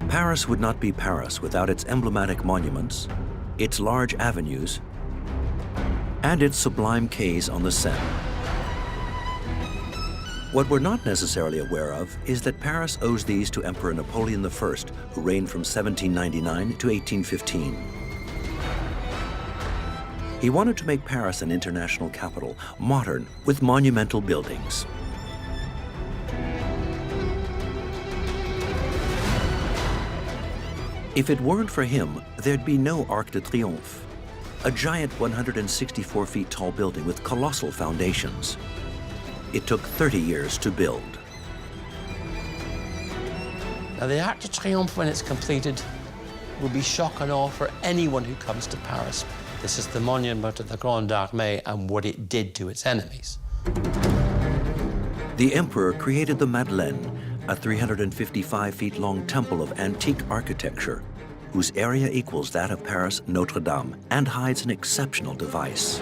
Paris would not be Paris without its emblematic monuments, its large avenues, and its sublime quays on the Seine. What we're not necessarily aware of is that Paris owes these to Emperor Napoleon I, who reigned from 1799 to 1815. He wanted to make Paris an international capital, modern, with monumental buildings. If it weren't for him, there'd be no Arc de Triomphe, a giant 164 feet tall building with colossal foundations. It took 30 years to build. Now, the Arc de Triomphe, when it's completed, will be shock and awe for anyone who comes to Paris. This is the monument to the Grande Armée and what it did to its enemies. The emperor created the Madeleine, a 355 feet long temple of antique architecture, whose area equals that of Paris Notre Dame and hides an exceptional device.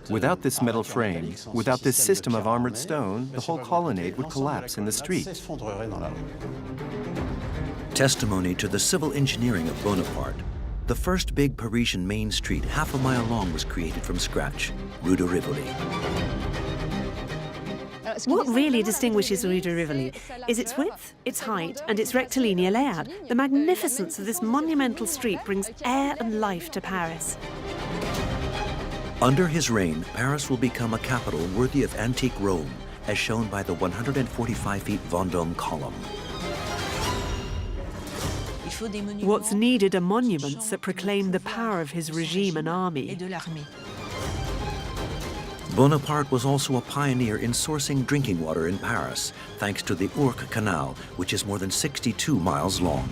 Without this metal frame, without this system of armored stone, the whole colonnade would collapse in the street. Testimony to the civil engineering of Bonaparte, the first big Parisian main street half a mile long was created from scratch, Rue de Rivoli. What really distinguishes Rue de Rivoli is its width, its height, and its rectilinear layout. The magnificence of this monumental street brings air and life to Paris. Under his reign, Paris will become a capital worthy of antique Rome, as shown by the 145 feet Vendome Column. What's needed are monuments that proclaim the power of his regime and army. Bonaparte was also a pioneer in sourcing drinking water in Paris, thanks to the Ourcq Canal, which is more than 62 miles long.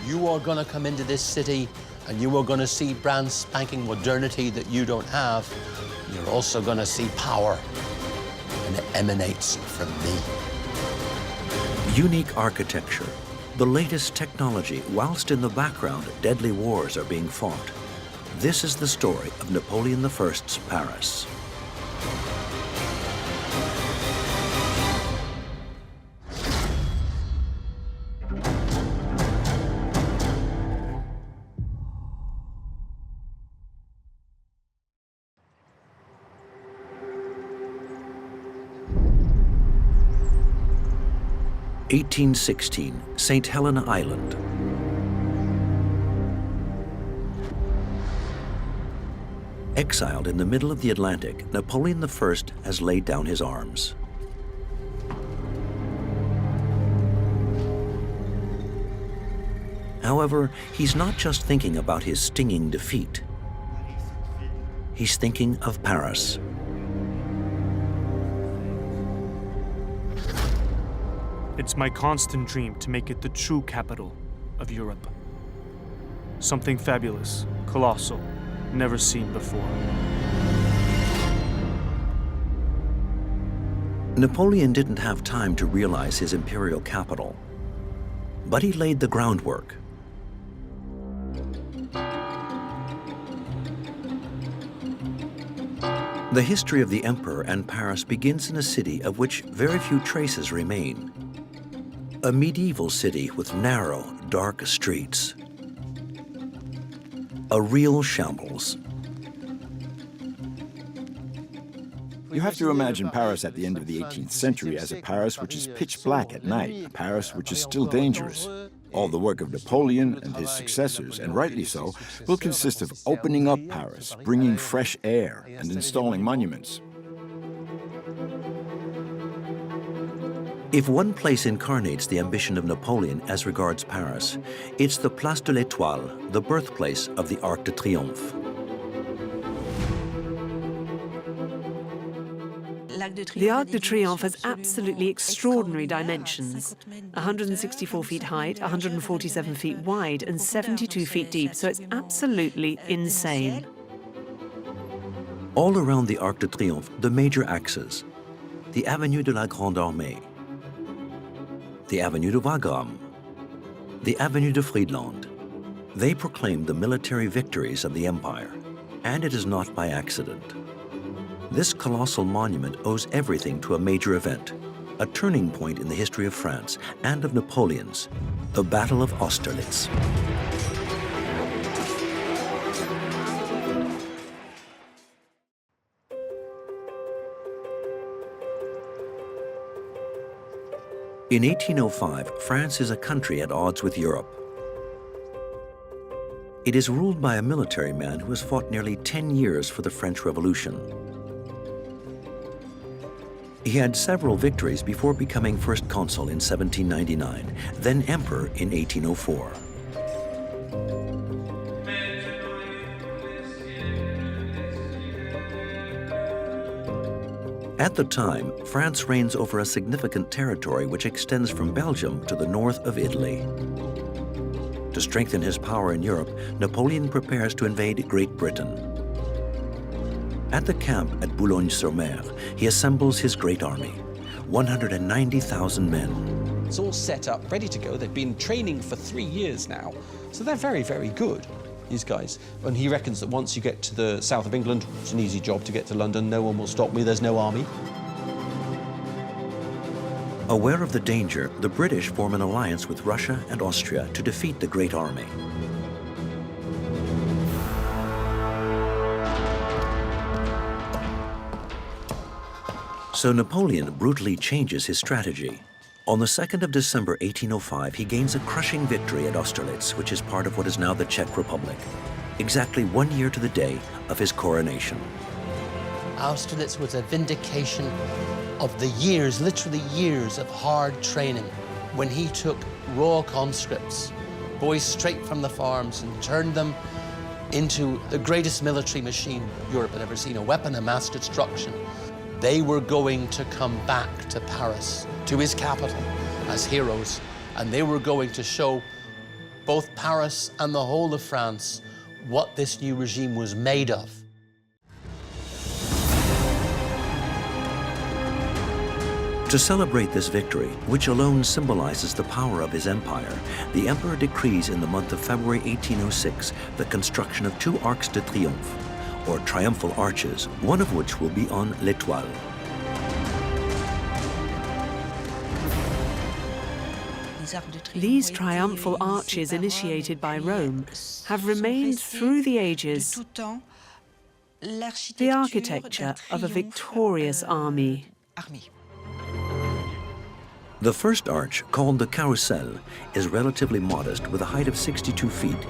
You are going to come into this city and you are going to see brand spanking modernity that you don't have. You're also going to see power, and it emanates from me. Unique architecture, the latest technology, whilst in the background, deadly wars are being fought. This is the story of Napoleon I's Paris. (1816) St. Helena Island. Exiled in the middle of the Atlantic, Napoleon I has laid down his arms. However, he's not just thinking about his stinging defeat. He's thinking of Paris. It's my constant dream to make it the true capital of Europe. Something fabulous, colossal, never seen before. Napoleon didn't have time to realize his imperial capital, but he laid the groundwork. The history of the emperor and Paris begins in a city of which very few traces remain. A medieval city with narrow, dark streets. A real shambles. You have to imagine Paris at the end of the 18th century as a Paris which is pitch black at night, a Paris which is still dangerous. All the work of Napoleon and his successors, and rightly so, will consist of opening up Paris, bringing fresh air, and installing monuments. If one place incarnates the ambition of Napoleon as regards Paris, it's the Place de l'Étoile, the birthplace of the Arc de Triomphe. The Arc de Triomphe has absolutely extraordinary dimensions. 164 feet height, 147 feet wide, and 72 feet deep, so it's absolutely insane. All around the Arc de Triomphe, the major axes, the Avenue de la Grande Armée, the Avenue de Wagram, the Avenue de Friedland. They proclaim the military victories of the empire, and it is not by accident. This colossal monument owes everything to a major event, a turning point in the history of France and of Napoleon's, the Battle of Austerlitz. In 1805, France is a country at odds with Europe. It is ruled by a military man who has fought nearly 10 years for the French Revolution. He had several victories before becoming first consul in 1799, then emperor in 1804. At the time, France reigns over a significant territory which extends from Belgium to the north of Italy. To strengthen his power in Europe, Napoleon prepares to invade Great Britain. At the camp at Boulogne-sur-Mer, he assembles his great army, 190,000 men. It's all set up, ready to go. They've been training for 3 years now, so they're very, very good, these guys. And he reckons that once you get to the south of England, it's an easy job to get to London. No one will stop me. There's no army. Aware of the danger, the British form an alliance with Russia and Austria to defeat the Great Army. So Napoleon brutally changes his strategy. On the 2nd of December 1805, he gains a crushing victory at Austerlitz, which is part of what is now the Czech Republic, exactly 1 year to the day of his coronation. Austerlitz was a vindication of the years, literally years, of hard training when he took raw conscripts, boys straight from the farms, and turned them into the greatest military machine Europe had ever seen, a weapon of mass destruction. They were going to come back to Paris, to his capital, as heroes, and they were going to show both Paris and the whole of France what this new regime was made of. To celebrate this victory, which alone symbolizes the power of his empire, the emperor decrees in the month of February 1806 the construction of 2 Arcs de Triomphe, or triumphal arches, one of which will be on l'Étoile. These triumphal arches initiated by Rome have remained through the ages the architecture of a victorious army. The first arch, called the Carousel, is relatively modest with a height of 62 feet,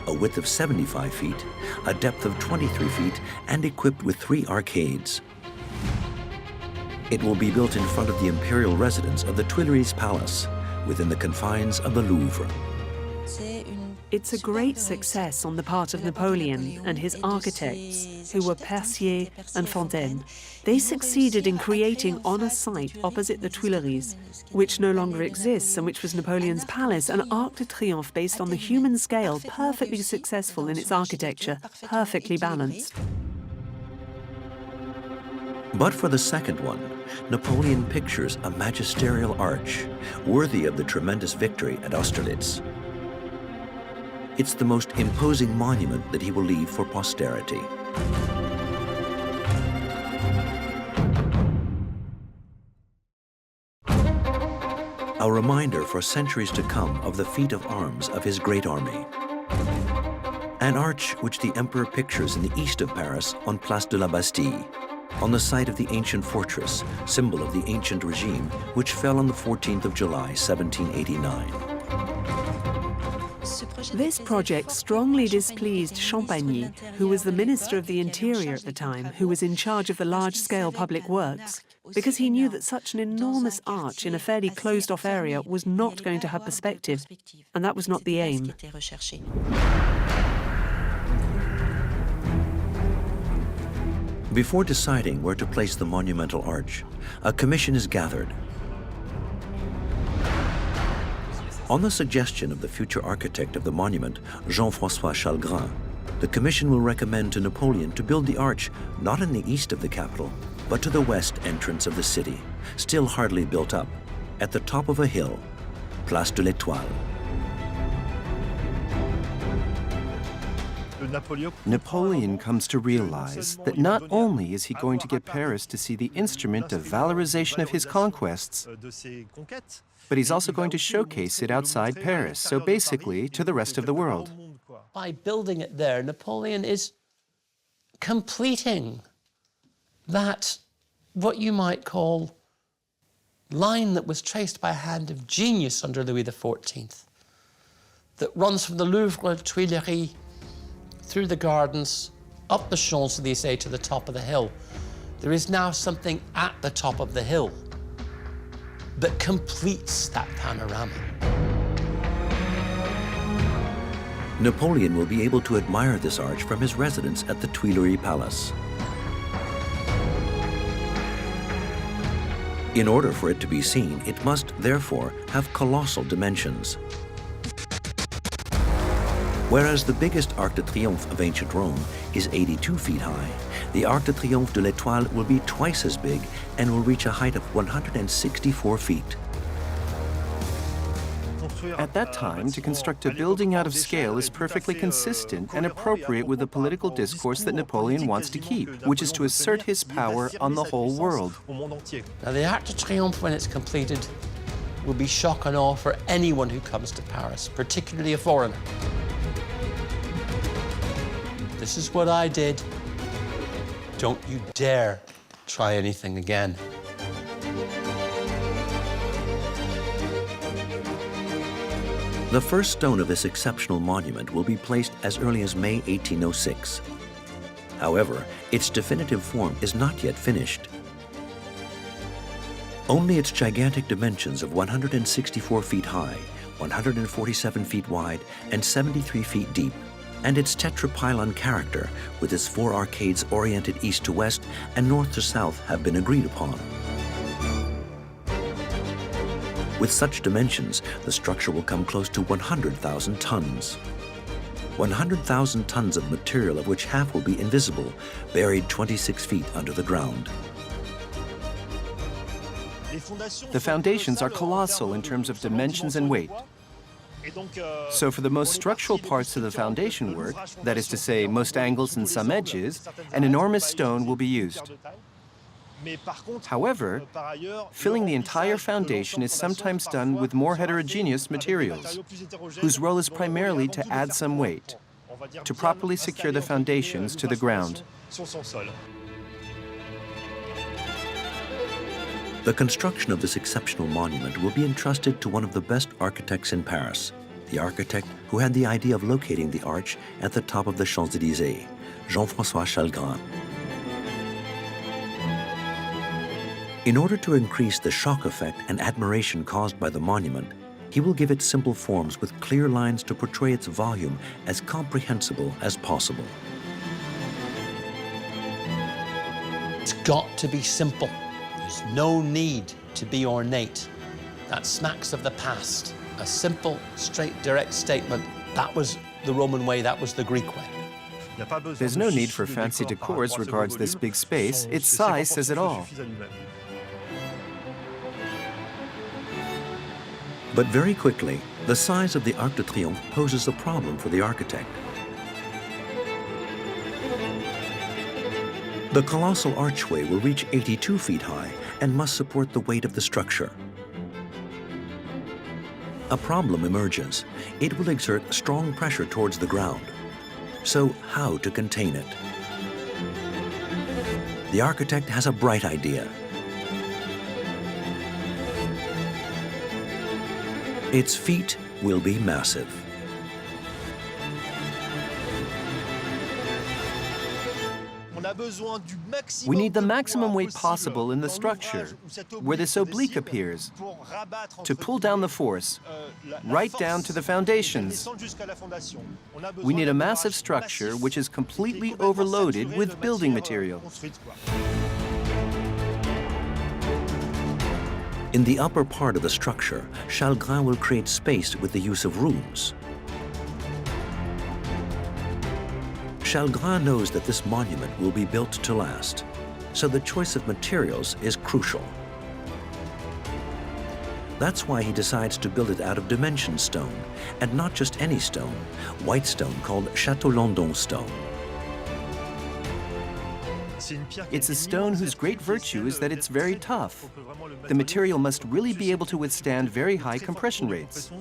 a width of 75 feet, a depth of 23 feet, and equipped with 3 arcades. It will be built in front of the imperial residence of the Tuileries Palace, within the confines of the Louvre. It's a great success on the part of Napoleon and his architects, who were Percier and Fontaine. They succeeded in creating on a site opposite the Tuileries, which no longer exists and which was Napoleon's palace, an Arc de Triomphe based on the human scale, perfectly successful in its architecture, perfectly balanced. But for the second one, Napoleon pictures a magisterial arch, worthy of the tremendous victory at Austerlitz. It's the most imposing monument that he will leave for posterity. A reminder for centuries to come of the feat of arms of his great army. An arch which the emperor pictures in the east of Paris on Place de la Bastille, on the site of the ancient fortress, symbol of the ancient regime, which fell on the 14th of July, 1789. This project strongly displeased Champagny, who was the Minister of the Interior at the time, who was in charge of the large-scale public works, because he knew that such an enormous arch in a fairly closed-off area was not going to have perspective, and that was not the aim. Before deciding where to place the monumental arch, a commission is gathered. On the suggestion of the future architect of the monument, Jean-François Chalgrin, the commission will recommend to Napoleon to build the arch not in the east of the capital, but to the west entrance of the city, still hardly built up, at the top of a hill, Place de l'Étoile. Napoleon comes to realize that not only is he going to get Paris to see the instrument of valorization of his conquests, but he's also going to showcase it outside Paris, so basically to the rest of the world. By building it there, Napoleon is completing that, what you might call, line that was traced by a hand of genius under Louis XIV, that runs from the Louvre Tuileries, through the gardens, up the Champs-Élysées to the top of the hill. There is now something at the top of the hill that completes that panorama. Napoleon will be able to admire this arch from his residence at the Tuileries Palace. In order for it to be seen, it must, therefore, have colossal dimensions. Whereas the biggest Arc de Triomphe of ancient Rome is 82 feet high, the Arc de Triomphe de l'Étoile will be twice as big and will reach a height of 164 feet. At that time, to construct a building out of scale is perfectly consistent and appropriate with the political discourse that Napoleon wants to keep, which is to assert his power on the whole world. Now, the Arc de Triomphe, when it's completed, will be shock and awe for anyone who comes to Paris, particularly a foreigner. This is what I did. Don't you dare try anything again. The first stone of this exceptional monument will be placed as early as May 1806. However, its definitive form is not yet finished. Only its gigantic dimensions of 164 feet high, 147 feet wide, and 73 feet deep, and its tetrapylon character, with its four arcades oriented east to west and north to south, have been agreed upon. With such dimensions, the structure will come close to 100,000 tons. 100,000 tons of material, of which half will be invisible, buried 26 feet under the ground. The foundations are colossal in terms of dimensions and weight. So for the most structural parts of the foundation work, that is to say, most angles and some edges, an enormous stone will be used. However, filling the entire foundation is sometimes done with more heterogeneous materials, whose role is primarily to add some weight, to properly secure the foundations to the ground. The construction of this exceptional monument will be entrusted to one of the best architects in Paris, the architect who had the idea of locating the arch at the top of the Champs-Élysées, Jean-François Chalgrin. In order to increase the shock effect and admiration caused by the monument, he will give it simple forms with clear lines to portray its volume as comprehensible as possible. It's got to be simple. There's no need to be ornate. That smacks of the past. A simple, straight, direct statement. That was the Roman way, that was the Greek way. There's no need for fancy decor as regards this big space. Its size says it all. But very quickly, the size of the Arc de Triomphe poses a problem for the architect. The colossal archway will reach 82 feet high and must support the weight of the structure. A problem emerges. It will exert strong pressure towards the ground. So how to contain it? The architect has a bright idea. Its feet will be massive. We need the maximum weight possible in the structure, where this oblique appears, to pull down the force, right down to the foundations. We need a massive structure which is completely overloaded with building material. In the upper part of the structure, Chalgrin will create space with the use of rooms. Chalgrin knows that this monument will be built to last, so the choice of materials is crucial. That's why he decides to build it out of dimension stone, and not just any stone, white stone called Château-Landon stone. It's a stone whose great virtue is that it's very tough. The material must really be able to withstand very high compression rates.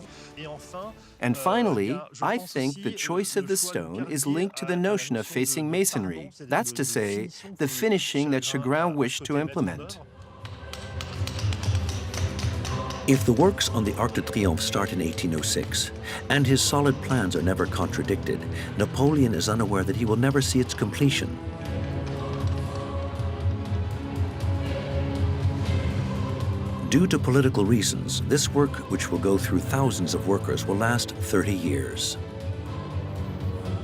And finally, I think the choice of the stone is linked to the notion of facing masonry. That's to say, the finishing that Chagrin wished to implement. If the works on the Arc de Triomphe start in 1806, and his solid plans are never contradicted, Napoleon is unaware that he will never see its completion. Due to political reasons, this work, which will go through thousands of workers, will last 30 years.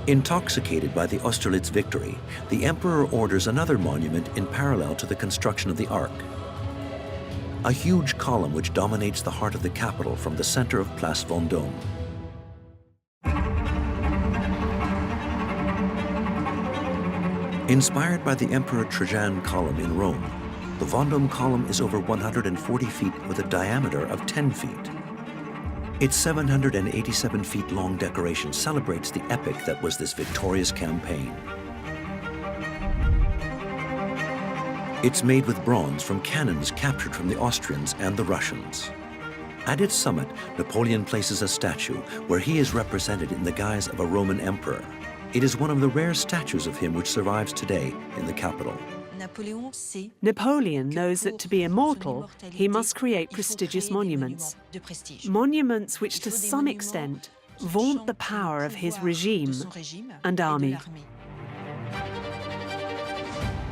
Intoxicated by the Austerlitz victory, the emperor orders another monument in parallel to the construction of the Arc. A huge column which dominates the heart of the capital from the center of Place Vendôme. Inspired by the Emperor Trajan column in Rome, the Vendome Column is over 140 feet with a diameter of 10 feet. Its 787 feet long decoration celebrates the epic that was this victorious campaign. It's made with bronze from cannons captured from the Austrians and the Russians. At its summit, Napoleon places a statue where he is represented in the guise of a Roman emperor. It is one of the rare statues of him which survives today in the capital. Napoleon knows that to be immortal, he must create prestigious monuments. Monuments which, to some extent, vaunt the power of his regime and army.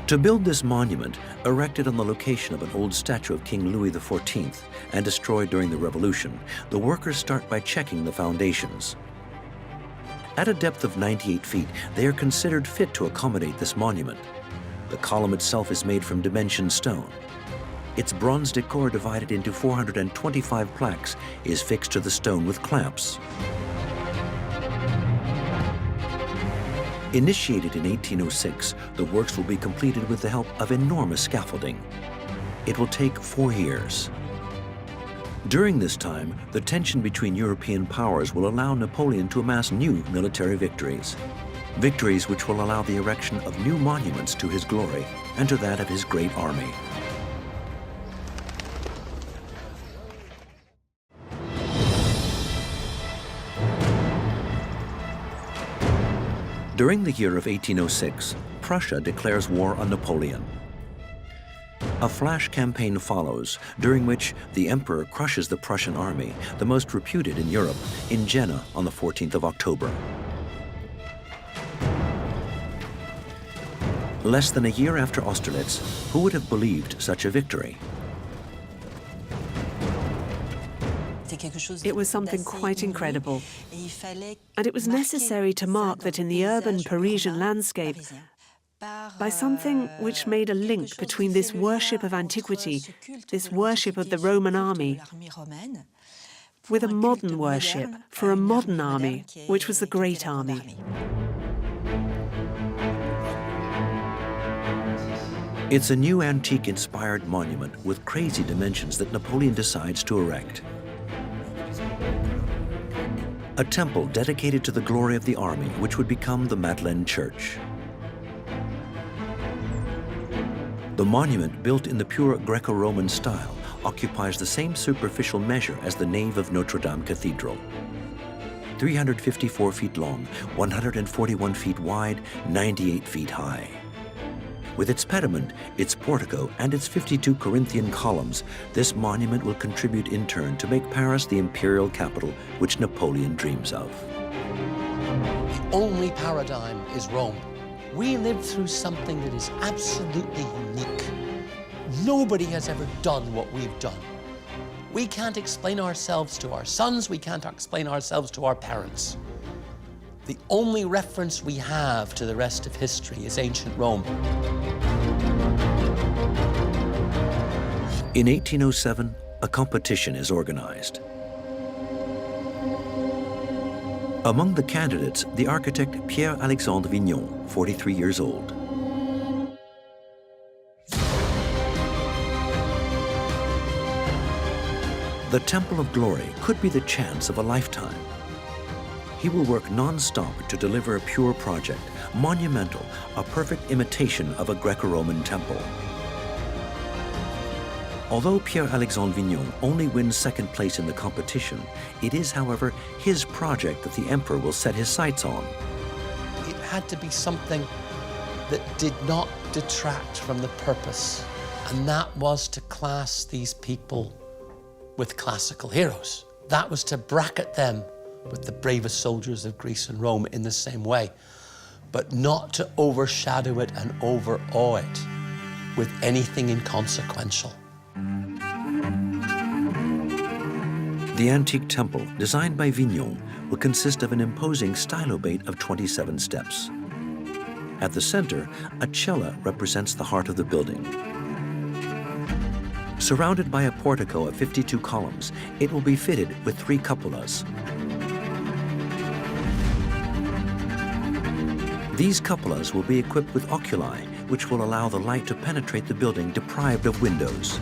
To build this monument, erected on the location of an old statue of King Louis XIV and destroyed during the Revolution, the workers start by checking the foundations. At a depth of 98 feet, they are considered fit to accommodate this monument. The column itself is made from dimension stone. Its bronze decor, divided into 425 plaques, is fixed to the stone with clamps. Initiated in 1806, the works will be completed with the help of enormous scaffolding. It will take 4 years. During this time, the tension between European powers will allow Napoleon to amass new military victories. Victories which will allow the erection of new monuments to his glory and to that of his great army. During the year of 1806, Prussia declares war on Napoleon. A flash campaign follows, during which the emperor crushes the Prussian army, the most reputed in Europe, in Jena on the 14th of October. Less than a year after Austerlitz, who would have believed such a victory? It was something quite incredible, and it was necessary to mark that in the urban Parisian landscape by something which made a link between this worship of antiquity, this worship of the Roman army, with a modern worship for a modern army, which was the Great Army. It's a new antique-inspired monument with crazy dimensions that Napoleon decides to erect. A temple dedicated to the glory of the army, which would become the Madeleine Church. The monument, built in the pure Greco-Roman style, occupies the same superficial measure as the nave of Notre Dame Cathedral. 354 feet long, 141 feet wide, 98 feet high. With its pediment, its portico, and its 52 Corinthian columns, this monument will contribute in turn to make Paris the imperial capital which Napoleon dreams of. The only paradigm is Rome. We live through something that is absolutely unique. Nobody has ever done what we've done. We can't explain ourselves to our sons, we can't explain ourselves to our parents. The only reference we have to the rest of history is ancient Rome. In 1807, a competition is organized. Among the candidates, the architect Pierre-Alexandre Vignon, 43 years old. The Temple of Glory could be the chance of a lifetime. He will work non-stop to deliver a pure project, monumental, a perfect imitation of a Greco-Roman temple. Although Pierre-Alexandre Vignon only wins second place in the competition, it is, however, his project that the emperor will set his sights on. It had to be something that did not detract from the purpose, and that was to class these people with classical heroes. That was to bracket them with the bravest soldiers of Greece and Rome in the same way, but not to overshadow it and overawe it with anything inconsequential. The antique temple, designed by Vignon, will consist of an imposing stylobate of 27 steps. At the center, a cella represents the heart of the building. Surrounded by a portico of 52 columns, it will be fitted with 3 cupolas. These cupolas will be equipped with oculi, which will allow the light to penetrate the building deprived of windows.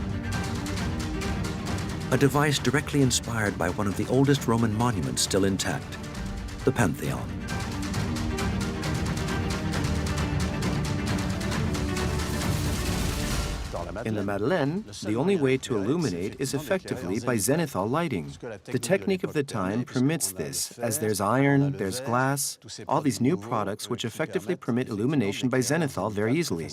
A device directly inspired by one of the oldest Roman monuments still intact, the Pantheon. In the Madeleine, the only way to illuminate is effectively by zenithal lighting. The technique of the time permits this, as there's iron, there's glass, all these new products which effectively permit illumination by zenithal very easily.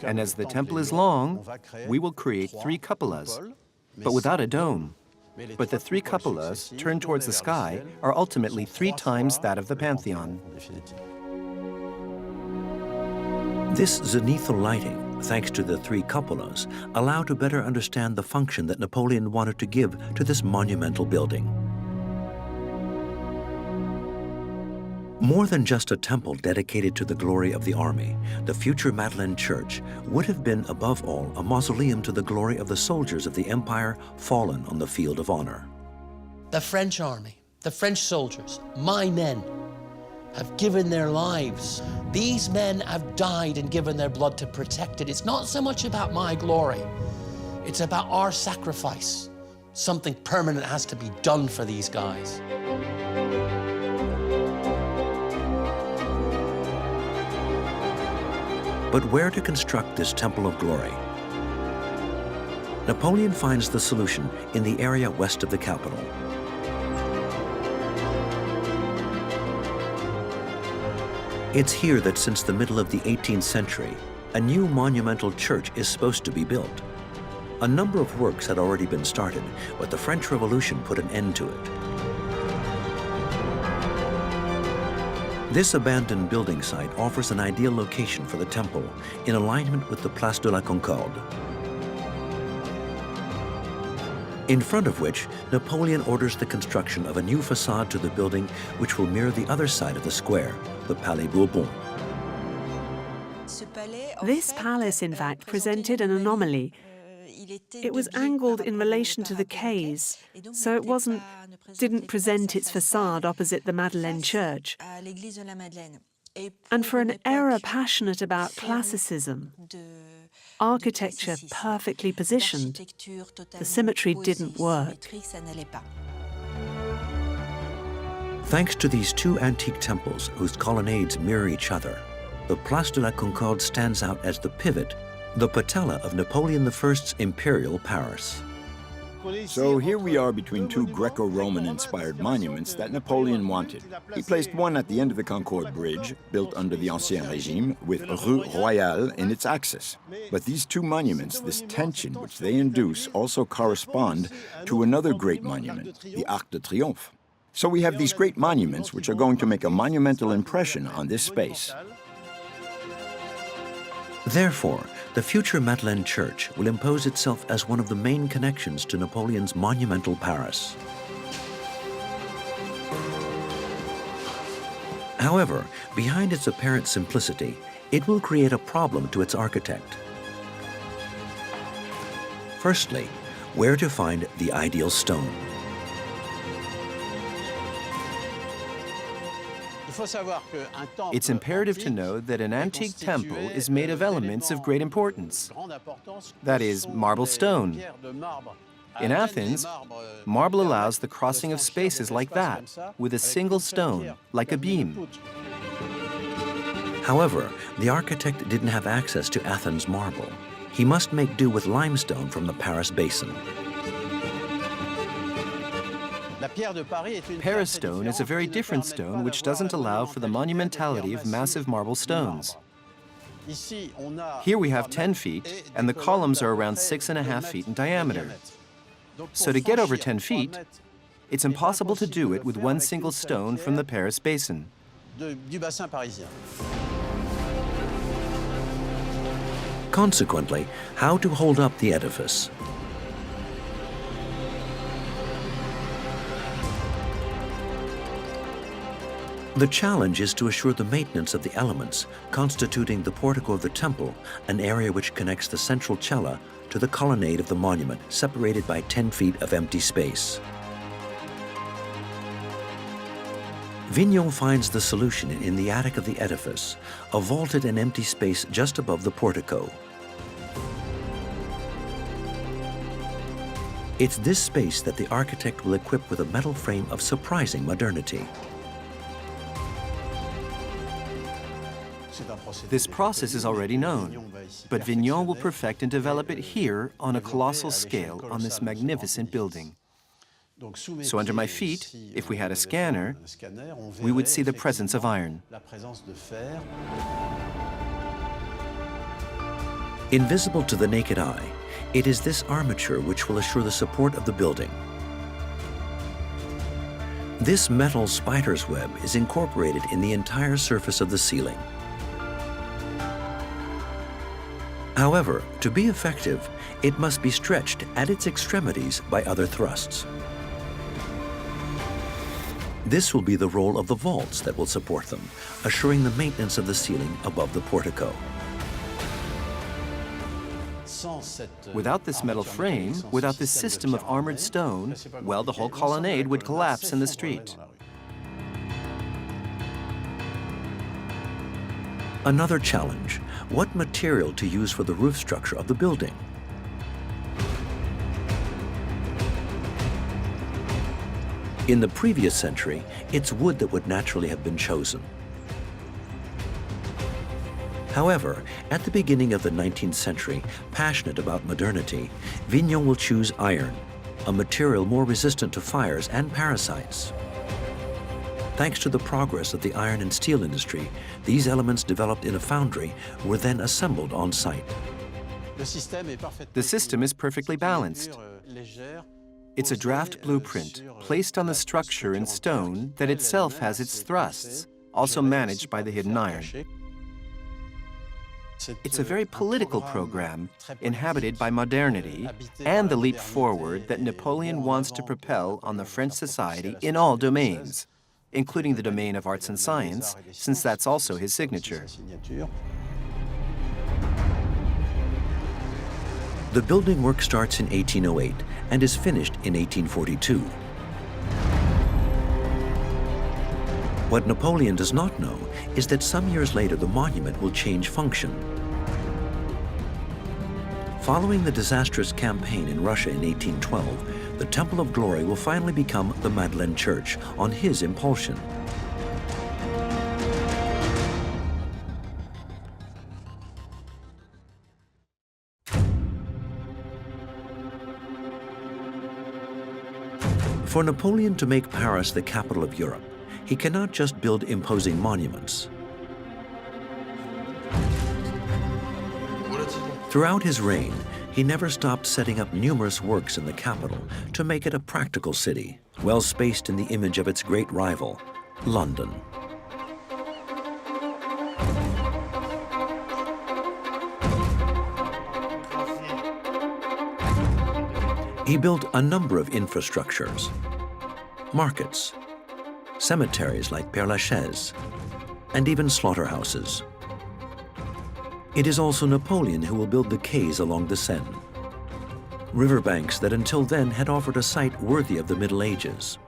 And as the temple is long, we will create 3 cupolas, but without a dome. But the 3 cupolas, turned towards the sky, are ultimately 3 times that of the Pantheon. This zenithal lighting, thanks to the 3 cupolas, allow to better understand the function that Napoleon wanted to give to this monumental building. More than just a temple dedicated to the glory of the army, the future Madeleine Church would have been, above all, a mausoleum to the glory of the soldiers of the empire fallen on the field of honor. The French army, the French soldiers, my men, have given their lives. These men have died and given their blood to protect it. It's not so much about my glory. It's about our sacrifice. Something permanent has to be done for these guys. But where to construct this Temple of Glory? Napoleon finds the solution in the area west of the capital. It's here that since the middle of the 18th century, a new monumental church is supposed to be built. A number of works had already been started, but the French Revolution put an end to it. This abandoned building site offers an ideal location for the temple in alignment with the Place de la Concorde, in front of which Napoleon orders the construction of a new facade to the building which will mirror the other side of the square, the Palais Bourbon. This palace, in fact, presented an anomaly. It was angled in relation to the quays, so it didn't present its facade opposite the Madeleine Church. And for an era passionate about classicism, architecture perfectly positioned, the symmetry didn't work. Thanks to these 2 antique temples whose colonnades mirror each other, the Place de la Concorde stands out as the pivot, the patella of Napoleon I's imperial Paris. So here we are between 2 Greco-Roman inspired monuments that Napoleon wanted. He placed one at the end of the Concorde Bridge, built under the Ancien Régime, with Rue Royale in its axis. But these 2 monuments, this tension which they induce, also correspond to another great monument, the Arc de Triomphe. So we have these great monuments which are going to make a monumental impression on this space. Therefore, the future Madeleine Church will impose itself as one of the main connections to Napoleon's monumental Paris. However, behind its apparent simplicity, it will create a problem to its architect. Firstly, where to find the ideal stone. It's imperative to know that an antique temple is made of elements of great importance. That is, marble stone. In Athens, marble allows the crossing of spaces like that, with a single stone, like a beam. However, the architect didn't have access to Athens marble. He must make do with limestone from the Paris basin. Paris stone is a very different stone which doesn't allow for the monumentality of massive marble stones. Here we have 10 feet, and the columns are around 6.5 feet in diameter. So to get over 10 feet, it's impossible to do it with one single stone from the Paris basin. Consequently, how to hold up the edifice? The challenge is to assure the maintenance of the elements constituting the portico of the temple, an area which connects the central cella to the colonnade of the monument, separated by 10 feet of empty space. Vignon finds the solution in the attic of the edifice, a vaulted and empty space just above the portico. It's this space that the architect will equip with a metal frame of surprising modernity. This process is already known, but Vignon will perfect and develop it here on a colossal scale on this magnificent building. So under my feet, if we had a scanner, we would see the presence of iron. Invisible to the naked eye, it is this armature which will assure the support of the building. This metal spider's web is incorporated in the entire surface of the ceiling. However, to be effective, it must be stretched at its extremities by other thrusts. This will be the role of the vaults that will support them, assuring the maintenance of the ceiling above the portico. Without this metal frame, without this system of armored stone, well, the whole colonnade would collapse in the street. Another challenge, what material to use for the roof structure of the building? In the previous century, it's wood that would naturally have been chosen. However, at the beginning of the 19th century, passionate about modernity, Vignon will choose iron, a material more resistant to fires and parasites. Thanks to the progress of the iron and steel industry, these elements developed in a foundry were then assembled on site. The system is perfectly balanced. It's a draft blueprint placed on the structure in stone that itself has its thrusts, also managed by the hidden iron. It's a very political program, inhabited by modernity and the leap forward that Napoleon wants to propel on the French society in all domains, including the domain of arts and science, since that's also his signature. The building work starts in 1808 and is finished in 1842. What Napoleon does not know is that some years later the monument will change function. Following the disastrous campaign in Russia in 1812, the Temple of Glory will finally become the Madeleine Church on his impulsion. For Napoleon to make Paris the capital of Europe, he cannot just build imposing monuments. Throughout his reign, he never stopped setting up numerous works in the capital to make it a practical city, well spaced in the image of its great rival, London. He built a number of infrastructures, markets, cemeteries like Père Lachaise, and even slaughterhouses. It is also Napoleon who will build the quays along the Seine, riverbanks that until then had offered a site worthy of the Middle Ages.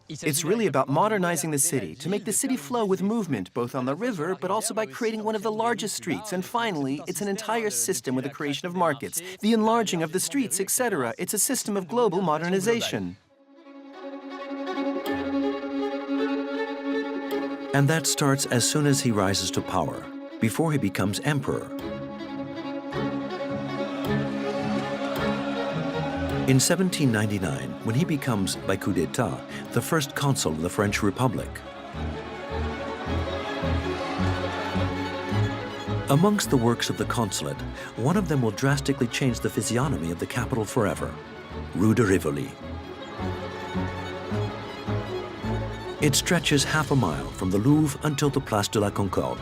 It's really about modernizing the city, to make the city flow with movement, both on the river, but also by creating one of the largest streets. And finally, it's an entire system with the creation of markets, the enlarging of the streets, etc. It's a system of global modernization. And that starts as soon as he rises to power, before he becomes emperor. In 1799, when he becomes, by coup d'etat, the first consul of the French Republic. Amongst the works of the consulate, one of them will drastically change the physiognomy of the capital forever, Rue de Rivoli. It stretches half a mile from the Louvre until the Place de la Concorde.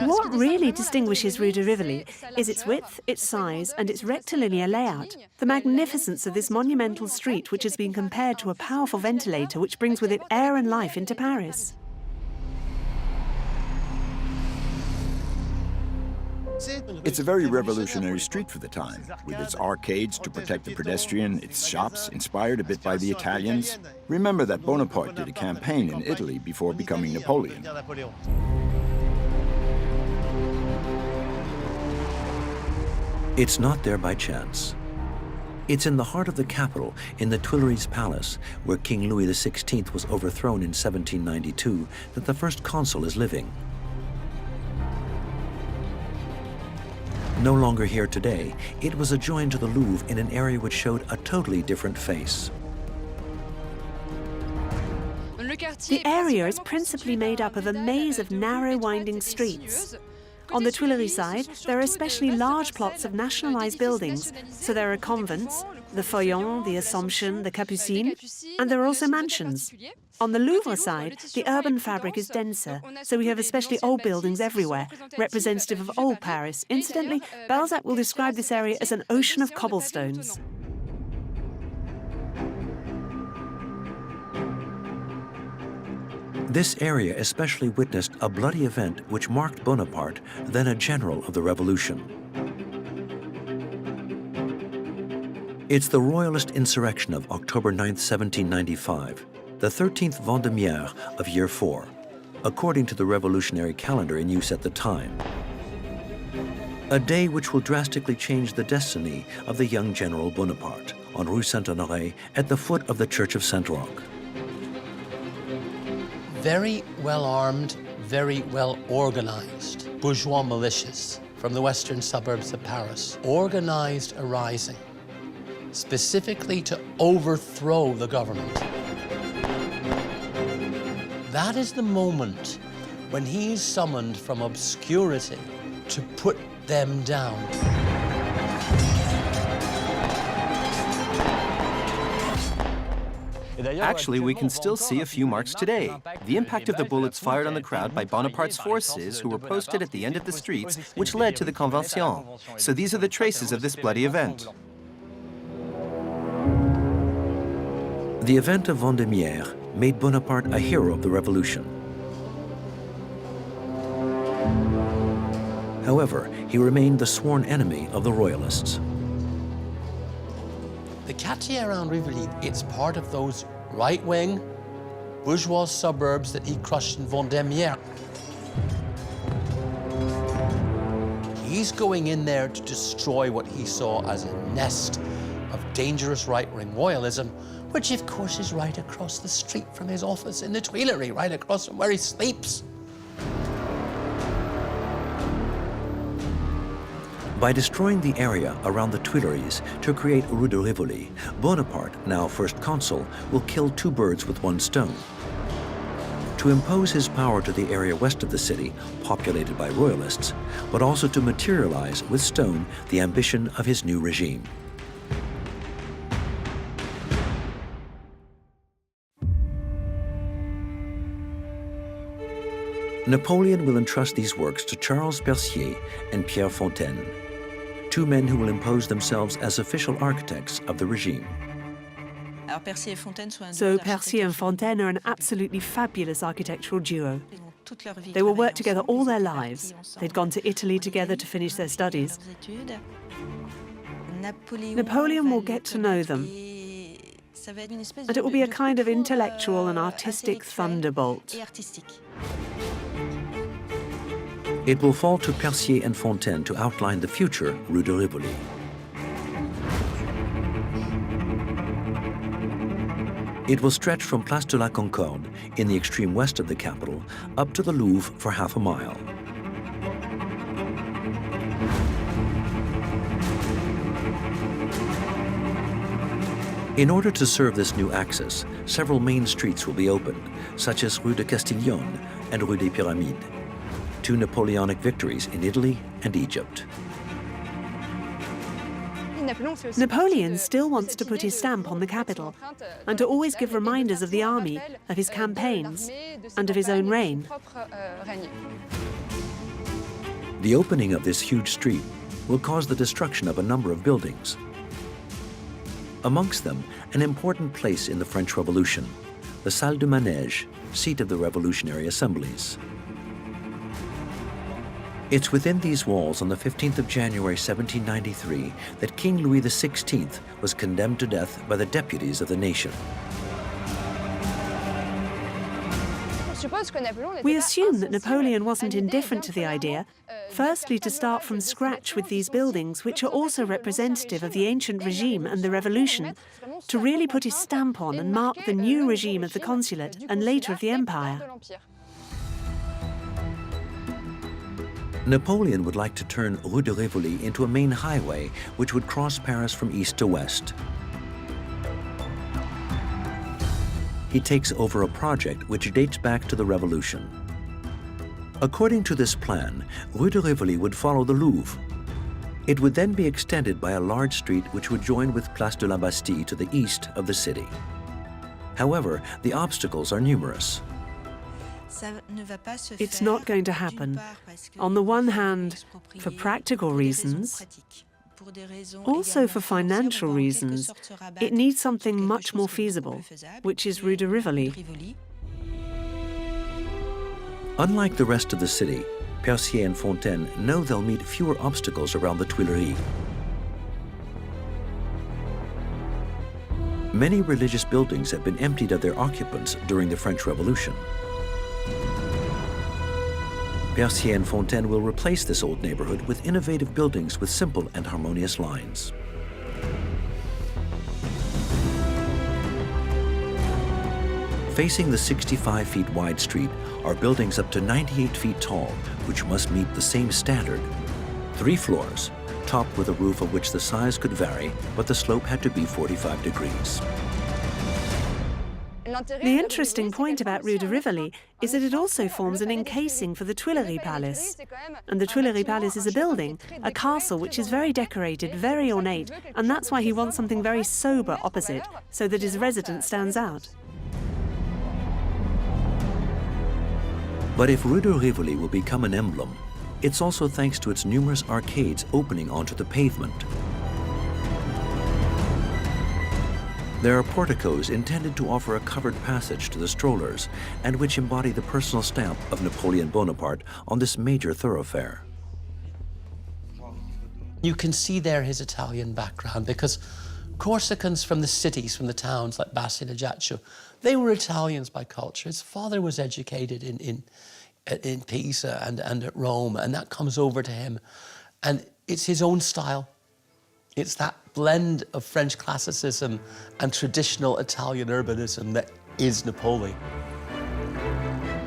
What really distinguishes Rue de Rivoli is its width, its size, and its rectilinear layout. The magnificence of this monumental street, which has been compared to a powerful ventilator which brings with it air and life into Paris. It's a very revolutionary street for the time, with its arcades to protect the pedestrian, its shops inspired a bit by the Italians. Remember that Bonaparte did a campaign in Italy before becoming Napoleon. It's not there by chance. It's in the heart of the capital, in the Tuileries Palace, where King Louis XVI was overthrown in 1792, that the first consul is living. No longer here today, it was adjoined to the Louvre in an area which showed a totally different face. The area is principally made up of a maze of narrow, winding streets. On the Tuileries side, there are especially large plots of nationalized buildings. So there are convents, the Feuillants, the Assomption, the Capucines, and there are also mansions. On the Louvre side, the urban fabric is denser, so we have especially old buildings everywhere, representative of old Paris. Incidentally, Balzac will describe this area as an ocean of cobblestones. This area especially witnessed a bloody event which marked Bonaparte, then a general of the revolution. It's the royalist insurrection of October 9, 1795, the 13th Vendémiaire of year 4, according to the revolutionary calendar in use at the time. A day which will drastically change the destiny of the young General Bonaparte on Rue Saint-Honoré at the foot of the Church of Saint-Roch. Very well armed, very well organized bourgeois militias from the western suburbs of Paris organized a rising specifically to overthrow the government. That is the moment when he is summoned from obscurity to put them down. Actually, we can still see a few marks today. The impact of the bullets fired on the crowd by Bonaparte's forces who were posted at the end of the streets, which led to the Convention. So these are the traces of this bloody event. The event of Vendémiaire made Bonaparte a hero of the revolution. However, he remained the sworn enemy of the royalists. The quartier around Rivoli, it's part of those right-wing bourgeois suburbs that he crushed in Vendémiaire. He's going in there to destroy what he saw as a nest of dangerous right-wing royalism, which of course is right across the street from his office in the Tuileries, right across from where he sleeps. By destroying the area around the Tuileries to create Rue de Rivoli, Bonaparte, now first consul, will kill two birds with one stone. To impose his power to the area west of the city, populated by royalists, but also to materialize with stone the ambition of his new regime. Napoleon will entrust these works to Charles Percier and Pierre Fontaine, two men who will impose themselves as official architects of the regime. So Percier and Fontaine are an absolutely fabulous architectural duo. They will work together all their lives. They'd gone to Italy together to finish their studies. Napoleon will get to know them, and it will be a kind of intellectual and artistic thunderbolt. It will fall to Percier and Fontaine to outline the future Rue de Rivoli. It will stretch from Place de la Concorde, in the extreme west of the capital, up to the Louvre for half a mile. In order to serve this new axis, several main streets will be opened, such as Rue de Castiglione and Rue des Pyramides, two Napoleonic victories in Italy and Egypt. Napoleon still wants to put his stamp on the capital and to always give reminders of the army, of his campaigns, and of his own reign. The opening of this huge street will cause the destruction of a number of buildings. Amongst them, an important place in the French Revolution, the Salle du Manège, seat of the revolutionary assemblies. It's within these walls on the 15th of January 1793 that King Louis XVI was condemned to death by the deputies of the nation. We assume that Napoleon wasn't indifferent to the idea, firstly to start from scratch with these buildings, which are also representative of the ancient regime and the revolution, to really put his stamp on and mark the new regime of the consulate and later of the empire. Napoleon would like to turn Rue de Rivoli into a main highway which would cross Paris from east to west. He takes over a project which dates back to the Revolution. According to this plan, Rue de Rivoli would follow the Louvre. It would then be extended by a large street which would join with Place de la Bastille to the east of the city. However, the obstacles are numerous. It's not going to happen. On the one hand, for practical reasons, also for financial reasons, it needs something much more feasible, which is Rue de Rivoli. Unlike the rest of the city, Percier and Fontaine know they'll meet fewer obstacles around the Tuileries. Many religious buildings have been emptied of their occupants during the French Revolution. Percier and Fontaine will replace this old neighborhood with innovative buildings with simple and harmonious lines. Facing the 65 feet wide street are buildings up to 98 feet tall, which must meet the same standard. 3 floors, topped with a roof of which the size could vary, but the slope had to be 45 degrees. The interesting point about Rue de Rivoli is that it also forms an encasing for the Tuileries Palace. And the Tuileries Palace is a building, a castle which is very decorated, very ornate, and that's why he wants something very sober opposite, so that his residence stands out. But if Rue de Rivoli will become an emblem, it's also thanks to its numerous arcades opening onto the pavement. There are porticos intended to offer a covered passage to the strollers and which embody the personal stamp of Napoleon Bonaparte on this major thoroughfare. You can see there his Italian background because Corsicans from the cities, from the towns like Basilica, they were Italians by culture. His father was educated in Pisa and at Rome, and that comes over to him. And it's his own style. It's that blend of French classicism and traditional Italian urbanism that is Napoli.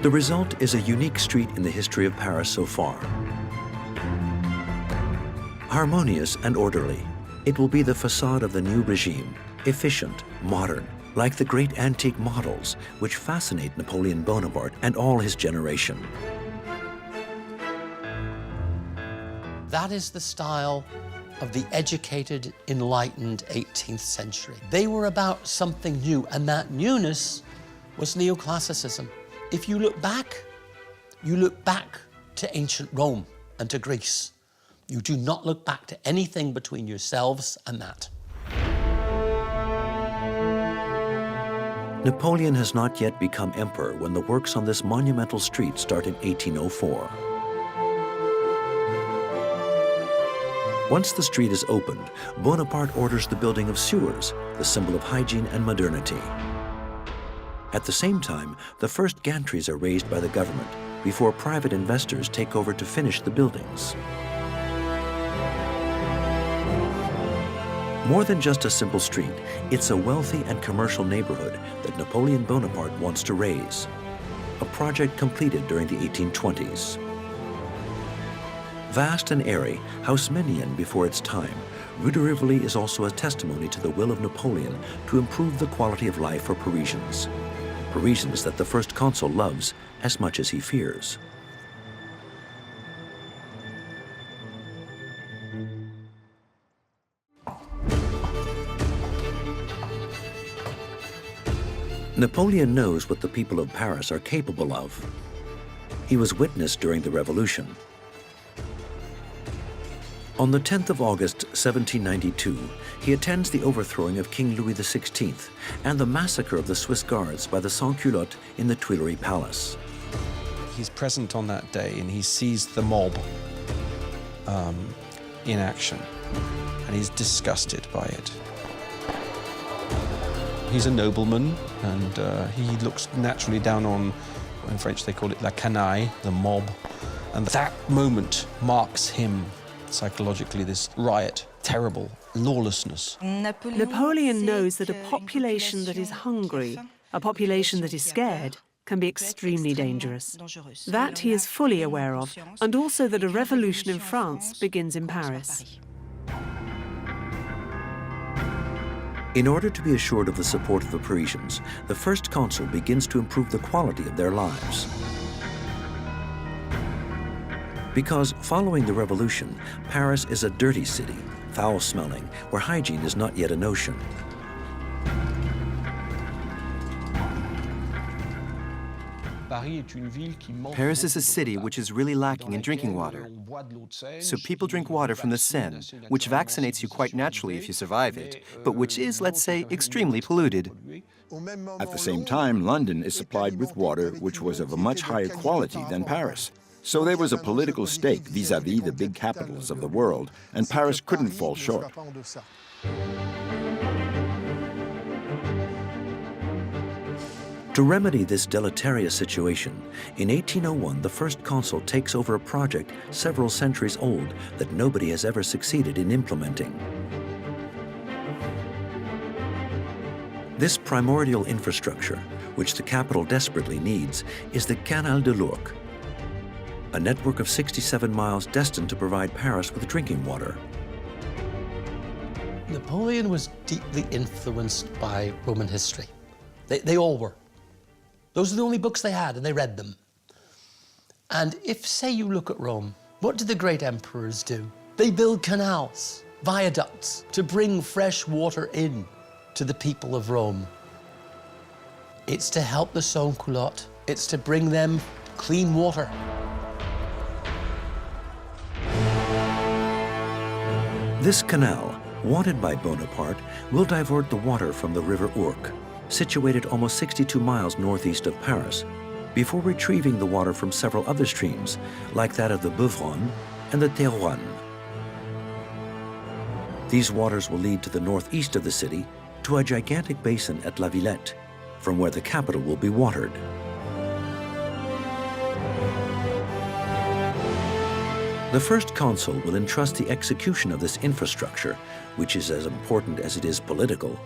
The result is a unique street in the history of Paris so far. Harmonious and orderly, it will be the facade of the new regime, efficient, modern, like the great antique models which fascinate Napoleon Bonaparte and all his generation. That is the style of the educated, enlightened 18th century. They were about something new, and that newness was neoclassicism. If you look back to ancient Rome and to Greece. You do not look back to anything between yourselves and that. Napoleon has not yet become emperor when the works on this monumental street start in 1804. Once the street is opened, Bonaparte orders the building of sewers, the symbol of hygiene and modernity. At the same time, the first gantries are raised by the government before private investors take over to finish the buildings. More than just a simple street, it's a wealthy and commercial neighborhood that Napoleon Bonaparte wants to raise, a project completed during the 1820s. Vast and airy, Housemanian before its time, Rue de Rivoli is also a testimony to the will of Napoleon to improve the quality of life for Parisians. Parisians that the first consul loves as much as he fears. Napoleon knows what the people of Paris are capable of. He was witness during the Revolution. On the 10th of August, 1792, he attends the overthrowing of King Louis XVI and the massacre of the Swiss Guards by the sans-culottes in the Tuileries Palace. He's present on that day and he sees the mob in action, and he's disgusted by it. He's a nobleman, and he looks naturally down on, in French they call it la canaille, the mob, and that moment marks him psychologically, this riot, terrible lawlessness. Napoleon knows that a population that is hungry, a population that is scared, can be extremely dangerous. That he is fully aware of, and also that a revolution in France begins in Paris. In order to be assured of the support of the Parisians, the first consul begins to improve the quality of their lives. Because following the revolution, Paris is a dirty city, foul-smelling, where hygiene is not yet a notion. Paris is a city which is really lacking in drinking water. So people drink water from the Seine, which vaccinates you quite naturally if you survive it, but which is, let's say, extremely polluted. At the same time, London is supplied with water which was of a much higher quality than Paris. So there was a political stake vis-à-vis the big capitals of the world, and Paris couldn't fall short. To remedy this deleterious situation, in 1801 the first consul takes over a project several centuries old that nobody has ever succeeded in implementing. This primordial infrastructure, which the capital desperately needs, is the Canal de Lourdes, a network of 67 miles destined to provide Paris with drinking water. Napoleon was deeply influenced by Roman history. They all were. Those are the only books they had, and they read them. And if, say, you look at Rome, what did the great emperors do? They build canals, viaducts, to bring fresh water in to the people of Rome. It's to help the sans-culottes. It's to bring them clean water. This canal, wanted by Bonaparte, will divert the water from the river Ourcq, situated almost 62 miles northeast of Paris, before retrieving the water from several other streams, like that of the Beuvron and the Thérouanne. These waters will lead to the northeast of the city, to a gigantic basin at La Villette, from where the capital will be watered. The first consul will entrust the execution of this infrastructure, which is as important as it is political,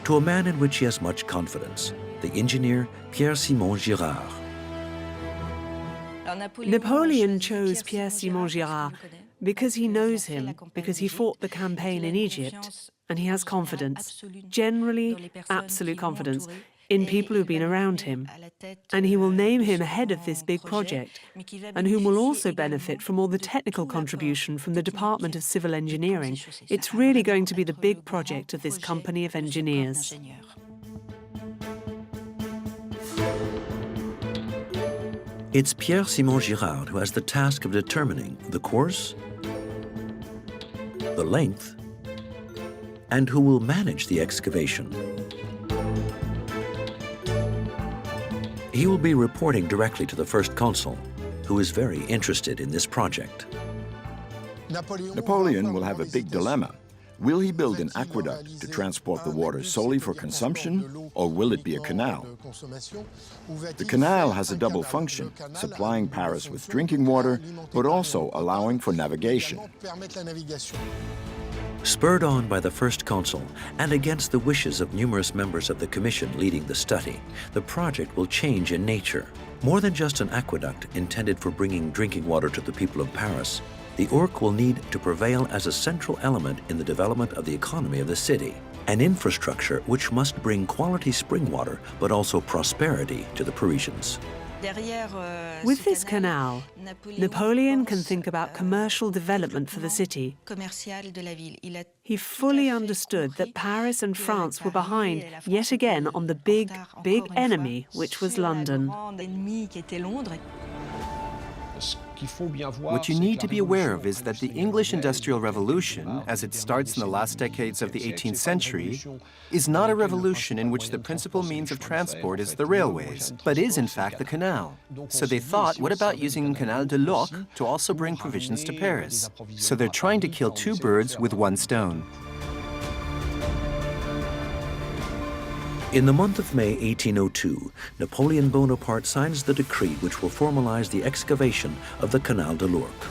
to a man in which he has much confidence, the engineer Pierre-Simon Girard. Napoleon chose Pierre-Simon Girard because he knows him, because he fought the campaign in Egypt, and he has confidence, generally absolute confidence, in people who've been around him. And he will name him head of this big project, and whom will also benefit from all the technical contribution from the Department of Civil Engineering. It's really going to be the big project of this company of engineers. It's Pierre-Simon Girard who has the task of determining the course, the length, and who will manage the excavation. He will be reporting directly to the first consul, who is very interested in this project. Napoleon will have a big dilemma. Will he build an aqueduct to transport the water solely for consumption, or will it be a canal? The canal has a double function, supplying Paris with drinking water, but also allowing for navigation. Spurred on by the first consul and against the wishes of numerous members of the commission leading the study, the project will change in nature. More than just an aqueduct intended for bringing drinking water to the people of Paris, the Ourcq will need to prevail as a central element in the development of the economy of the city, an infrastructure which must bring quality spring water but also prosperity to the Parisians. With this canal, Napoleon can think about commercial development for the city. He fully understood that Paris and France were behind, yet again, on the big enemy, which was London. What you need to be aware of is that the English Industrial Revolution, as it starts in the last decades of the 18th century, is not a revolution in which the principal means of transport is the railways, but is in fact the canal. So they thought, what about using Canal de Lourdes to also bring provisions to Paris? So they're trying to kill two birds with one stone. In the month of May 1802, Napoleon Bonaparte signs the decree which will formalize the excavation of the Canal de Lourdes.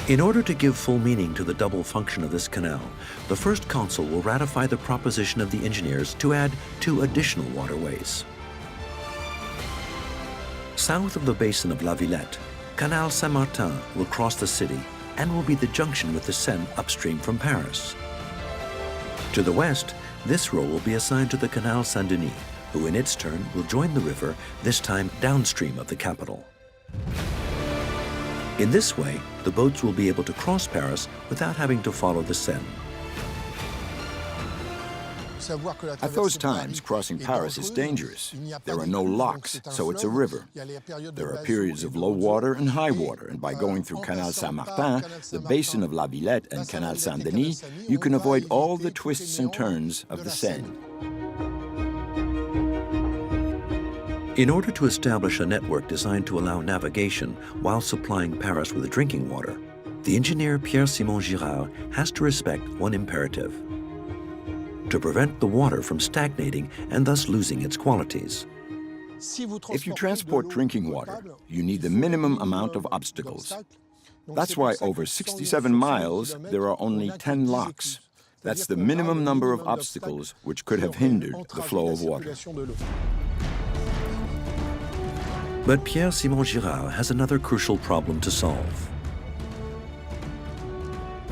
In order to give full meaning to the double function of this canal, the first consul will ratify the proposition of the engineers to add 2 additional waterways. South of the basin of La Villette, Canal Saint-Martin will cross the city and will be the junction with the Seine upstream from Paris. To the west, this role will be assigned to the Canal Saint-Denis, who in its turn will join the river, this time downstream of the capital. In this way, the boats will be able to cross Paris without having to follow the Seine. At those times, crossing Paris is dangerous. There are no locks, so it's a river. There are periods of low water and high water, and by going through Canal Saint-Martin, the basin of La Villette and Canal Saint-Denis, you can avoid all the twists and turns of the Seine. In order to establish a network designed to allow navigation while supplying Paris with drinking water, the engineer Pierre-Simon Girard has to respect one imperative: to prevent the water from stagnating and thus losing its qualities. If you transport drinking water, you need the minimum amount of obstacles. That's why over 67 miles, there are only 10 locks. That's the minimum number of obstacles which could have hindered the flow of water. But Pierre-Simon Girard has another crucial problem to solve.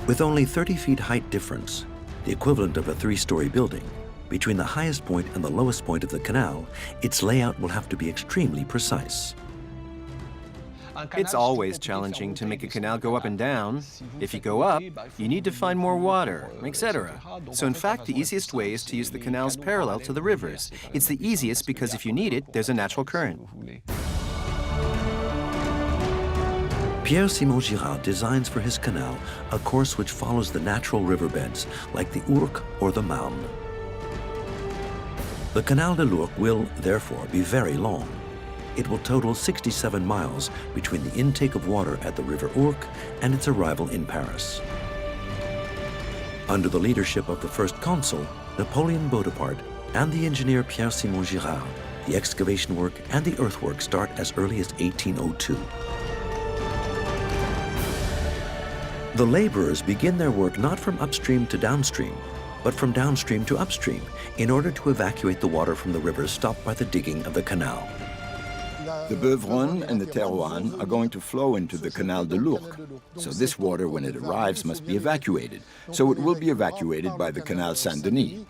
With only 30 feet height difference, the equivalent of a 3-story building, between the highest point and the lowest point of the canal, its layout will have to be extremely precise. It's always challenging to make a canal go up and down. If you go up, you need to find more water, etc. So in fact, the easiest way is to use the canals parallel to the rivers. It's the easiest because if you need it, there's a natural current. Pierre-Simon Girard designs for his canal a course which follows the natural riverbeds like the Ourcq or the Marne. The Canal de Lourdes will, therefore, be very long. It will total 67 miles between the intake of water at the river Ourcq and its arrival in Paris. Under the leadership of the first consul, Napoleon Bonaparte, and the engineer Pierre-Simon Girard, the excavation work and the earthwork start as early as 1802. The laborers begin their work not from upstream to downstream, but from downstream to upstream in order to evacuate the water from the rivers stopped by the digging of the canal. The Beuvron and the Terouanne are going to flow into the Canal de Lourdes. So this water, when it arrives, must be evacuated. So it will be evacuated by the Canal Saint-Denis.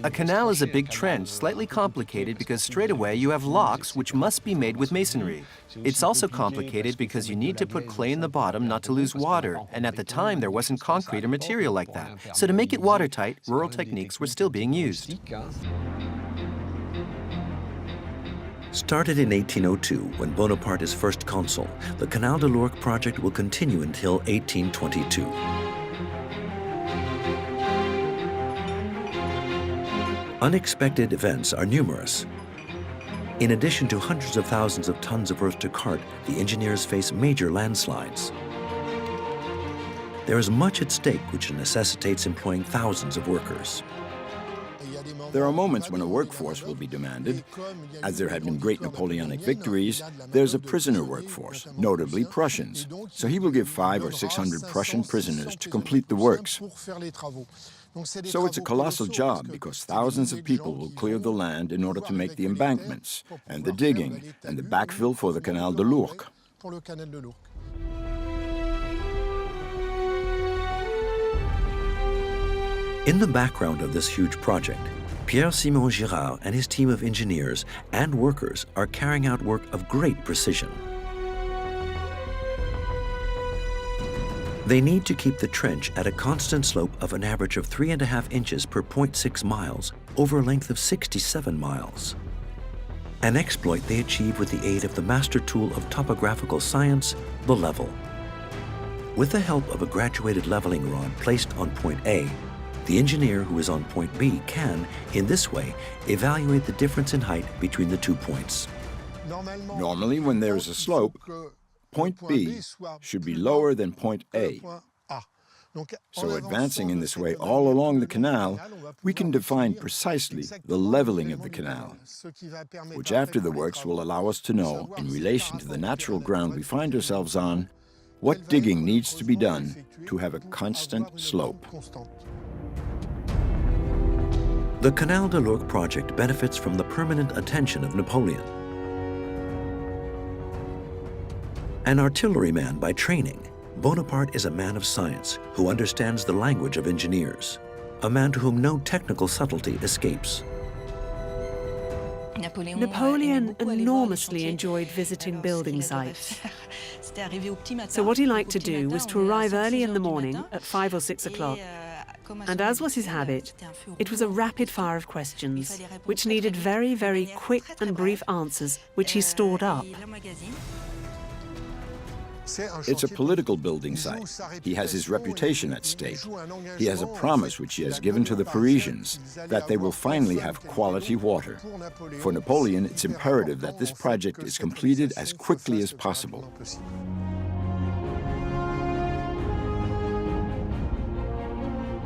A canal is a big trench, slightly complicated because straight away you have locks which must be made with masonry. It's also complicated because you need to put clay in the bottom not to lose water, and at the time there wasn't concrete or material like that. So to make it watertight, rural techniques were still being used. Started in 1802, when Bonaparte is first consul, the Canal de Lourdes project will continue until 1822. Unexpected events are numerous. In addition to hundreds of thousands of tons of earth to cart, the engineers face major landslides. There is much at stake which necessitates employing thousands of workers. There are moments when a workforce will be demanded. As there had been great Napoleonic victories, there's a prisoner workforce, notably Prussians. So he will give 500 or 600 Prussian prisoners to complete the works. So it's a colossal job because thousands of people will clear the land in order to make the embankments and the digging and the backfill for the Canal de Lourdes. In the background of this huge project, Pierre-Simon Girard and his team of engineers and workers are carrying out work of great precision. They need to keep the trench at a constant slope of an average of 3.5 inches per 0.6 miles over a length of 67 miles. An exploit they achieve with the aid of the master tool of topographical science, the level. With the help of a graduated leveling rod placed on point A, the engineer who is on point B can, in this way, evaluate the difference in height between the 2 points. Normally, when there is a slope, point B should be lower than point A. So advancing in this way all along the canal, we can define precisely the leveling of the canal, which after the works will allow us to know, in relation to the natural ground we find ourselves on, what digging needs to be done to have a constant slope. The Canal de Lourdes project benefits from the permanent attention of Napoleon. An artilleryman by training, Bonaparte is a man of science who understands the language of engineers, a man to whom no technical subtlety escapes. Napoleon enormously enjoyed visiting building sites. So what he liked to do was to arrive early in the morning at 5 or 6 o'clock. And as was his habit, it was a rapid fire of questions, which needed very, very quick and brief answers, which he stored up. It's a political building site. He has his reputation at stake. He has a promise which he has given to the Parisians, that they will finally have quality water. For Napoleon, it's imperative that this project is completed as quickly as possible.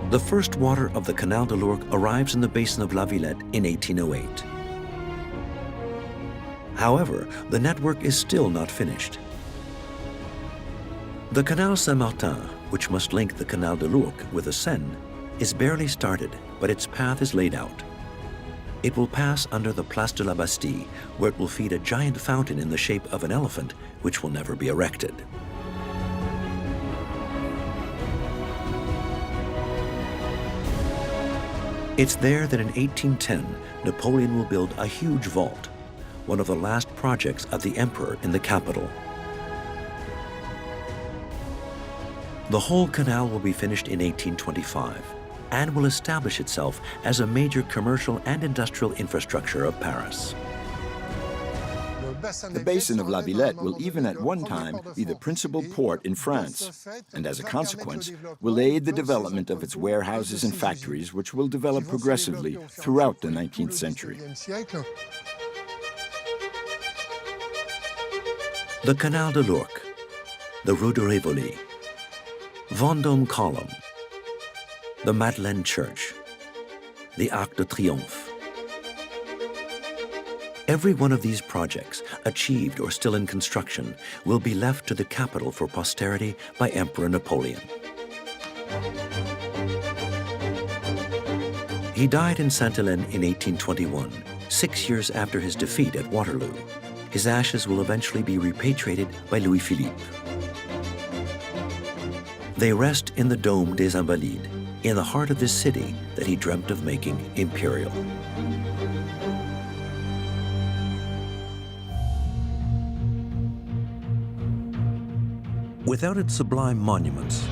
The first water of the Canal de Lourdes arrives in the basin of La Villette in 1808. However, the network is still not finished. The Canal Saint-Martin, which must link the Canal de Lourdes with the Seine, is barely started, but its path is laid out. It will pass under the Place de la Bastille, where it will feed a giant fountain in the shape of an elephant, which will never be erected. It's there that in 1810, Napoleon will build a huge vault, one of the last projects of the emperor in the capital. The whole canal will be finished in 1825 and will establish itself as a major commercial and industrial infrastructure of Paris. The basin of La Villette will even at one time be the principal port in France, and as a consequence, will aid the development of its warehouses and factories, which will develop progressively throughout the 19th century. The Canal de Lourdes, the Rue de Rivoli, Vendome Column, the Madeleine Church, the Arc de Triomphe. Every one of these projects, achieved or still in construction, will be left to the capital for posterity by Emperor Napoleon. He died in Sainte-Hélène in 1821, 6 years after his defeat at Waterloo. His ashes will eventually be repatriated by Louis-Philippe. They rest in the Dôme des Invalides, in the heart of this city that he dreamt of making imperial. Without its sublime monuments,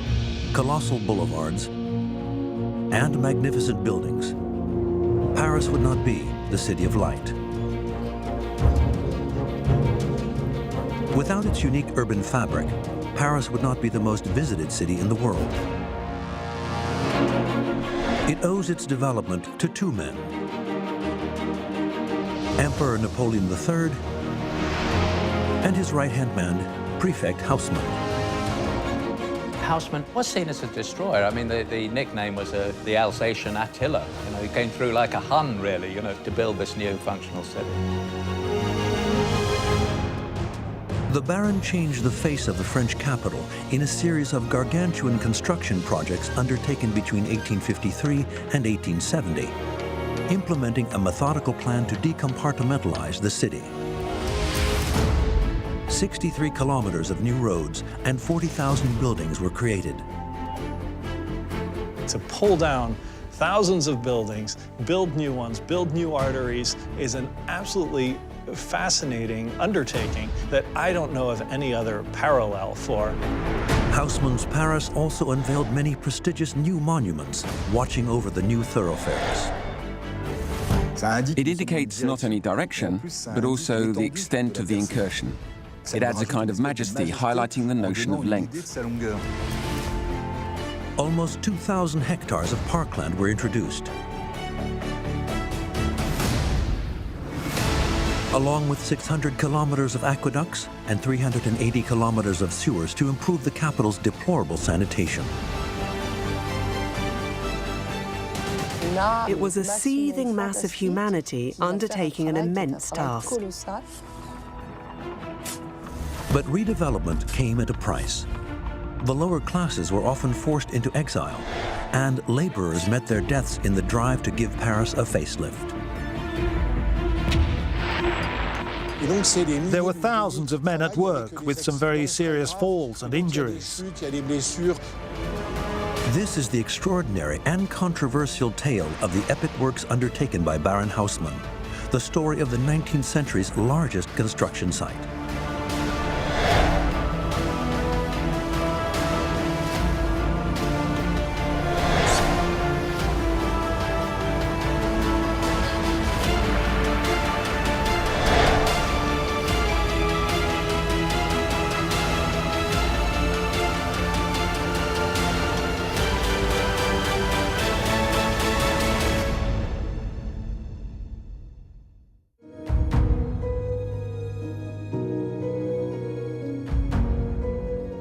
colossal boulevards, and magnificent buildings, Paris would not be the city of light. Without its unique urban fabric, Paris would not be the most visited city in the world. It owes its development to two men. Emperor Napoleon III, and his right-hand man, Prefect Haussmann. Haussmann was seen as a destroyer. I mean, the nickname was the Alsatian Attila. You know, he came through like a Hun, really, you know, to build this new functional city. The Baron changed the face of the French capital in a series of gargantuan construction projects undertaken between 1853 and 1870, implementing a methodical plan to decompartmentalize the city. 63 kilometers of new roads and 40,000 buildings were created. To pull down thousands of buildings, build new ones, build new arteries is an absolutely fascinating undertaking that I don't know of any other parallel for. Haussmann's Paris also unveiled many prestigious new monuments watching over the new thoroughfares. It indicates not only direction, but also the extent of the incursion. It adds a kind of majesty, highlighting the notion of length. Almost 2,000 hectares of parkland were introduced, along with 600 kilometers of aqueducts and 380 kilometers of sewers to improve the capital's deplorable sanitation. It was a seething mass of humanity undertaking an immense task. But redevelopment came at a price. The lower classes were often forced into exile, and laborers met their deaths in the drive to give Paris a facelift. There were thousands of men at work with some very serious falls and injuries. This is the extraordinary and controversial tale of the epic works undertaken by Baron Haussmann, the story of the 19th century's largest construction site.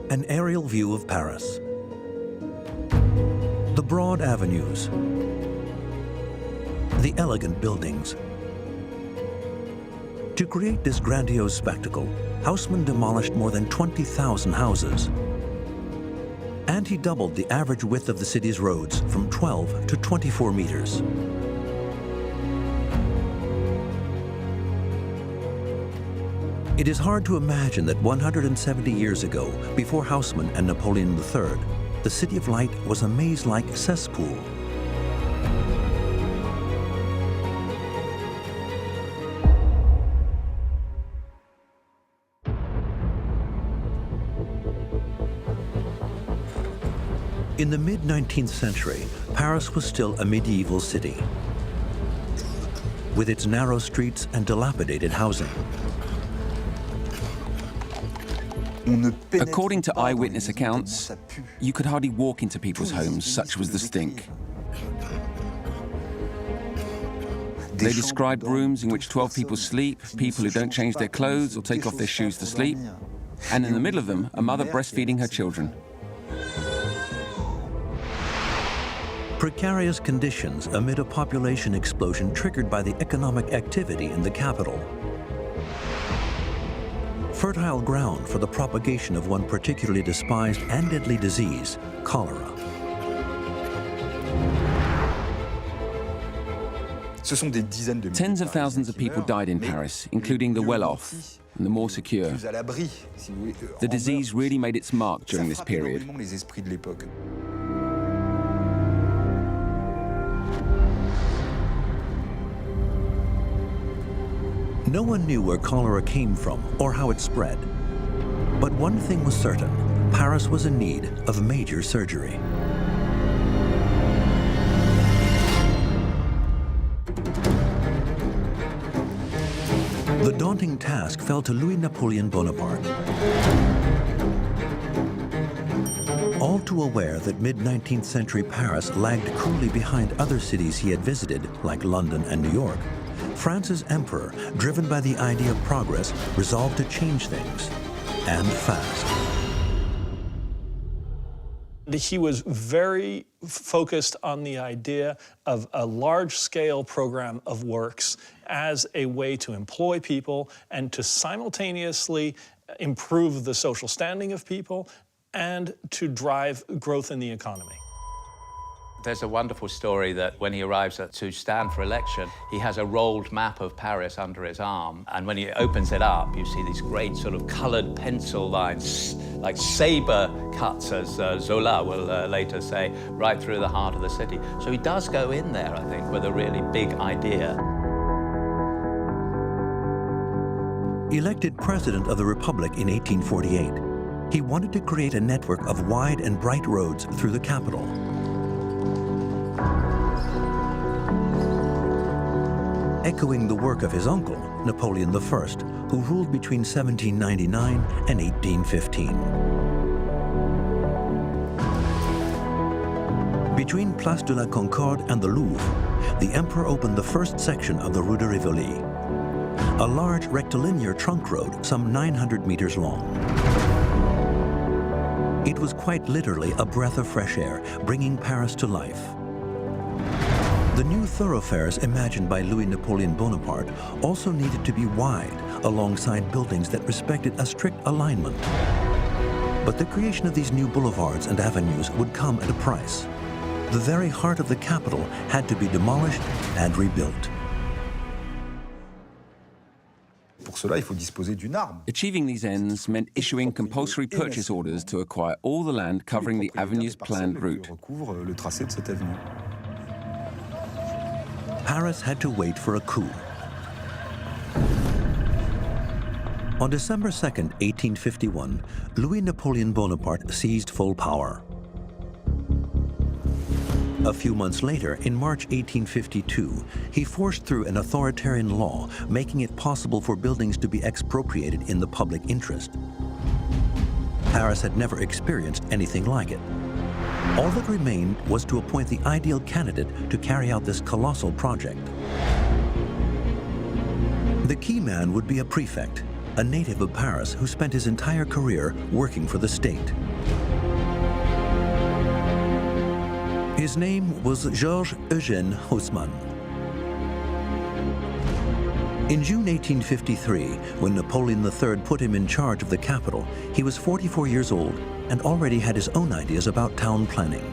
An aerial view of Paris. The broad avenues, the elegant buildings. To create this grandiose spectacle, Haussmann demolished more than 20,000 houses. And he doubled the average width of the city's roads from 12 to 24 meters. It is hard to imagine that 170 years ago, before Haussmann and Napoleon III, the City of Light was a maze-like cesspool. In the mid-19th century, Paris was still a medieval city, with its narrow streets and dilapidated housing. According to eyewitness accounts, you could hardly walk into people's homes, such was the stink. They described rooms in which 12 people sleep, people who don't change their clothes or take off their shoes to sleep, and in the middle of them, a mother breastfeeding her children. Precarious conditions amid a population explosion triggered by the economic activity in the capital. Fertile ground for the propagation of one particularly despised and deadly disease, cholera. Tens of thousands of people died in Paris, including the well-off and the more secure. The disease really made its mark during this period. No one knew where cholera came from or how it spread. But one thing was certain, Paris was in need of major surgery. The daunting task fell to Louis Napoleon Bonaparte. All too aware that mid-19th century Paris lagged cruelly behind other cities he had visited, like London and New York, France's emperor, driven by the idea of progress, resolved to change things, and fast. He was very focused on the idea of a large-scale program of works as a way to employ people and to simultaneously improve the social standing of people and to drive growth in the economy. There's a wonderful story that when he arrives to stand for election, he has a rolled map of Paris under his arm. And when he opens it up, you see these great sort of colored pencil lines, like saber cuts, as Zola will later say, right through the heart of the city. So he does go in there, I think, with a really big idea. Elected President of the Republic in 1848, he wanted to create a network of wide and bright roads through the capital. Echoing the work of his uncle, Napoleon I, who ruled between 1799 and 1815. Between Place de la Concorde and the Louvre, the emperor opened the first section of the Rue de Rivoli, a large rectilinear trunk road some 900 meters long. It was quite literally a breath of fresh air, bringing Paris to life. The new thoroughfares imagined by Louis-Napoleon Bonaparte also needed to be wide, alongside buildings that respected a strict alignment. But the creation of these new boulevards and avenues would come at a price. The very heart of the capital had to be demolished and rebuilt. Achieving these ends meant issuing compulsory purchase orders to acquire all the land covering the avenue's planned route. Paris had to wait for a coup. On December 2nd, 1851, Louis-Napoleon Bonaparte seized full power. A few months later, in March 1852, he forced through an authoritarian law, making it possible for buildings to be expropriated in the public interest. Paris had never experienced anything like it. All that remained was to appoint the ideal candidate to carry out this colossal project. The key man would be a prefect, a native of Paris who spent his entire career working for the state. His name was Georges Eugène Haussmann. In June 1853, when Napoleon III put him in charge of the capital, he was 44 years old and already had his own ideas about town planning.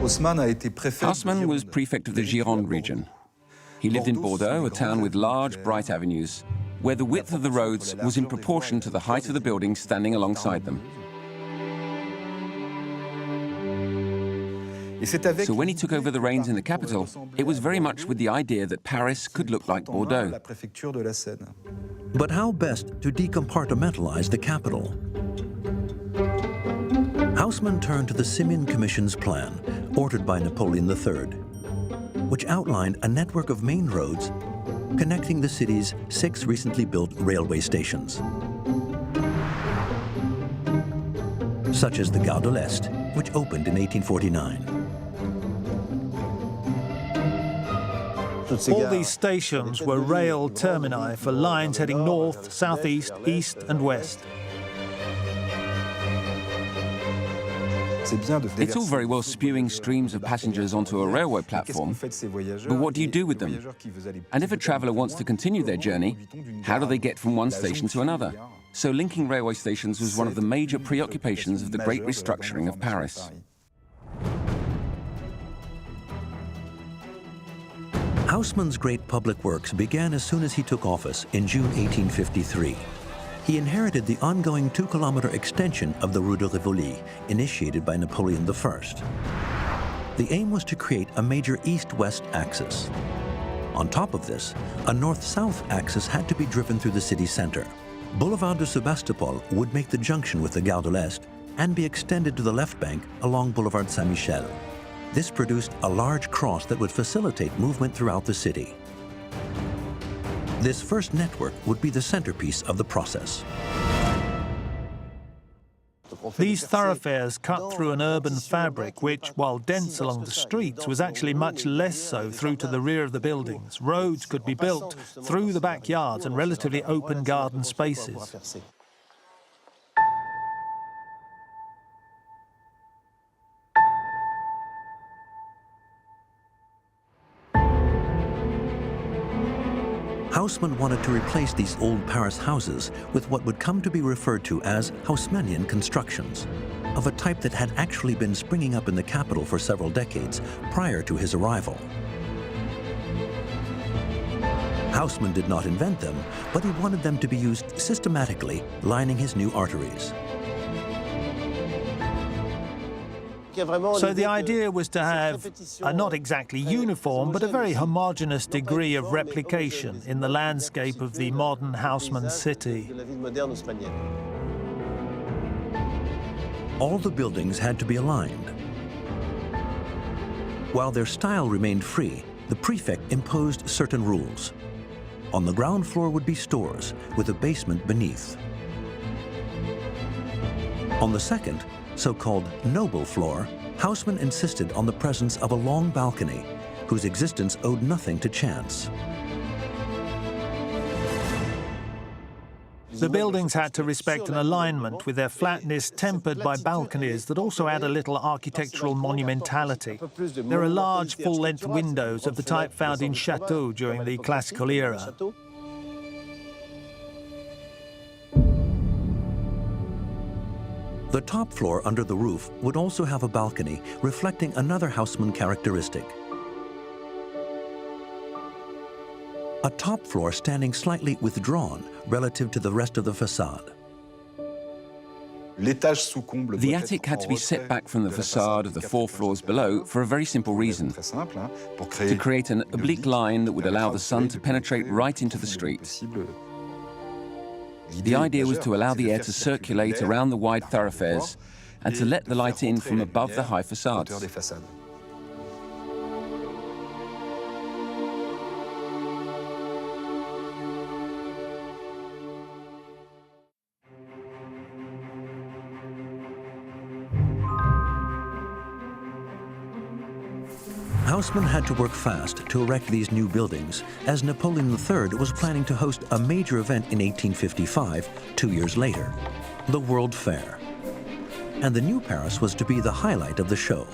Haussmann was prefect of the Gironde region. He lived in Bordeaux, a town with large, bright avenues, where the width of the roads was in proportion to the height of the buildings standing alongside them. So when he took over the reins in the capital, it was very much with the idea that Paris could look like Bordeaux. But how best to decompartmentalize the capital? Haussmann turned to the Simeon Commission's plan, ordered by Napoleon III, which outlined a network of main roads connecting the city's 6 recently built railway stations, such as the Gare de l'Est, which opened in 1849. All these stations were rail termini for lines heading north, southeast, east and west. It's all very well spewing streams of passengers onto a railway platform, but what do you do with them? And if a traveller wants to continue their journey, how do they get from one station to another? So linking railway stations was one of the major preoccupations of the great restructuring of Paris. Haussmann's great public works began as soon as he took office in June 1853. He inherited the ongoing 2-kilometer extension of the Rue de Rivoli, initiated by Napoleon I. The aim was to create a major east-west axis. On top of this, a north-south axis had to be driven through the city center. Boulevard de Sébastopol would make the junction with the Gare de l'Est and be extended to the left bank along Boulevard Saint-Michel. This produced a large cross that would facilitate movement throughout the city. This first network would be the centerpiece of the process. These thoroughfares cut through an urban fabric which, while dense along the streets, was actually much less so through to the rear of the buildings. Roads could be built through the backyards and relatively open garden spaces. Haussmann wanted to replace these old Paris houses with what would come to be referred to as Housemanian constructions, of a type that had actually been springing up in the capital for several decades prior to his arrival. Haussmann did not invent them, but he wanted them to be used systematically, lining his new arteries. So the idea was to have a not exactly uniform, but a very homogeneous degree of replication in the landscape of the modern Haussmann city. All the buildings had to be aligned. While their style remained free, the prefect imposed certain rules. On the ground floor would be stores, with a basement beneath. On the second, so-called noble floor, Haussmann insisted on the presence of a long balcony, whose existence owed nothing to chance. The buildings had to respect an alignment, with their flatness tempered by balconies that also add a little architectural monumentality. There are large full-length windows of the type found in chateaux during the classical era. The top floor under the roof would also have a balcony, reflecting another Haussmann characteristic. A top floor standing slightly withdrawn relative to the rest of the facade. The attic had to be set back from the facade of the 4 floors below for a very simple reason: to create an oblique line that would allow the sun to penetrate right into the street. The idea was to allow the air to circulate around the wide thoroughfares and to let the light in from above the high facades. Haussmann had to work fast to erect these new buildings, as Napoleon III was planning to host a major event in 1855, 2 years later, the World Fair. And the new Paris was to be the highlight of the show.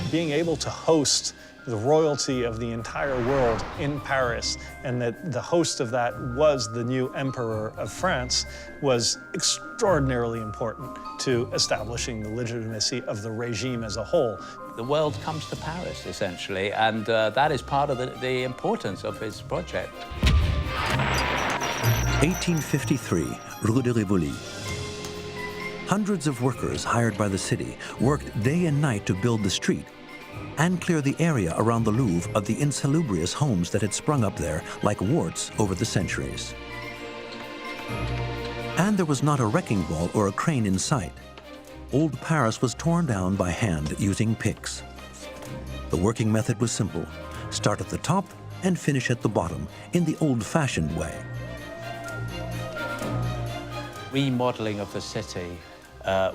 Being able to host the royalty of the entire world in Paris, and that the host of that was the new Emperor of France, was extraordinarily important to establishing the legitimacy of the regime as a whole. The world comes to Paris, essentially, and that is part of the importance of his project. 1853, Rue de Rivoli. Hundreds of workers hired by the city worked day and night to build the street and clear the area around the Louvre of the insalubrious homes that had sprung up there like warts over the centuries. And there was not a wrecking ball or a crane in sight. Old Paris was torn down by hand using picks. The working method was simple: start at the top and finish at the bottom in the old-fashioned way. Remodeling of the city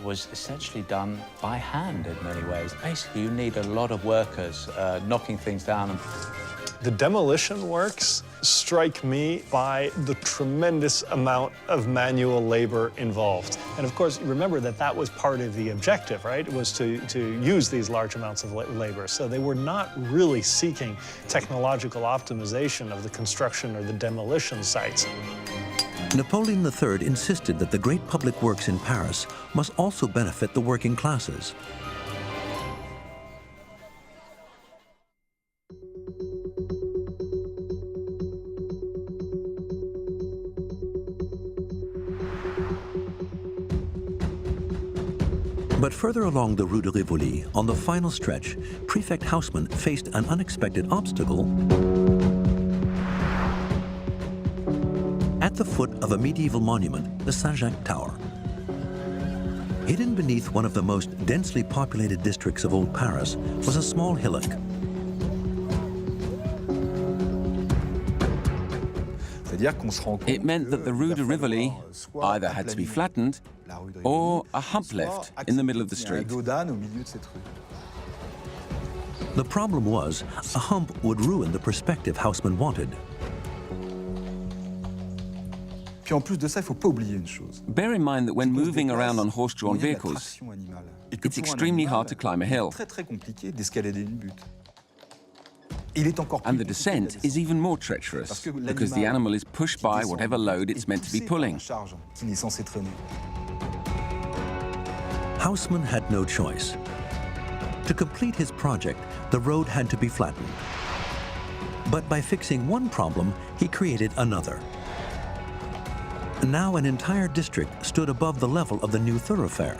was essentially done by hand in many ways. Basically, you need a lot of workers knocking things down. The demolition works strike me by the tremendous amount of manual labor involved. And of course, remember that that was part of the objective, right? It was to use these large amounts of labor. So they were not really seeking technological optimization of the construction or the demolition sites. Napoleon III insisted that the great public works in Paris must also benefit the working classes. But further along the Rue de Rivoli, on the final stretch, Prefect Haussmann faced an unexpected obstacle at the foot of a medieval monument, the Saint-Jacques Tower. Hidden beneath one of the most densely populated districts of old Paris was a small hillock. It meant that the Rue de Rivoli either had to be flattened or a hump left in the middle of the street. The problem was, a hump would ruin the perspective Haussmann wanted. Bear in mind that when moving around on horse-drawn vehicles, it's extremely hard to climb a hill. And the descent is even more treacherous, because the animal is pushed by whatever load it's meant to be pulling. Haussmann had no choice. To complete his project, the road had to be flattened. But by fixing one problem, he created another. Now an entire district stood above the level of the new thoroughfare.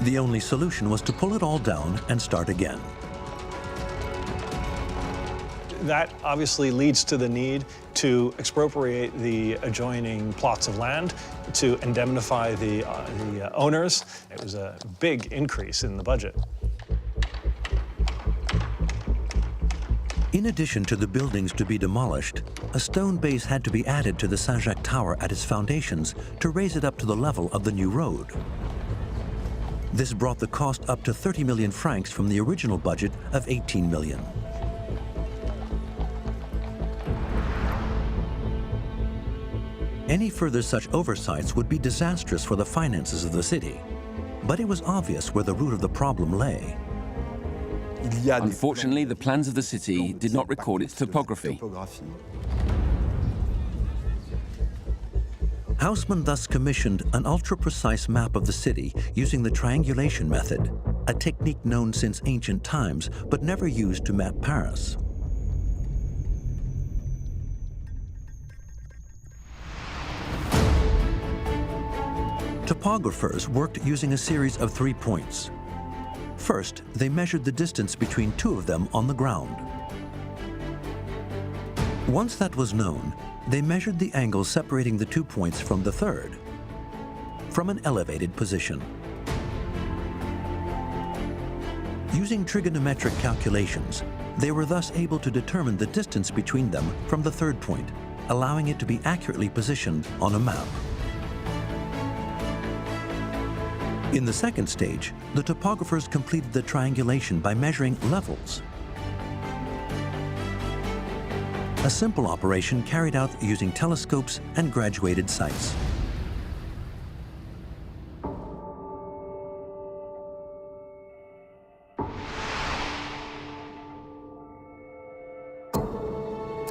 The only solution was to pull it all down and start again. That obviously leads to the need to expropriate the adjoining plots of land, to indemnify the owners. It was a big increase in the budget. In addition to the buildings to be demolished, a stone base had to be added to the Saint-Jacques Tower at its foundations to raise it up to the level of the new road. This brought the cost up to 30 million francs from the original budget of 18 million. Any further such oversights would be disastrous for the finances of the city. But it was obvious where the root of the problem lay. Unfortunately, the plans of the city did not record its topography. Haussmann thus commissioned an ultra-precise map of the city using the triangulation method, a technique known since ancient times but never used to map Paris. Topographers worked using a series of 3 points. First, they measured the distance between two of them on the ground. Once that was known, they measured the angle separating the 2 points from the third, from an elevated position. Using trigonometric calculations, they were thus able to determine the distance between them from the third point, allowing it to be accurately positioned on a map. In the second stage, the topographers completed the triangulation by measuring levels. A simple operation carried out using telescopes and graduated sights.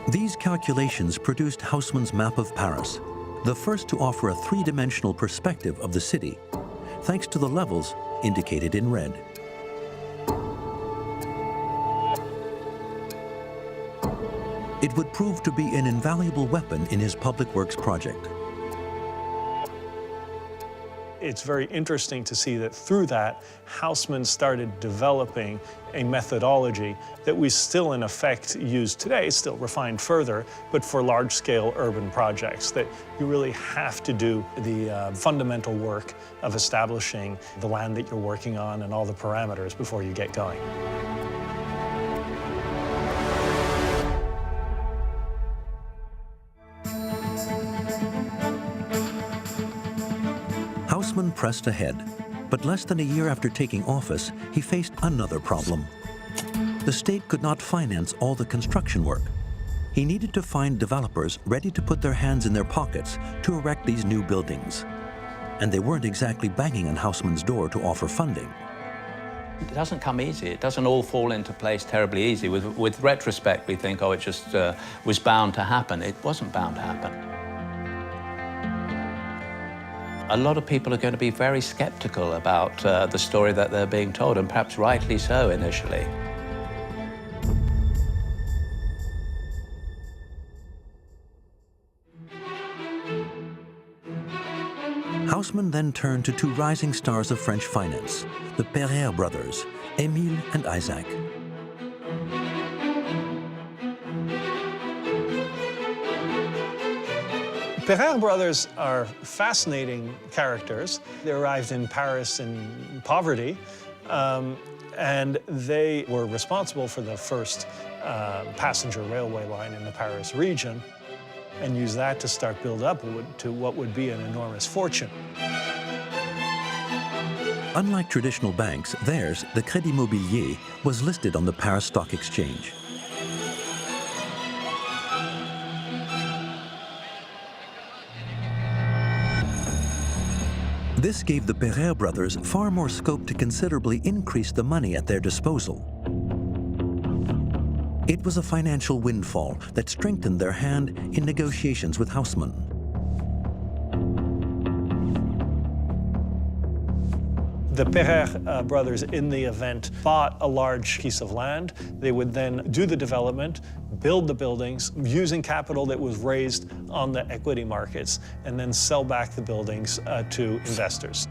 These calculations produced Haussmann's map of Paris, the first to offer a three-dimensional perspective of the city, thanks to the levels indicated in red. It would prove to be an invaluable weapon in his public works project. It's very interesting to see that through that, Haussmann started developing a methodology that we still in effect use today, still refined further, but for large-scale urban projects, that you really have to do the fundamental work of establishing the land that you're working on and all the parameters before you get going. Haussmann pressed ahead, but less than a year after taking office, he faced another problem. The state could not finance all the construction work. He needed to find developers ready to put their hands in their pockets to erect these new buildings. And they weren't exactly banging on Haussmann's door to offer funding. It doesn't come easy. It doesn't all fall into place terribly easy. With retrospect, we think, oh, it just was bound to happen. It wasn't bound to happen. A lot of people are going to be very skeptical about the story that they're being told, and perhaps rightly so initially. Haussmann then turned to two rising stars of French finance, the Pereire brothers, Émile and Isaac. Pereire brothers are fascinating characters. They arrived in Paris in poverty, and they were responsible for the first passenger railway line in the Paris region and use that to start build up to what would be an enormous fortune. Unlike traditional banks, theirs, the Crédit Mobilier, was listed on the Paris Stock Exchange. This gave the Perret brothers far more scope to considerably increase the money at their disposal. It was a financial windfall that strengthened their hand in negotiations with Haussmann. The Perret brothers, in the event, bought a large piece of land. They would then do the development, build the buildings, using capital that was raised on the equity markets, and then sell back the buildings to investors.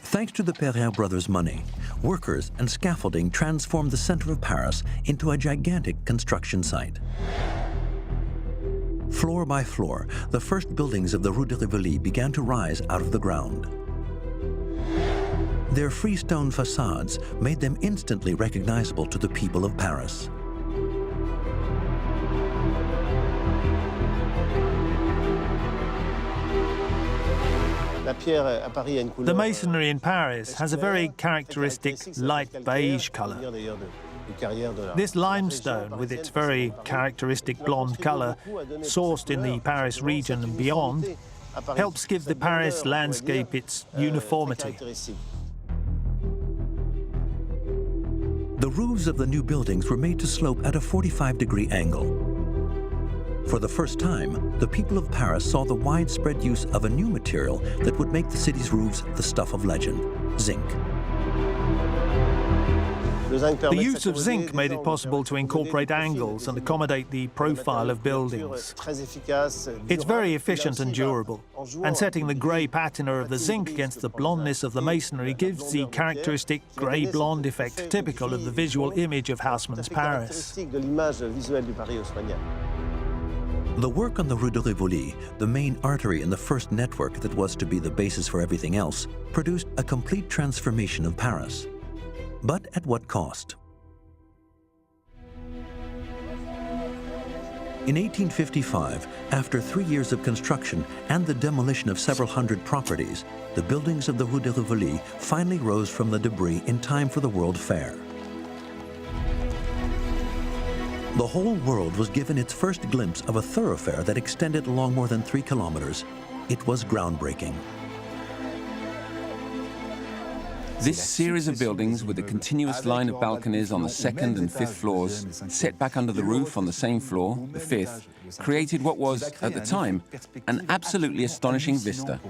Thanks to the Perret brothers' money, workers and scaffolding transformed the center of Paris into a gigantic construction site. Floor by floor, the first buildings of the Rue de Rivoli began to rise out of the ground. Their freestone facades made them instantly recognizable to the people of Paris. The masonry in Paris has a very characteristic light beige color. This limestone, with its very characteristic blonde color, sourced in the Paris region and beyond, helps give the Paris landscape its uniformity. The roofs of the new buildings were made to slope at a 45-degree angle. For the first time, the people of Paris saw the widespread use of a new material that would make the city's roofs the stuff of legend: zinc. The use of zinc made it possible to incorporate angles and accommodate the profile of buildings. It's very efficient and durable, and setting the grey patina of the zinc against the blondness of the masonry gives the characteristic grey-blonde effect typical of the visual image of Haussmann's Paris. The work on the Rue de Rivoli, the main artery in the first network that was to be the basis for everything else, produced a complete transformation of Paris. But at what cost? In 1855, after 3 years of construction and the demolition of several hundred properties, the buildings of the Rue de Rivoli finally rose from the debris in time for the World Fair. The whole world was given its first glimpse of a thoroughfare that extended along more than 3 kilometers. It was groundbreaking. This series of buildings with a continuous line of balconies on the 2nd and 5th floors, set back under the roof on the same floor, the 5th, created what was, at the time, an absolutely astonishing vista.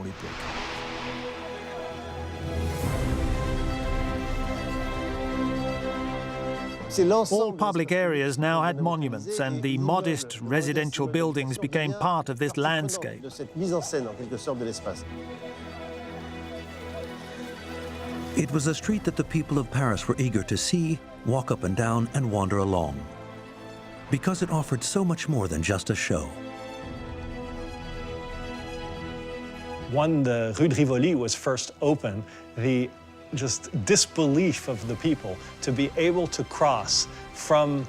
All public areas now had monuments, and the modest residential buildings became part of this landscape. It was a street that the people of Paris were eager to see, walk up and down, and wander along, because it offered so much more than just a show. When the Rue de Rivoli was first opened, the just disbelief of the people to be able to cross from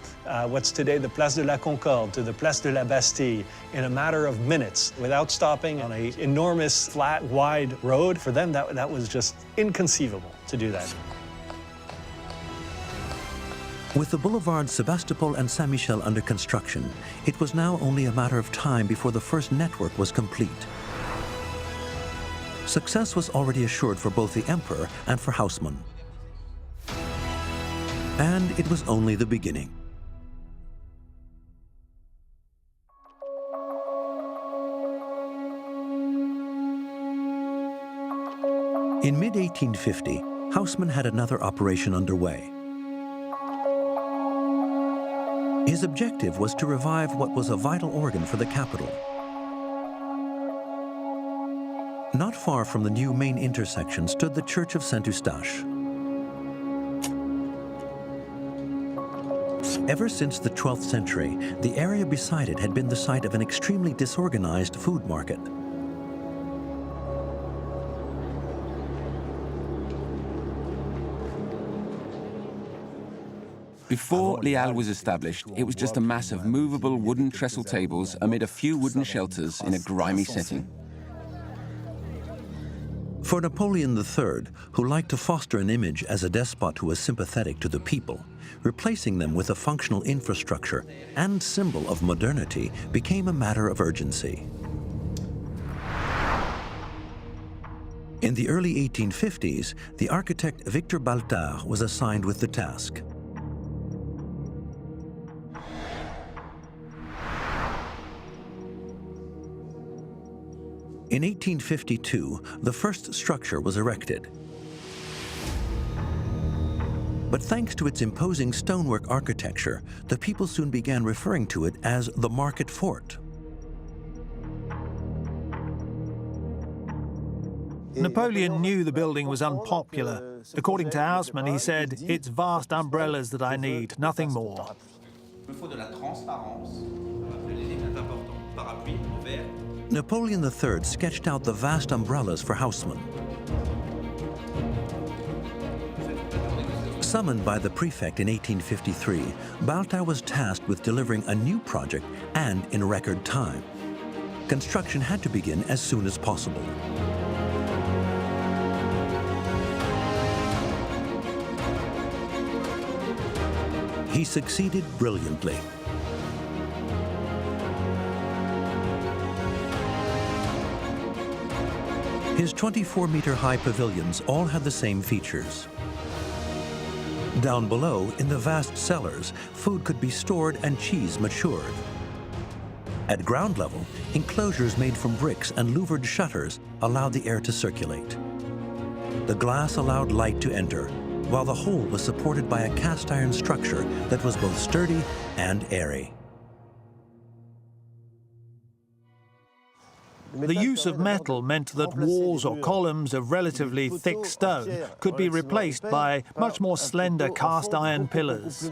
what's today the Place de la Concorde to the Place de la Bastille in a matter of minutes without stopping on an enormous, flat, wide road, for them that was just inconceivable to do that. With the boulevards Sebastopol and Saint-Michel under construction, it was now only a matter of time before the first network was complete. Success was already assured for both the emperor and for Haussmann. And it was only the beginning. In mid-1850, Haussmann had another operation underway. His objective was to revive what was a vital organ for the capital. Not far from the new main intersection stood the Church of Saint-Eustache. Ever since the 12th century, the area beside it had been the site of an extremely disorganized food market. Before Les Halles was established, it was just a mass of movable wooden trestle tables amid a few wooden shelters in a grimy setting. For Napoleon III, who liked to foster an image as a despot who was sympathetic to the people, replacing them with a functional infrastructure and symbol of modernity became a matter of urgency. In the early 1850s, the architect Victor Baltard was assigned with the task. In 1852, the first structure was erected. But thanks to its imposing stonework architecture, the people soon began referring to it as the Market Fort. Napoleon knew the building was unpopular. According to Haussmann, he said, "It's vast umbrellas that I need, nothing more." Napoleon III sketched out the vast umbrellas for Haussmann. Summoned by the prefect in 1853, Baltard was tasked with delivering a new project and in record time. Construction had to begin as soon as possible. He succeeded brilliantly. His 24-meter-high pavilions all had the same features. Down below, in the vast cellars, food could be stored and cheese matured. At ground level, enclosures made from bricks and louvered shutters allowed the air to circulate. The glass allowed light to enter, while the whole was supported by a cast iron structure that was both sturdy and airy. The use of metal meant that walls or columns of relatively thick stone could be replaced by much more slender cast iron pillars.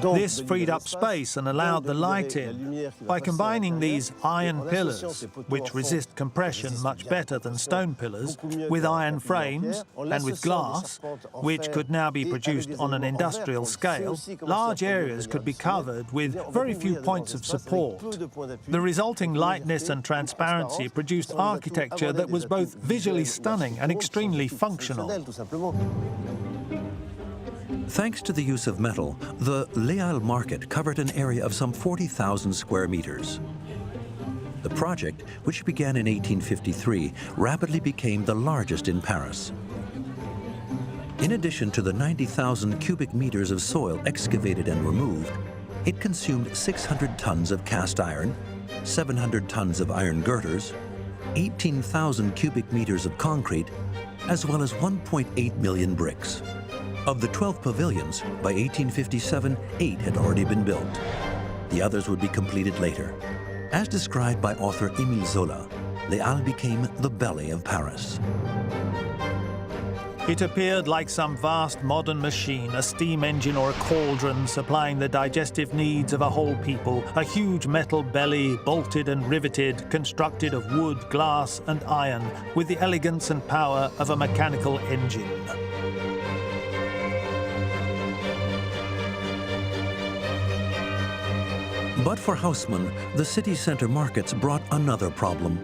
This freed up space and allowed the light in. By combining these iron pillars, which resist compression much better than stone pillars, with iron frames and with glass, which could now be produced on an industrial scale, large areas could be covered with very few points of support. The resulting lightness and transparency produced architecture that was both visually stunning and extremely functional. Thanks to the use of metal, the Les Halles market covered an area of some 40,000 square meters. The project, which began in 1853, rapidly became the largest in Paris. In addition to the 90,000 cubic meters of soil excavated and removed, it consumed 600 tons of cast iron, 700 tons of iron girders, 18,000 cubic meters of concrete, as well as 1.8 million bricks. Of the 12 pavilions, by 1857, 8 had already been built. The others would be completed later. As described by author Émile Zola, Les Halles became the belly of Paris. It appeared like some vast modern machine, a steam engine or a cauldron supplying the digestive needs of a whole people, a huge metal belly, bolted and riveted, constructed of wood, glass and iron, with the elegance and power of a mechanical engine. But for Haussmann, the city center markets brought another problem.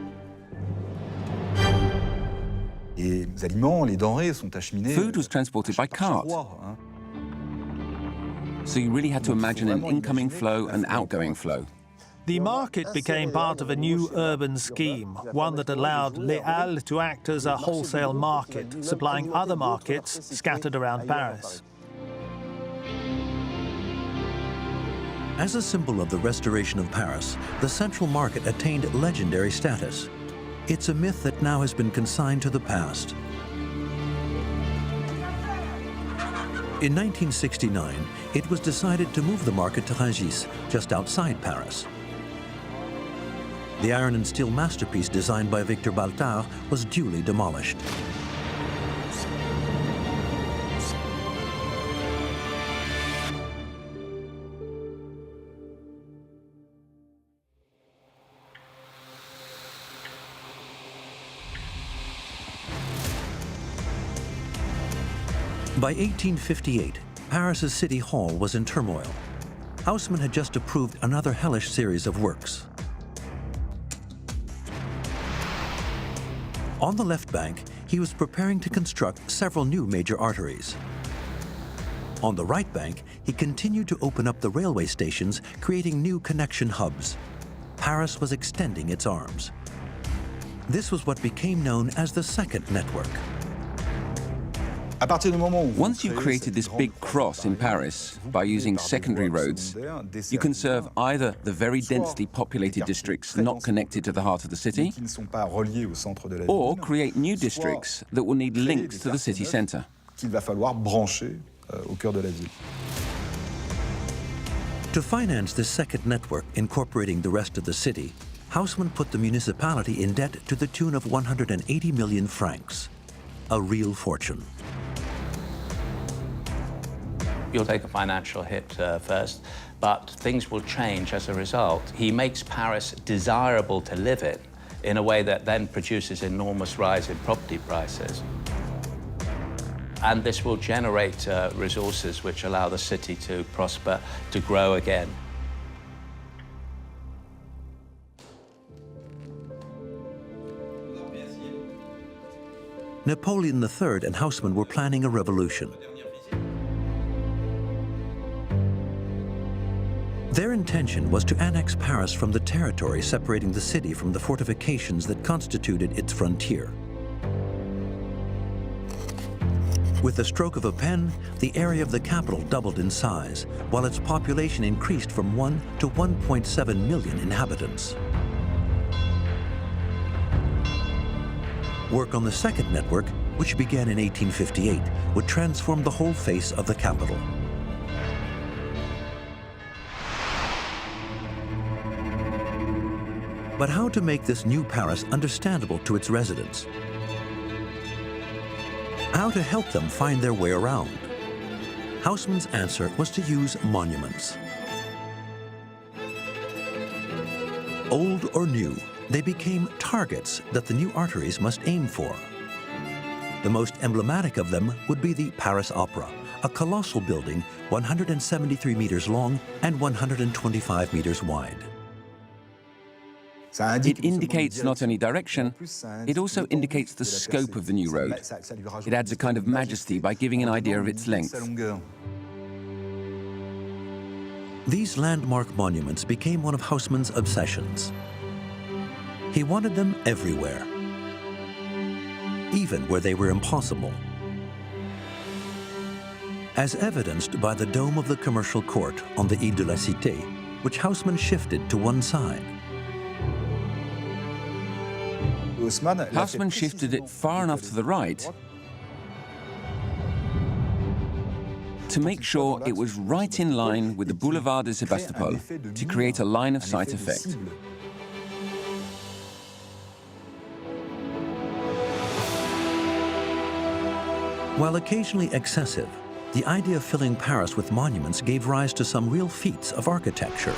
Food was transported by cart. So you really had to imagine an incoming flow and outgoing flow. The market became part of a new urban scheme, one that allowed Les Halles to act as a wholesale market, supplying other markets scattered around Paris. As a symbol of the restoration of Paris, the Central Market attained legendary status. It's a myth that now has been consigned to the past. In 1969, it was decided to move the market to Rungis, just outside Paris. The iron and steel masterpiece designed by Victor Baltard was duly demolished. By 1858, Paris's City Hall was in turmoil. Haussmann had just approved another hellish series of works. On the left bank, he was preparing to construct several new major arteries. On the right bank, he continued to open up the railway stations, creating new connection hubs. Paris was extending its arms. This was what became known as the Second Network. Once you've created this big cross in Paris by using secondary roads, you can serve either the very densely populated districts not connected to the heart of the city, or create new districts that will need links to the city centre. To finance this second network incorporating the rest of the city, Haussmann put the municipality in debt to the tune of 180 million francs, a real fortune. You'll take a financial hit first, but things will change as a result. He makes Paris desirable to live in a way that then produces enormous rise in property prices. And this will generate resources which allow the city to prosper, to grow again. Napoleon III and Haussmann were planning a revolution. Their intention was to annex Paris from the territory separating the city from the fortifications that constituted its frontier. With the stroke of a pen, the area of the capital doubled in size, while its population increased from 1 to 1.7 million inhabitants. Work on the second network, which began in 1858, would transform the whole face of the capital. But how to make this new Paris understandable to its residents? How to help them find their way around? Haussmann's answer was to use monuments. Old or new, they became targets that the new arteries must aim for. The most emblematic of them would be the Paris Opera, a colossal building 173 meters long and 125 meters wide. It indicates not only direction, it also indicates the scope of the new road. It adds a kind of majesty by giving an idea of its length. These landmark monuments became one of Haussmann's obsessions. He wanted them everywhere, even where they were impossible. As evidenced by the dome of the commercial court on the Ile de la Cité, which Haussmann shifted to one side. Haussmann shifted it far enough to the right to make sure it was right in line with the boulevard de Sébastopol to create a line of sight effect. While occasionally excessive, the idea of filling Paris with monuments gave rise to some real feats of architecture,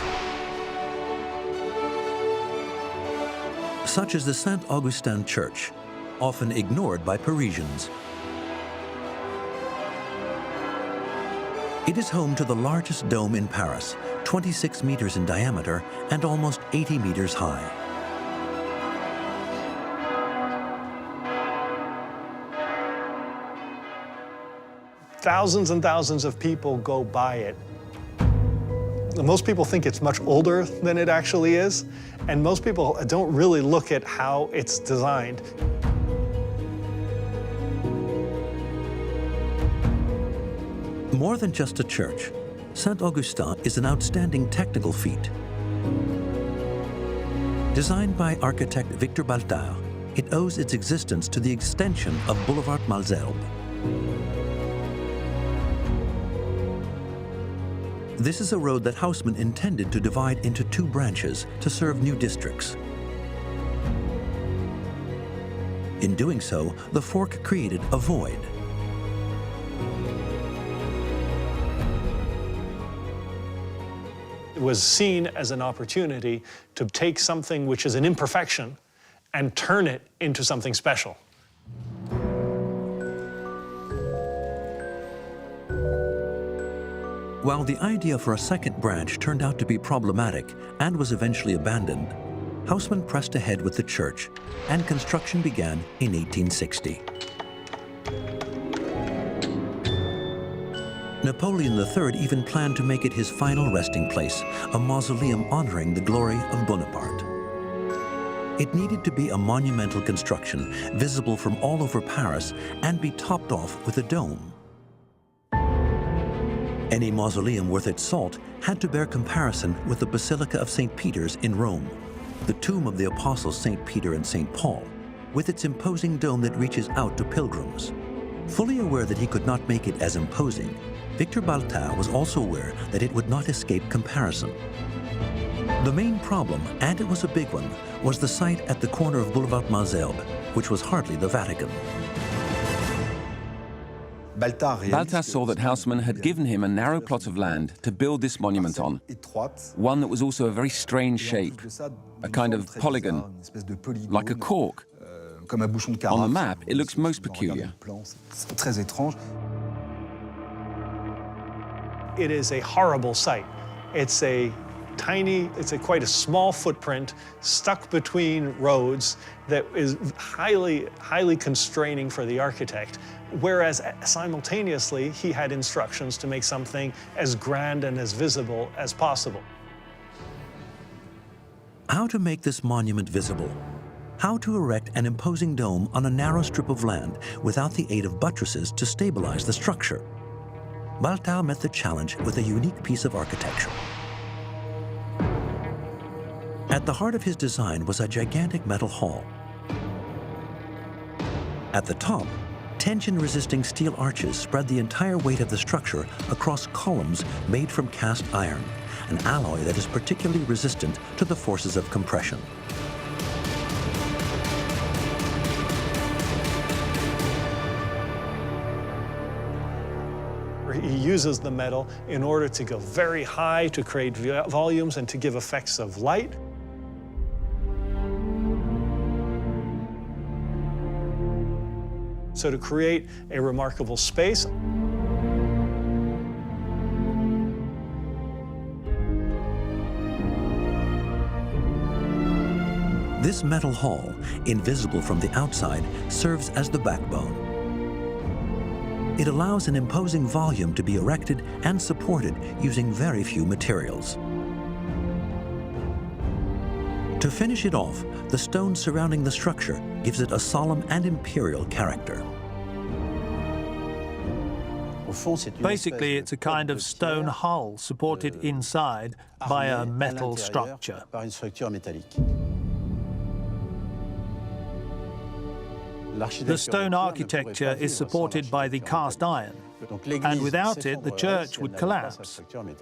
such as the Saint-Augustin Church, often ignored by Parisians. It is home to the largest dome in Paris, 26 meters in diameter and almost 80 meters high. Thousands and thousands of people go by it. Most people think it's much older than it actually is, and most people don't really look at how it's designed. More than just a church, Saint-Augustin is an outstanding technical feat. Designed by architect Victor Baltard, it owes its existence to the extension of Boulevard Malesherbes. This is a road that Haussmann intended to divide into two branches to serve new districts. In doing so, the fork created a void. It was seen as an opportunity to take something which is an imperfection and turn it into something special. While the idea for a second branch turned out to be problematic and was eventually abandoned, Haussmann pressed ahead with the church, and construction began in 1860. Napoleon III even planned to make it his final resting place, a mausoleum honoring the glory of Bonaparte. It needed to be a monumental construction, visible from all over Paris, and be topped off with a dome. Any mausoleum worth its salt had to bear comparison with the Basilica of St. Peter's in Rome, the tomb of the apostles St. Peter and St. Paul, with its imposing dome that reaches out to pilgrims. Fully aware that he could not make it as imposing, Victor Baltard was also aware that it would not escape comparison. The main problem, and it was a big one, was the site at the corner of Boulevard Malesherbes, which was hardly the Vatican. Baltard saw that Haussmann had given him a narrow plot of land to build this monument on, one that was also a very strange shape, a kind of polygon, like a cork. On the map, it looks most peculiar. It is a horrible site. It's a quite a small footprint stuck between roads that is highly constraining for the architect, whereas simultaneously he had instructions to make something as grand and as visible as possible. How to make this monument visible? How to erect an imposing dome on a narrow strip of land without the aid of buttresses to stabilize the structure? Baltard met the challenge with a unique piece of architecture. At the heart of his design was a gigantic metal hall. At the top, tension-resisting steel arches spread the entire weight of the structure across columns made from cast iron, an alloy that is particularly resistant to the forces of compression. He uses the metal in order to go very high, to create volumes and to give effects of light. So to create a remarkable space. This metal hall, invisible from the outside, serves as the backbone. It allows an imposing volume to be erected and supported using very few materials. To finish it off, the stone surrounding the structure gives it a solemn and imperial character. Basically, it's a kind of stone hull supported inside by a metal structure. The stone architecture is supported by the cast iron, and without it, the church would collapse.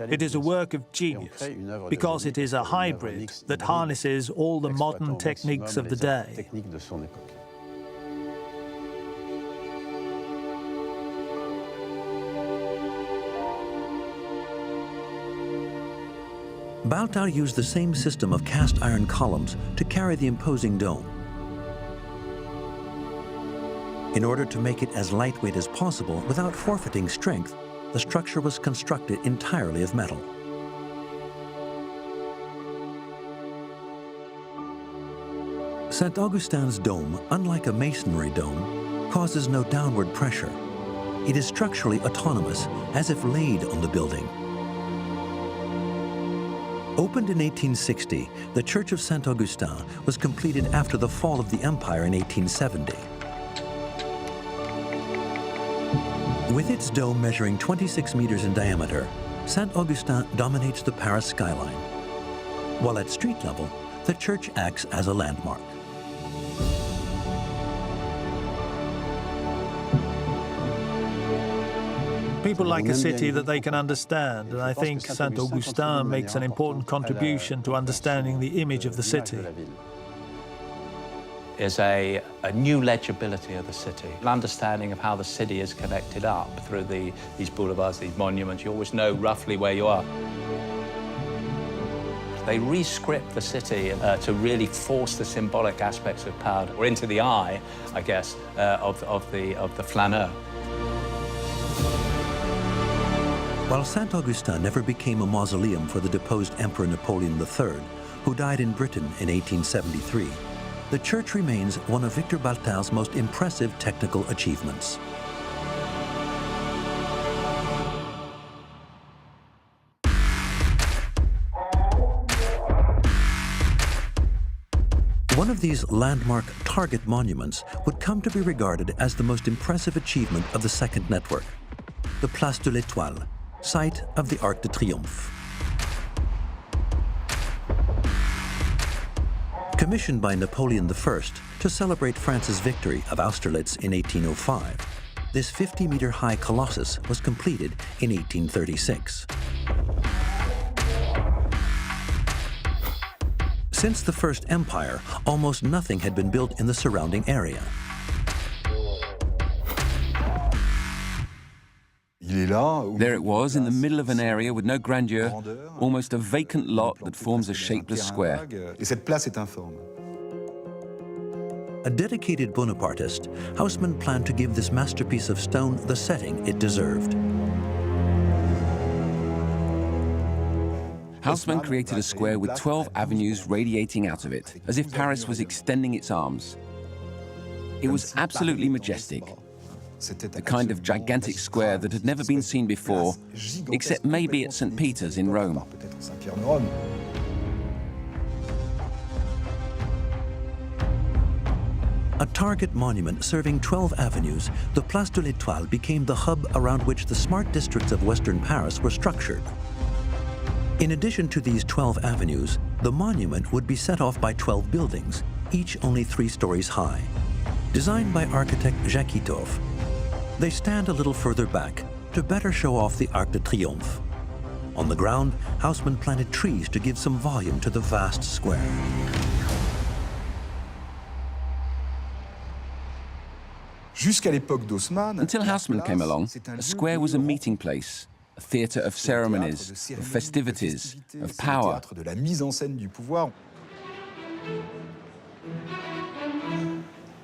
It is a work of genius, because it is a hybrid that harnesses all the modern techniques of the day. Baltard used the same system of cast iron columns to carry the imposing dome. In order to make it as lightweight as possible without forfeiting strength, the structure was constructed entirely of metal. St. Augustine's dome, unlike a masonry dome, causes no downward pressure. It is structurally autonomous, as if laid on the building. Opened in 1860, the Church of St. Augustin was completed after the fall of the Empire in 1870. With its dome measuring 26 meters in diameter, St. Augustin dominates the Paris skyline. While at street level, the church acts as a landmark. People like a city that they can understand, and I think St. Augustin makes an important contribution to understanding the image of the city. Is a new legibility of the city, an understanding of how the city is connected up through these boulevards, these monuments. You always know roughly where you are. They re-script the city to really force the symbolic aspects of power or into the eye, I guess, of the flaneur. While Saint-Augustin never became a mausoleum for the deposed Emperor Napoleon III, who died in Britain in 1873, the church remains one of Victor Baltar's most impressive technical achievements. One of these landmark target monuments would come to be regarded as the most impressive achievement of the second network, the Place de l'Étoile, site of the Arc de Triomphe. Commissioned by Napoleon I to celebrate France's victory of Austerlitz in 1805, this 50-meter-high colossus was completed in 1836. Since the First Empire, almost nothing had been built in the surrounding area. There it was, in the middle of an area with no grandeur, almost a vacant lot that forms a shapeless square. A dedicated Bonapartist, Haussmann planned to give this masterpiece of stone the setting it deserved. Haussmann created a square with 12 avenues radiating out of it, as if Paris was extending its arms. It was absolutely majestic, the kind of gigantic square that had never been seen before, except maybe at St. Peter's in Rome. A target monument serving 12 avenues, the Place de l'Étoile became the hub around which the smart districts of Western Paris were structured. In addition to these 12 avenues, the monument would be set off by 12 buildings, each only 3 stories high. Designed by architect Jacques Itoff, they stand a little further back to better show off the Arc de Triomphe. On the ground, Haussmann planted trees to give some volume to the vast square. Until Haussmann came along, a square was a meeting place, a theatre of ceremonies, of festivities, of power.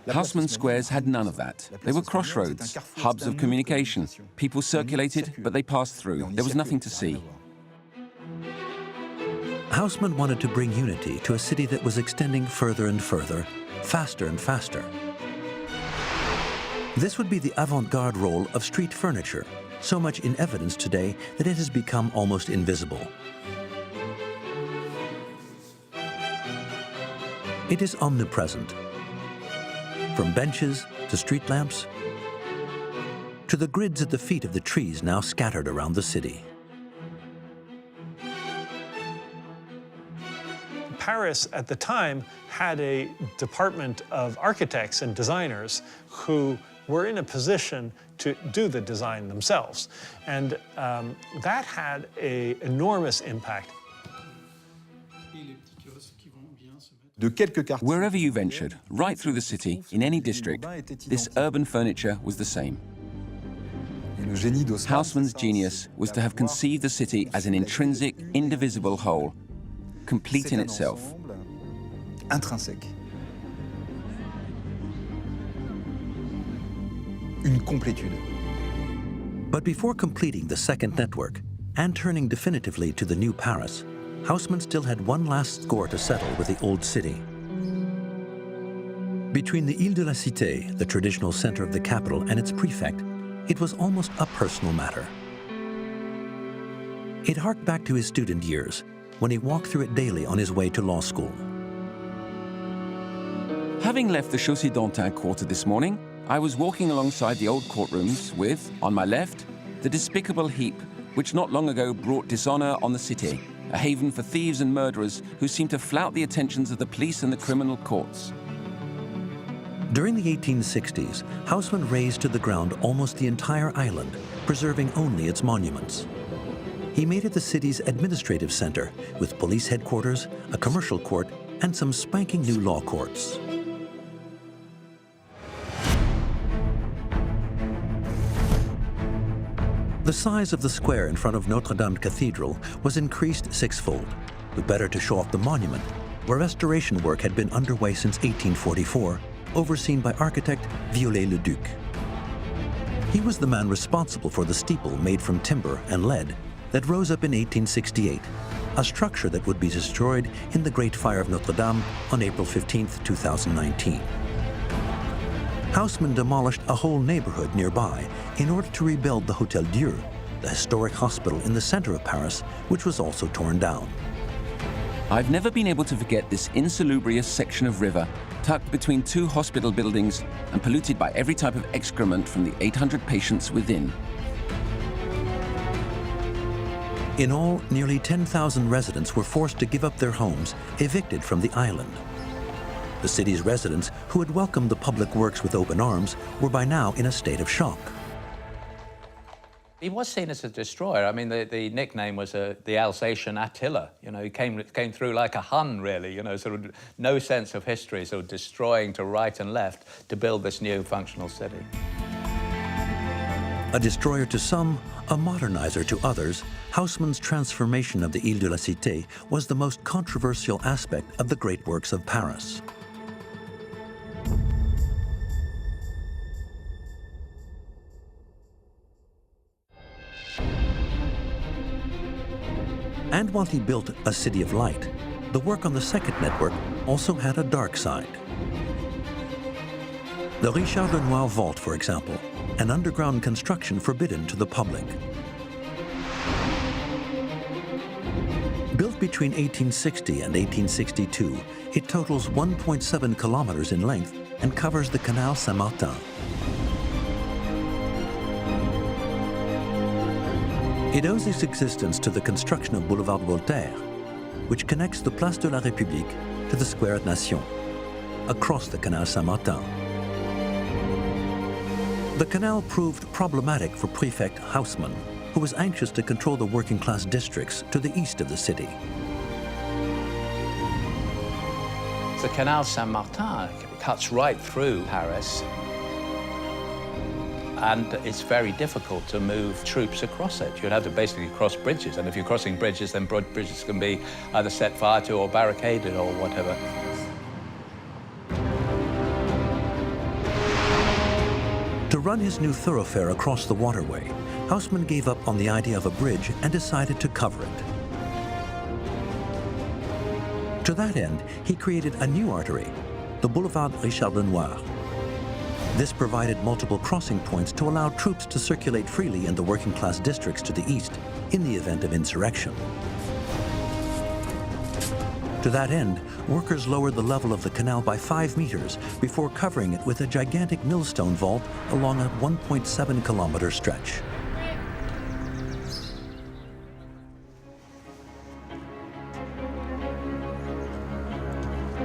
Haussmann squares had none of that. They were crossroads, hubs of communication. People circulated, but they passed through. There was nothing to see. Haussmann wanted to bring unity to a city that was extending further and further, faster and faster. This would be the avant-garde role of street furniture, so much in evidence today that it has become almost invisible. It is omnipresent. From benches to street lamps, to the grids at the feet of the trees now scattered around the city. Paris at the time had a department of architects and designers who were in a position to do the design themselves. And that had an enormous impact. Wherever you ventured, right through the city, in any district, this urban furniture was the same. Haussmann's genius was to have conceived the city as an intrinsic, indivisible whole, complete in itself. But before completing the second network and turning definitively to the new Paris, Haussmann still had one last score to settle with the old city. Between the Ile de la Cité, the traditional center of the capital, and its prefect, it was almost a personal matter. It harked back to his student years, when he walked through it daily on his way to law school. Having left the Chaussée d'Antin quarter this morning, I was walking alongside the old courtrooms with, on my left, the despicable heap which not long ago brought dishonor on the city, a haven for thieves and murderers who seem to flout the attentions of the police and the criminal courts. During the 1860s, Haussmann razed to the ground almost the entire island, preserving only its monuments. He made it the city's administrative center, with police headquarters, a commercial court, and some spanking new law courts. The size of the square in front of Notre Dame Cathedral was increased 6-fold, but better to show off the monument, where restoration work had been underway since 1844, overseen by architect Viollet-le-Duc. He was the man responsible for the steeple made from timber and lead that rose up in 1868, a structure that would be destroyed in the Great Fire of Notre Dame on April 15, 2019. Haussmann demolished a whole neighborhood nearby in order to rebuild the Hôtel Dieu, the historic hospital in the center of Paris, which was also torn down. I've never been able to forget this insalubrious section of river tucked between two hospital buildings and polluted by every type of excrement from the 800 patients within. In all, nearly 10,000 residents were forced to give up their homes, evicted from the island. The city's residents, who had welcomed the public works with open arms, were by now in a state of shock. He was seen as a destroyer. I mean, the nickname was the Alsatian Attila. You know, he came through like a Hun, really, you know, sort of no sense of history, sort of destroying to right and left to build this new functional city. A destroyer to some, a modernizer to others, Haussmann's transformation of the Ile de la Cité was the most controversial aspect of the great works of Paris. And while he built a city of light, the work on the second network also had a dark side. The Richard Lenoir vault, for example, an underground construction forbidden to the public. Built between 1860 and 1862, it totals 1.7 kilometers in length and covers the Canal Saint-Martin. It owes its existence to the construction of Boulevard Voltaire, which connects the Place de la République to the Square Nation, across the Canal Saint-Martin. The canal proved problematic for Prefect Haussmann, who was anxious to control the working-class districts to the east of the city. The Canal Saint-Martin cuts right through Paris, and it's very difficult to move troops across it. You'd have to basically cross bridges, and if you're crossing bridges, then bridges can be either set fire to or barricaded or whatever. To run his new thoroughfare across the waterway, Haussmann gave up on the idea of a bridge and decided to cover it. To that end, he created a new artery, the Boulevard Richard Lenoir. This provided multiple crossing points to allow troops to circulate freely in the working-class districts to the east in the event of insurrection. To that end, workers lowered the level of the canal by 5 meters before covering it with a gigantic millstone vault along a 1.7-kilometer stretch.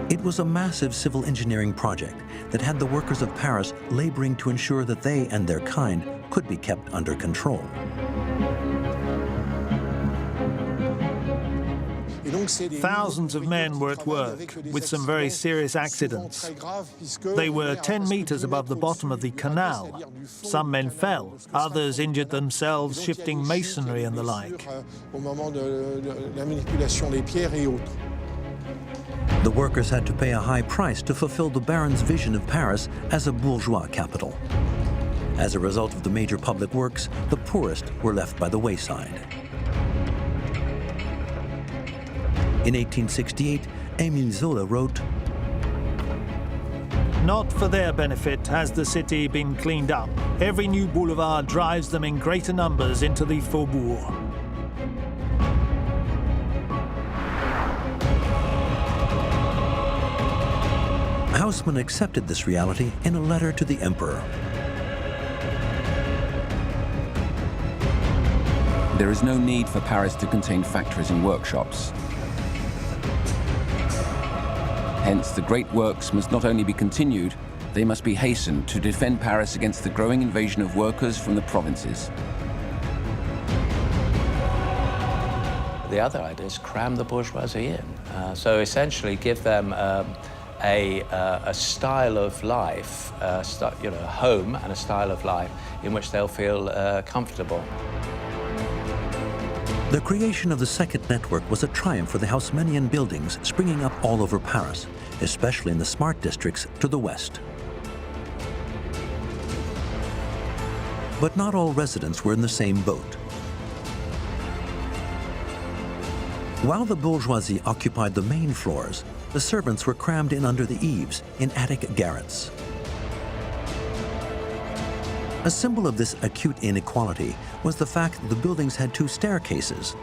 It was a massive civil engineering project that had the workers of Paris laboring to ensure that they and their kind could be kept under control. Thousands of men were at work, with some very serious accidents. They were 10 meters above the bottom of the canal. Some men fell, others injured themselves shifting masonry and the like. The workers had to pay a high price to fulfill the Baron's vision of Paris as a bourgeois capital. As a result of the major public works, the poorest were left by the wayside. In 1868, Émile Zola wrote, "Not for their benefit has the city been cleaned up. Every new boulevard drives them in greater numbers into the faubourg." Haussmann accepted this reality in a letter to the emperor. There is no need for Paris to contain factories and workshops. Hence, the great works must not only be continued, they must be hastened to defend Paris against the growing invasion of workers from the provinces. The other idea is cram the bourgeoisie in. So essentially give them a style of life, a home and a style of life in which they'll feel comfortable. The creation of the second network was a triumph for the Housemanian buildings springing up all over Paris, especially in the smart districts to the west. But not all residents were in the same boat. While the bourgeoisie occupied the main floors, the servants were crammed in under the eaves in attic garrets. A symbol of this acute inequality was the fact that the buildings had two staircases,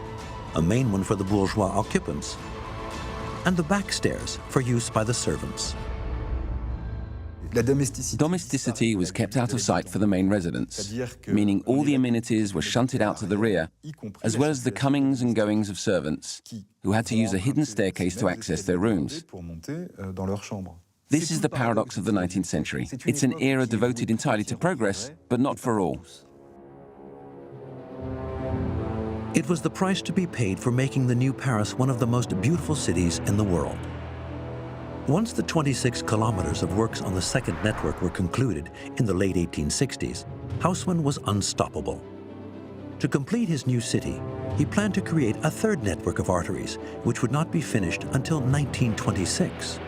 a main one for the bourgeois occupants, and the back stairs for use by the servants. Domesticity was kept out of sight for the main residents, meaning all the amenities were shunted out to the rear, as well as the comings and goings of servants, who had to use a hidden staircase to access their rooms. This is the paradox of the 19th century. It's an era devoted entirely to progress, but not for all. It was the price to be paid for making the new Paris one of the most beautiful cities in the world. Once the 26 kilometers of works on the second network were concluded in the late 1860s, Haussmann was unstoppable. To complete his new city, he planned to create a third network of arteries, which would not be finished until 1926.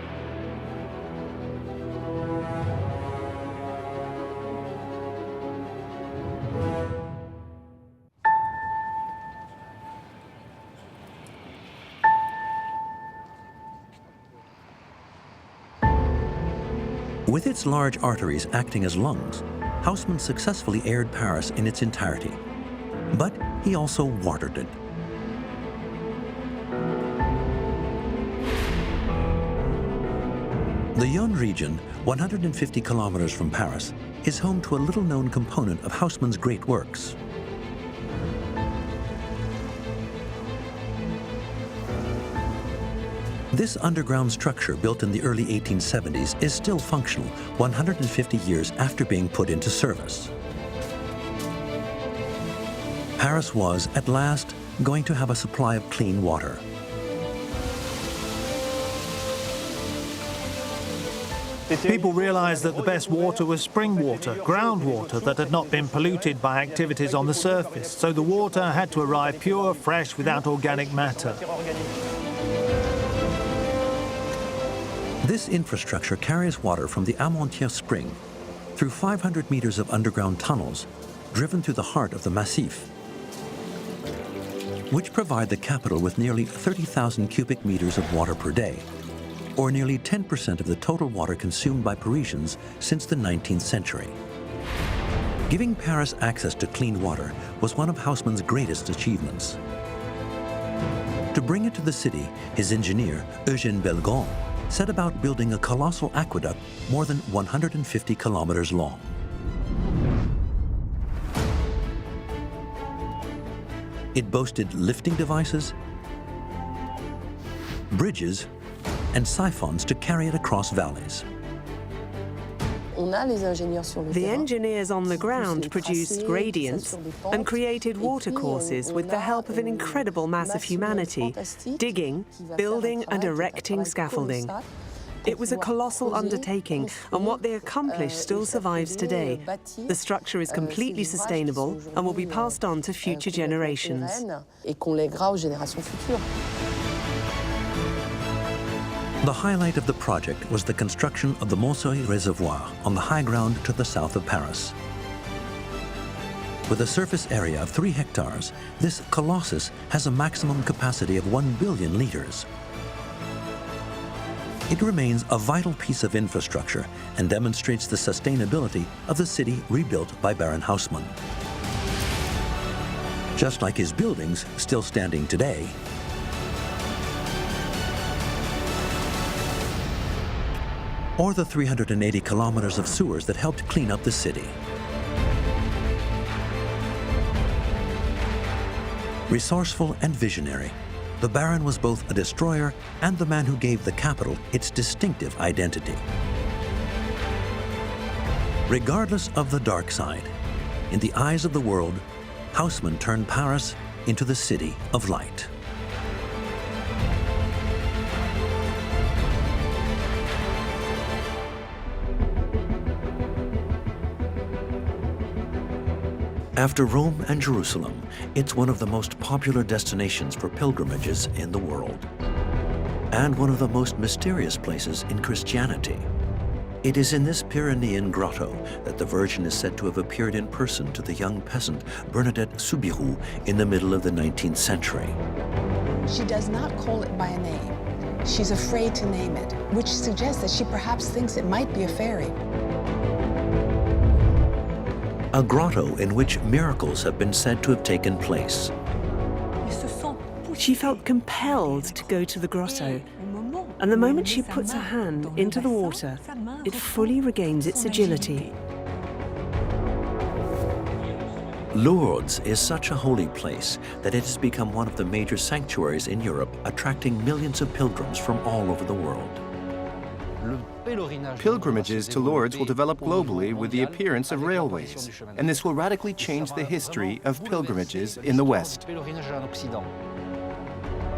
With its large arteries acting as lungs, Haussmann successfully aired Paris in its entirety. But he also watered it. The Yonne region, 150 kilometers from Paris, is home to a little-known component of Haussmann's great works. This underground structure, built in the early 1870s, is still functional 150 years after being put into service. Paris was, at last, going to have a supply of clean water. People realized that the best water was spring water, groundwater that had not been polluted by activities on the surface, so the water had to arrive pure, fresh, without organic matter. This infrastructure carries water from the Amantière spring through 500 meters of underground tunnels driven through the heart of the Massif, which provide the capital with nearly 30,000 cubic meters of water per day, or nearly 10% of the total water consumed by Parisians since the 19th century. Giving Paris access to clean water was one of Haussmann's greatest achievements. To bring it to the city, his engineer, Eugène Belgrand, set about building a colossal aqueduct more than 150 kilometers long. It boasted lifting devices, bridges, and siphons to carry it across valleys. The engineers on the ground produced gradients and created watercourses with the help of an incredible mass of humanity, digging, building and erecting scaffolding. It was a colossal undertaking, and what they accomplished still survives today. The structure is completely sustainable and will be passed on to future generations. The highlight of the project was the construction of the Montsouris Reservoir on the high ground to the south of Paris. With a surface area of 3 hectares, this colossus has a maximum capacity of 1 billion liters. It remains a vital piece of infrastructure and demonstrates the sustainability of the city rebuilt by Baron Haussmann. Just like his buildings still standing today, or the 380 kilometers of sewers that helped clean up the city. Resourceful and visionary, the Baron was both a destroyer and the man who gave the capital its distinctive identity. Regardless of the dark side, in the eyes of the world, Haussmann turned Paris into the city of light. After Rome and Jerusalem, it's one of the most popular destinations for pilgrimages in the world, and one of the most mysterious places in Christianity. It is in this Pyrenean grotto that the Virgin is said to have appeared in person to the young peasant Bernadette Soubirous in the middle of the 19th century. She does not call it by a name. She's afraid to name it, which suggests that she perhaps thinks it might be a fairy. A grotto in which miracles have been said to have taken place. She felt compelled to go to the grotto, and the moment she puts her hand into the water, it fully regains its agility. Lourdes is such a holy place that it has become one of the major sanctuaries in Europe, attracting millions of pilgrims from all over the world. Pilgrimages to Lourdes will develop globally with the appearance of railways, and this will radically change the history of pilgrimages in the West.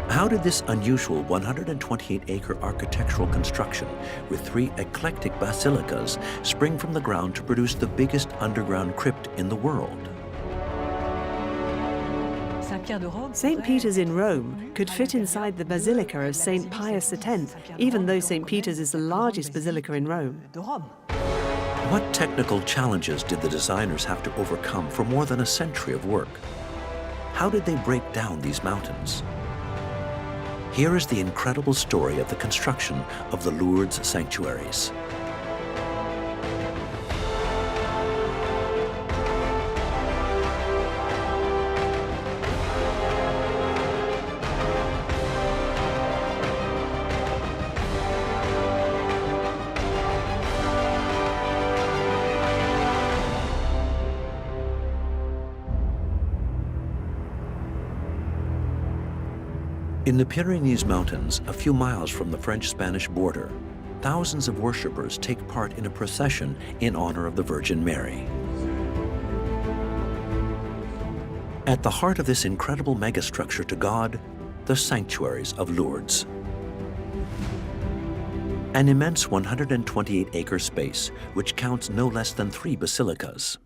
How did this unusual 128-acre architectural construction with 3 eclectic basilicas spring from the ground to produce the biggest underground crypt in the world? St. Peter's in Rome could fit inside the Basilica of St. Pius X, even though St. Peter's is the largest basilica in Rome. What technical challenges did the designers have to overcome for more than a century of work? How did they break down these mountains? Here is the incredible story of the construction of the Lourdes sanctuaries. In the Pyrenees Mountains, a few miles from the French-Spanish border, thousands of worshippers take part in a procession in honor of the Virgin Mary. At the heart of this incredible megastructure to God, the sanctuaries of Lourdes. An immense 128-acre space, which counts no less than 3 basilicas.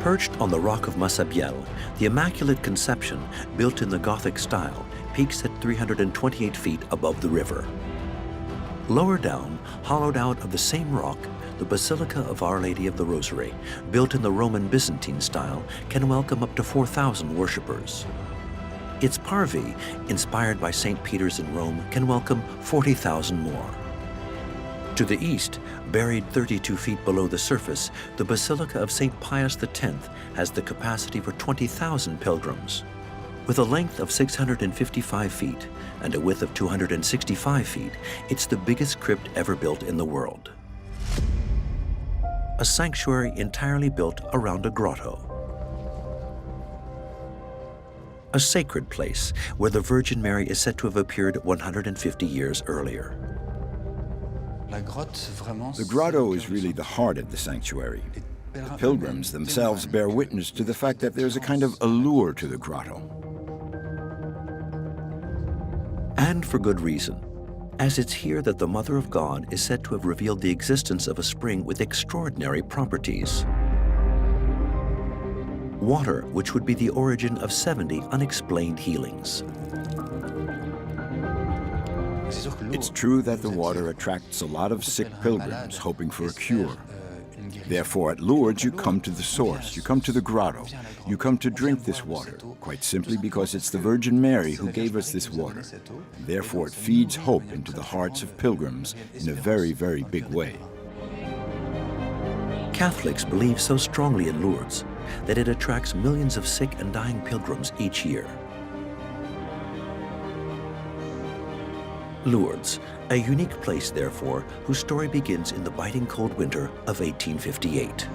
Perched on the rock of Massabielle, the Immaculate Conception, built in the Gothic style, peaks at 328 feet above the river. Lower down, hollowed out of the same rock, the Basilica of Our Lady of the Rosary, built in the Roman Byzantine style, can welcome up to 4,000 worshippers. Its parvis, inspired by St. Peter's in Rome, can welcome 40,000 more. To the east, buried 32 feet below the surface, the Basilica of St. Pius X has the capacity for 20,000 pilgrims. With a length of 655 feet and a width of 265 feet, it's the biggest crypt ever built in the world. A sanctuary entirely built around a grotto. A sacred place where the Virgin Mary is said to have appeared 150 years earlier. The grotto is really the heart of the sanctuary. The pilgrims themselves bear witness to the fact that there's a kind of allure to the grotto. And for good reason, as it's here that the Mother of God is said to have revealed the existence of a spring with extraordinary properties. Water, which would be the origin of 70 unexplained healings. It's true that the water attracts a lot of sick pilgrims hoping for a cure. Therefore, at Lourdes, you come to the source, you come to the grotto, you come to drink this water, quite simply because it's the Virgin Mary who gave us this water. Therefore, it feeds hope into the hearts of pilgrims in a very, very big way. Catholics believe so strongly in Lourdes that it attracts millions of sick and dying pilgrims each year. Lourdes, a unique place, therefore, whose story begins in the biting cold winter of 1858.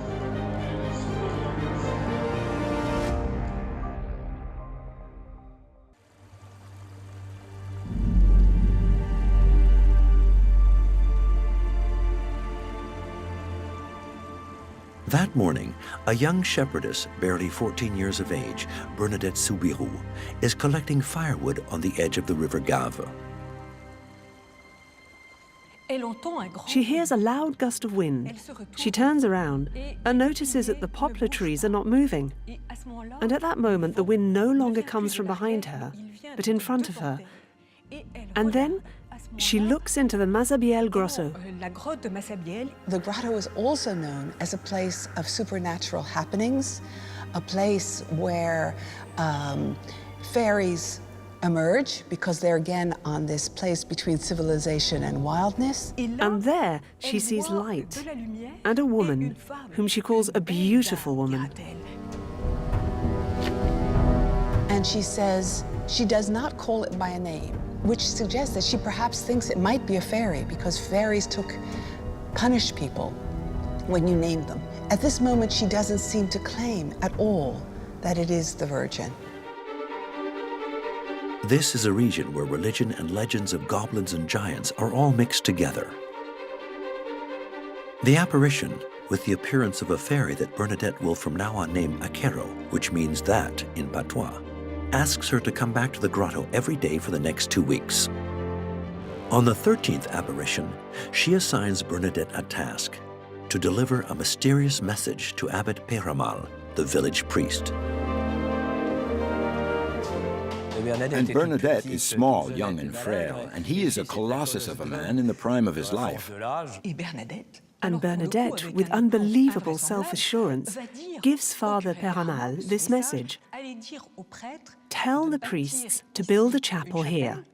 That morning, a young shepherdess, barely 14 years of age, Bernadette Soubirous, is collecting firewood on the edge of the river Gave. She hears a loud gust of wind. She turns around and notices that the poplar trees are not moving. And at that moment, the wind no longer comes from behind her, but in front of her. And then she looks into the Massabielle grotto. The grotto is also known as a place of supernatural happenings, a place where fairies emerge because they're again on this place between civilization and wildness. And there she sees light and a woman whom she calls a beautiful woman. And she says she does not call it by a name, which suggests that she perhaps thinks it might be a fairy because fairies punish people when you name them. At this moment, she doesn't seem to claim at all that it is the Virgin. This is a region where religion and legends of goblins and giants are all mixed together. The apparition, with the appearance of a fairy that Bernadette will from now on name Aquero, which means that in patois, asks her to come back to the grotto every day for the next 2 weeks. On the 13th apparition, she assigns Bernadette a task to deliver a mysterious message to Abbot Peyramal, the village priest. And Bernadette is small, young, and frail, and he is a colossus of a man in the prime of his life. And Bernadette, with unbelievable self-assurance, gives Father Peyramal this message. Tell the priests to build a chapel here,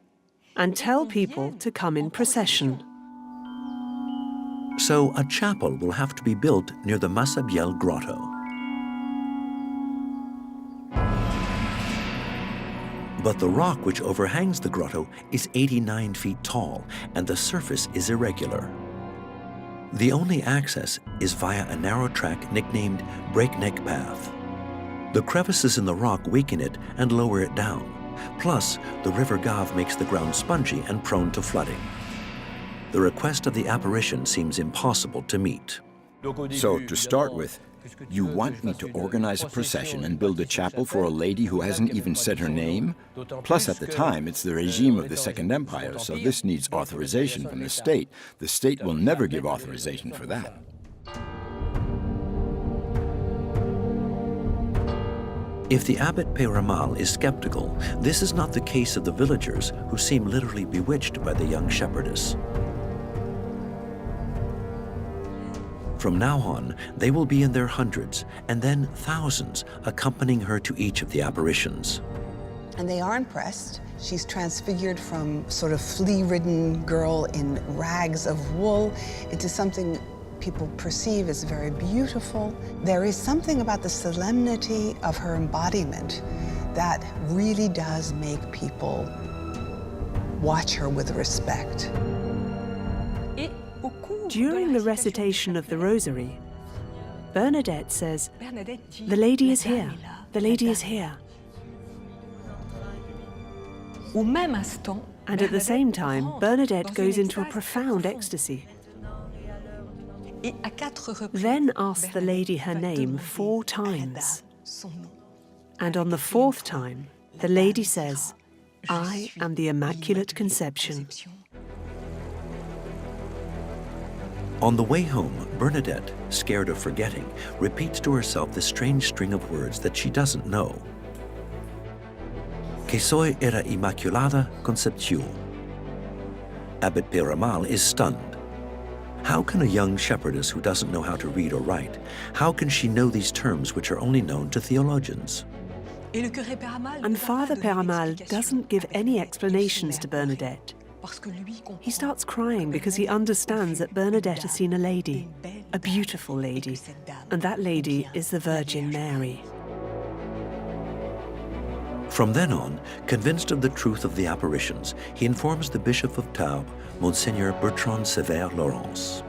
and tell people to come in procession. So a chapel will have to be built near the Massabielle grotto. But the rock which overhangs the grotto is 89 feet tall, and the surface is irregular. The only access is via a narrow track nicknamed Breakneck Path. The crevices in the rock weaken it and lower it down. Plus, the River Gave makes the ground spongy and prone to flooding. The request of the apparition seems impossible to meet. So, to start with, you want me to organize a procession and build a chapel for a lady who hasn't even said her name? Plus, at the time, it's the regime of the Second Empire, so this needs authorization from the state. The state will never give authorization for that. If the Abbot Peyramal is skeptical, this is not the case of the villagers who seem literally bewitched by the young shepherdess. From now on, they will be in their hundreds, and then thousands, accompanying her to each of the apparitions. And they are impressed. She's transfigured from sort of flea-ridden girl in rags of wool into something people perceive as very beautiful. There is something about the solemnity of her embodiment that really does make people watch her with respect. During the recitation of the Rosary, Bernadette says, "The lady is here, the lady is here." And at the same time, Bernadette goes into a profound ecstasy. Then asks the lady her name 4 times. And on the 4th time, the lady says, "I am the Immaculate Conception." On the way home, Bernadette, scared of forgetting, repeats to herself this strange string of words that she doesn't know. Que soy era Immaculada Concepción. Abbot Peyramal is stunned. How can a young shepherdess who doesn't know how to read or write, how can she know these terms which are only known to theologians? And Father Peyramal doesn't give any explanations to Bernadette. He starts crying because he understands that Bernadette has seen a lady, a beautiful lady, and that lady is the Virgin Mary. From then on, convinced of the truth of the apparitions, he informs the Bishop of Tarbes, Monseigneur Bertrand Sévère Laurence.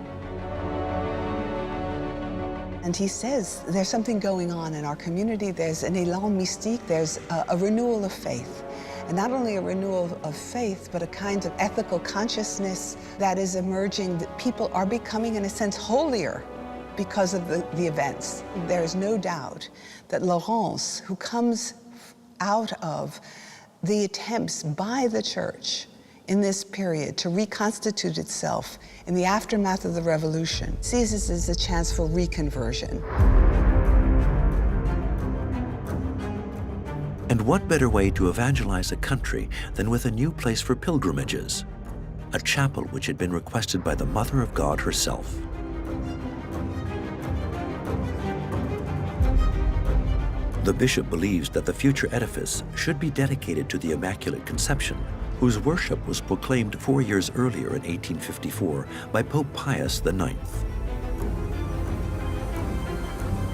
And he says there's something going on in our community. There's an élan mystique, there's a renewal of faith. And not only a renewal of faith, but a kind of ethical consciousness that is emerging, that people are becoming, in a sense, holier because of the events. There is no doubt that Laurence, who comes out of the attempts by the Church in this period to reconstitute itself in the aftermath of the Revolution, sees this as a chance for reconversion. And what better way to evangelize a country than with a new place for pilgrimages, a chapel which had been requested by the Mother of God herself. The bishop believes that the future edifice should be dedicated to the Immaculate Conception, whose worship was proclaimed 4 years earlier in 1854 by Pope Pius IX.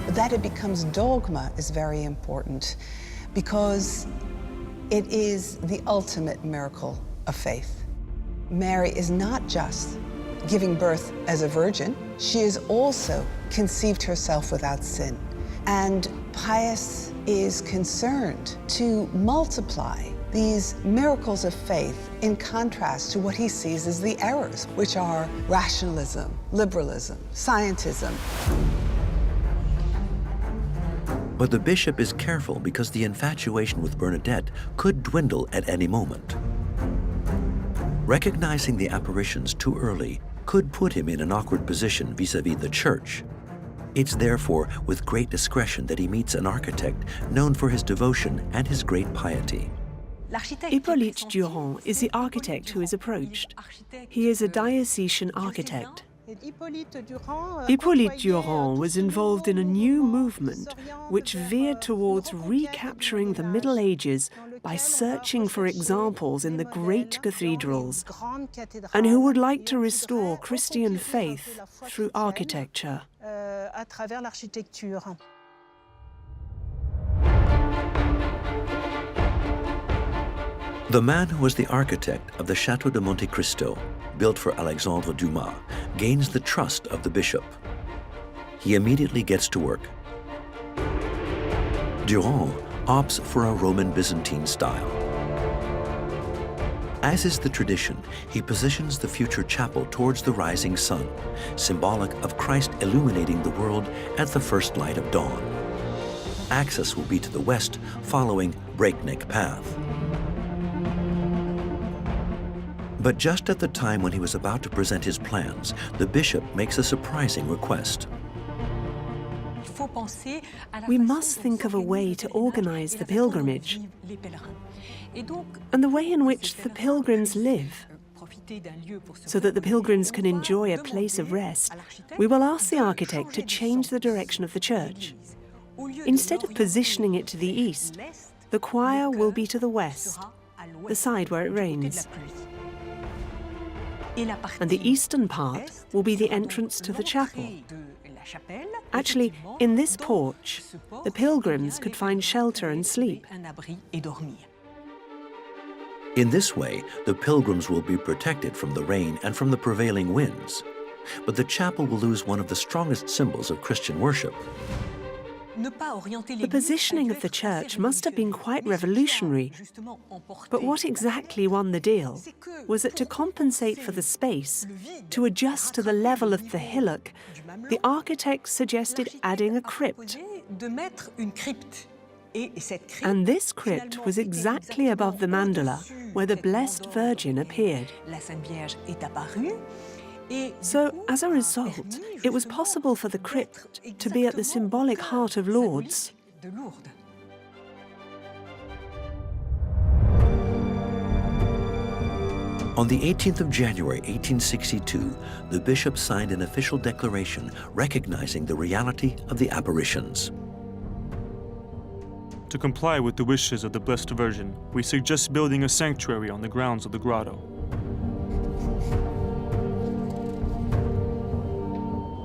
That it becomes dogma is very important because it is the ultimate miracle of faith. Mary is not just giving birth as a virgin, she is also conceived herself without sin. And Pius is concerned to multiply these miracles of faith in contrast to what he sees as the errors, which are rationalism, liberalism, scientism. But the bishop is careful because the infatuation with Bernadette could dwindle at any moment. Recognizing the apparitions too early could put him in an awkward position vis-à-vis the church. It's therefore with great discretion that he meets an architect known for his devotion and his great piety. Hippolyte Durand is the architect who is approached. He is a diocesan architect. Hippolyte Durand was involved in a new movement which veered towards recapturing the Middle Ages by searching for examples in the great cathedrals, and who would like to restore Christian faith through architecture. The man who was the architect of the Château de Monte Cristo, built for Alexandre Dumas, gains the trust of the bishop. He immediately gets to work. Durand opts for a Roman Byzantine style. As is the tradition, he positions the future chapel towards the rising sun, symbolic of Christ illuminating the world at the first light of dawn. Access will be to the west, following breakneck path. But just at the time when he was about to present his plans, the bishop makes a surprising request. We must think of a way to organize the pilgrimage and the way in which the pilgrims live. So that the pilgrims can enjoy a place of rest, we will ask the architect to change the direction of the church. Instead of positioning it to the east, the choir will be to the west, the side where it rains. And the eastern part will be the entrance to the chapel. Actually, in this porch, the pilgrims could find shelter and sleep. In this way, the pilgrims will be protected from the rain and from the prevailing winds. But the chapel will lose one of the strongest symbols of Christian worship. The positioning of the church must have been quite revolutionary. But what exactly won the deal was that to compensate for the space, to adjust to the level of the hillock, the architect suggested adding a crypt. And this crypt was exactly above the mandala, where the Blessed Virgin appeared. So, as a result, it was possible for the crypt to be at the symbolic heart of Lourdes. On the 18th of January, 1862, the bishop signed an official declaration recognizing the reality of the apparitions. To comply with the wishes of the Blessed Virgin, we suggest building a sanctuary on the grounds of the grotto.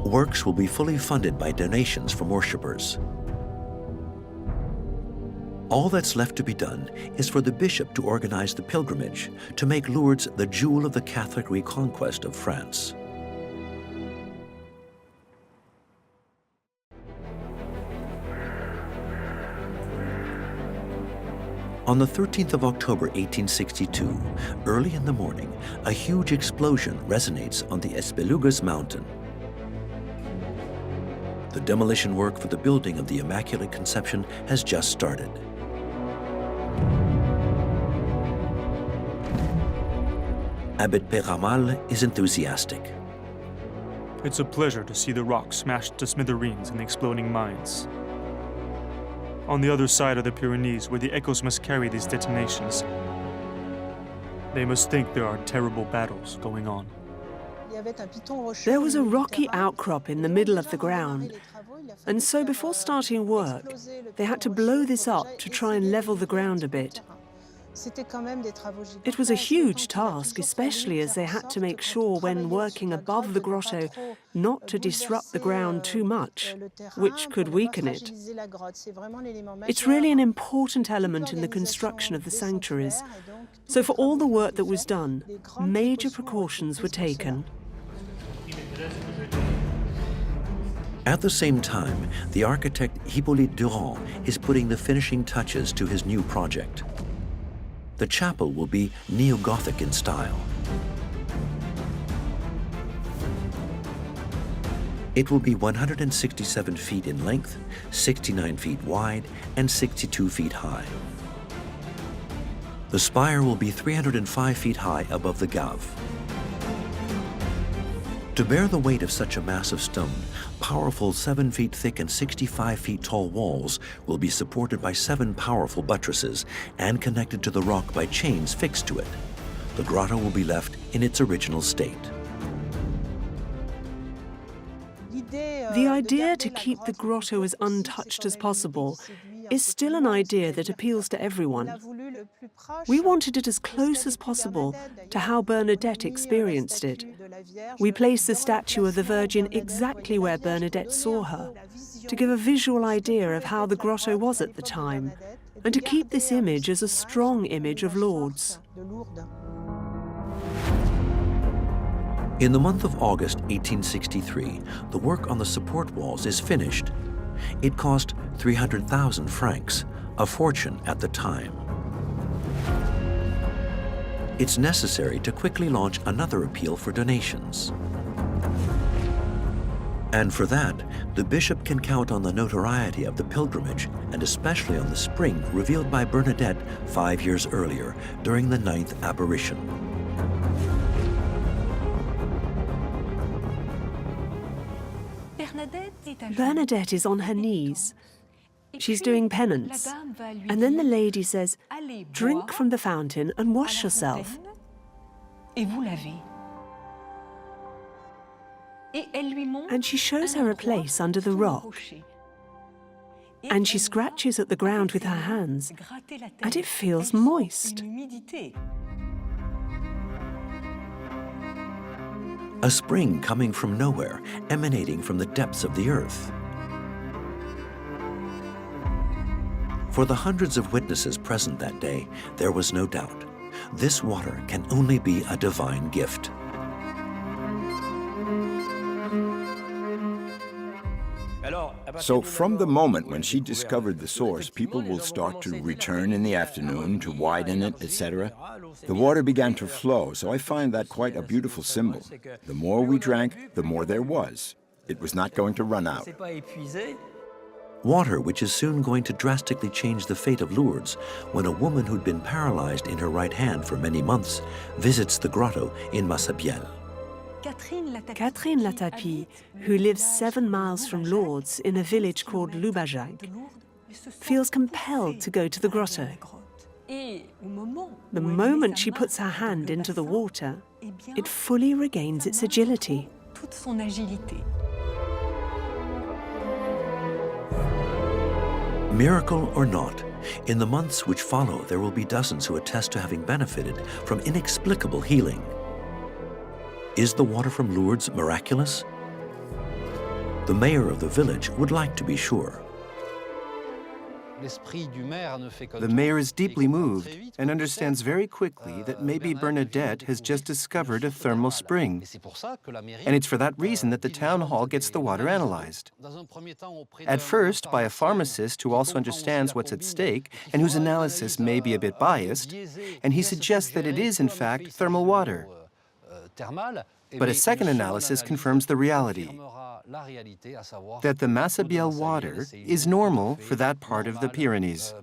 Works will be fully funded by donations from worshippers. All that's left to be done is for the bishop to organize the pilgrimage to make Lourdes the jewel of the Catholic reconquest of France. On the 13th of October, 1862, early in the morning, a huge explosion resonates on the Espelugos mountain. The demolition work for the building of the Immaculate Conception has just started. Abbot Peramal is enthusiastic. It's a pleasure to see the rock smashed to smithereens in the exploding mines. on the other side of the Pyrenees, where the echoes must carry these detonations. They must think there are terrible battles going on. There was a rocky outcrop in the middle of the ground, and so before starting work, they had to blow this up to try and level the ground a bit. It was a huge task, especially as they had to make sure when working above the grotto not to disrupt the ground too much, which could weaken it. It's really an important element in the construction of the sanctuaries. So for all the work that was done, major precautions were taken. At the same time, the architect Hippolyte Durand is putting the finishing touches to his new project. The chapel will be neo-Gothic in style. It will be 167 feet in length, 69 feet wide, and 62 feet high. The spire will be 305 feet high above the Gave. To bear the weight of such a mass of stone, powerful 7 feet thick and 65 feet tall walls will be supported by 7 powerful buttresses and connected to the rock by chains fixed to it. The grotto will be left in its original state. The idea to keep the grotto as untouched as possible is still an idea that appeals to everyone. We wanted it as close as possible to how Bernadette experienced it. We placed the statue of the Virgin exactly where Bernadette saw her, to give a visual idea of how the grotto was at the time, and to keep this image as a strong image of Lourdes. In the month of August 1863, the work on the support walls is finished. It cost 300,000 francs, a fortune at the time. It's necessary to quickly launch another appeal for donations. And for that, the bishop can count on the notoriety of the pilgrimage, and especially on the spring revealed by Bernadette 5 years earlier during the 9th apparition. Bernadette is on her knees. She's doing penance. And then the lady says, "Drink from the fountain and wash yourself." And she shows her a place under the rock. And she scratches at the ground with her hands, and it feels moist. A spring coming from nowhere, emanating from the depths of the earth. For the hundreds of witnesses present that day, there was no doubt. This water can only be a divine gift. So from the moment when she discovered the source, people will start to return in the afternoon to widen it, etc. The water began to flow, so I find that quite a beautiful symbol. The more we drank, the more there was. It was not going to run out. Water which is soon going to drastically change the fate of Lourdes when a woman who'd been paralyzed in her right hand for many months visits the grotto in Massabielle. Catherine Latapie, who lives 7 miles from Lourdes in a village called Loubajac, feels compelled to go to the grotto. The moment she puts her hand into the water, it fully regains its agility. Miracle or not, in the months which follow, there will be dozens who attest to having benefited from inexplicable healing. Is the water from Lourdes miraculous? The mayor of the village would like to be sure. The mayor is deeply moved and understands very quickly that maybe Bernadette has just discovered a thermal spring. And it's for that reason that the town hall gets the water analyzed. At first, by a pharmacist who also understands what's at stake and whose analysis may be a bit biased, and he suggests that it is, in fact, thermal water. But a second analysis confirms the reality, that the Massabielle water is normal for that part of the Pyrenees.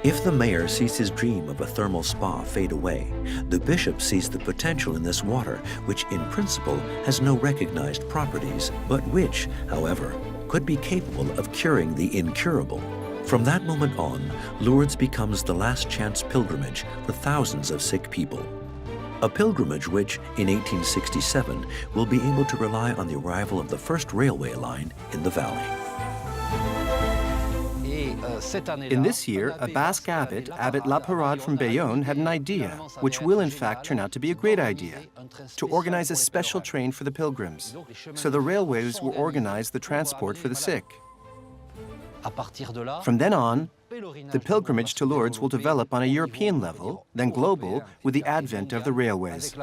If the mayor sees his dream of a thermal spa fade away, the bishop sees the potential in this water, which in principle has no recognized properties, but which, however, could be capable of curing the incurable. From that moment on, Lourdes becomes the last chance pilgrimage for thousands of sick people. A pilgrimage which, in 1867, will be able to rely on the arrival of the first railway line in the valley. In this year, a Basque abbot, Abbot La Parade from Bayonne, had an idea, which will in fact turn out to be a great idea, to organize a special train for the pilgrims. So the railways will organize the transport for the sick. From then on, the pilgrimage to Lourdes will develop on a European level, then global, with the advent of the railways.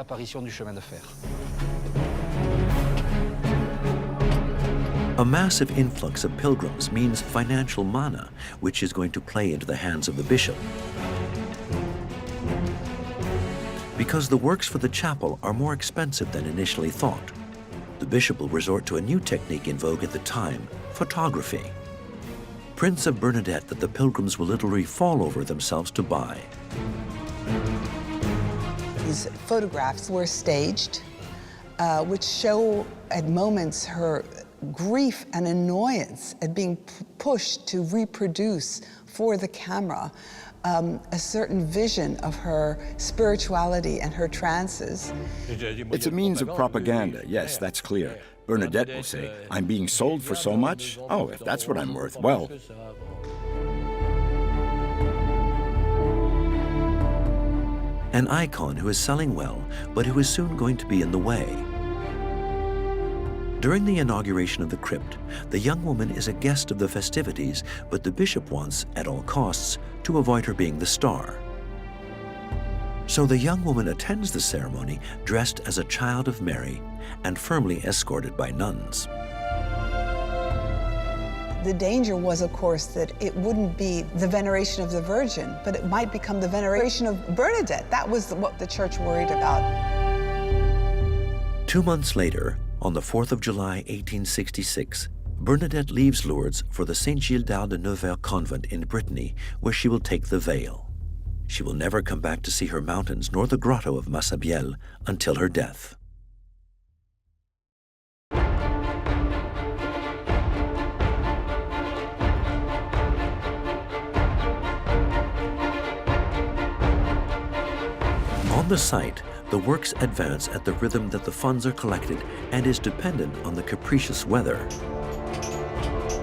A massive influx of pilgrims means financial mana, which is going to play into the hands of the bishop. Because the works for the chapel are more expensive than initially thought, the bishop will resort to a new technique in vogue at the time, photography. Prints of Bernadette that the pilgrims will literally fall over themselves to buy. These photographs were staged, which show at moments her grief and annoyance at being pushed to reproduce for the camera a certain vision of her spirituality and her trances. It's a means of propaganda, yes, that's clear. Bernadette will say, "I'm being sold for so much? Oh, if that's what I'm worth, well." An icon who is selling well, but who is soon going to be in the way. During the inauguration of the crypt, the young woman is a guest of the festivities, but the bishop wants, at all costs, to avoid her being the star. So the young woman attends the ceremony dressed as a child of Mary and firmly escorted by nuns. The danger was, of course, that it wouldn't be the veneration of the Virgin, but it might become the veneration of Bernadette. That was what the church worried about. 2 months later, on the 4th of July, 1866, Bernadette leaves Lourdes for the Saint Gildard de Nevers convent in Brittany, where she will take the veil. She will never come back to see her mountains nor the grotto of Massabielle until her death. On the site, the works advance at the rhythm that the funds are collected and is dependent on the capricious weather.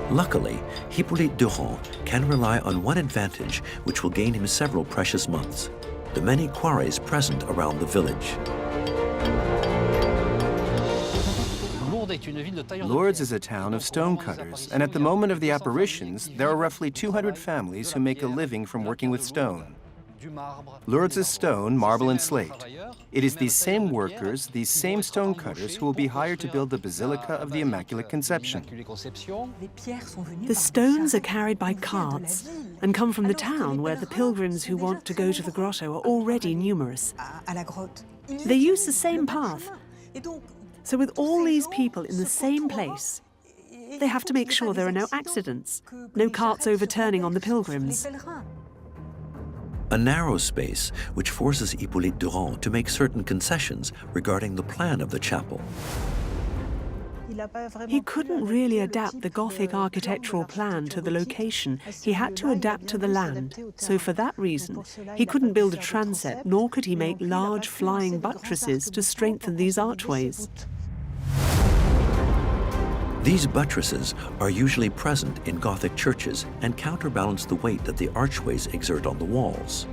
Luckily, Hippolyte Durand can rely on one advantage which will gain him several precious months: the many quarries present around the village. Lourdes is a town of stonecutters, and at the moment of the apparitions, there are roughly 200 families who make a living from working with stone. Lourdes is stone, marble, and slate. It is these same workers, these same stonecutters, who will be hired to build the Basilica of the Immaculate Conception. The stones are carried by carts and come from the town where the pilgrims who want to go to the grotto are already numerous. They use the same path. So with all these people in the same place, they have to make sure there are no accidents, no carts overturning on the pilgrims. A narrow space which forces Hippolyte Durand to make certain concessions regarding the plan of the chapel. He couldn't really adapt the Gothic architectural plan to the location. He had to adapt to the land. So for that reason, he couldn't build a transept, nor could he make large flying buttresses to strengthen these archways. These buttresses are usually present in Gothic churches and counterbalance the weight that the archways exert on the walls.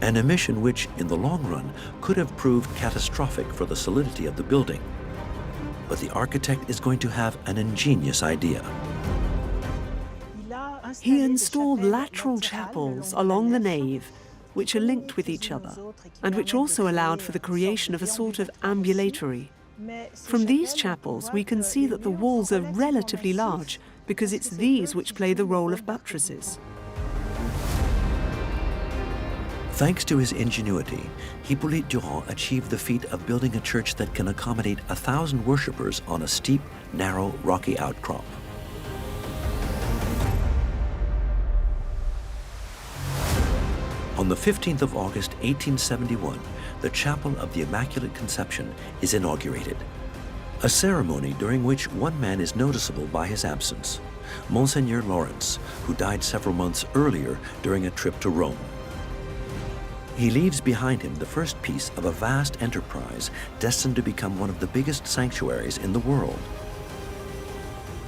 An omission which, in the long run, could have proved catastrophic for the solidity of the building. But the architect is going to have an ingenious idea. He installed lateral chapels along the nave, which are linked with each other, and which also allowed for the creation of a sort of ambulatory. From these chapels, we can see that the walls are relatively large, because it's these which play the role of buttresses. Thanks to his ingenuity, Hippolyte Durand achieved the feat of building a church that can accommodate 1,000 worshippers on a steep, narrow, rocky outcrop. On the 15th of August, 1871, the Chapel of the Immaculate Conception is inaugurated, a ceremony during which one man is noticeable by his absence, Monseigneur Lawrence, who died several months earlier during a trip to Rome. He leaves behind him the first piece of a vast enterprise destined to become one of the biggest sanctuaries in the world.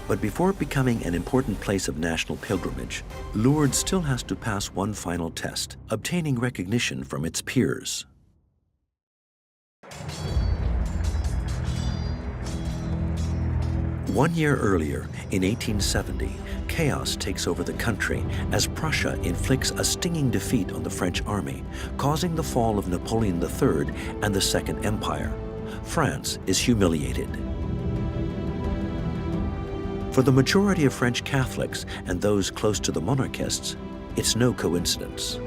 But before becoming an important place of national pilgrimage, Lourdes still has to pass one final test, obtaining recognition from its peers. One year earlier, in 1870, chaos takes over the country as Prussia inflicts a stinging defeat on the French army, causing the fall of Napoleon III and the Second Empire. France is humiliated. For the majority of French Catholics and those close to the monarchists, it's no coincidence.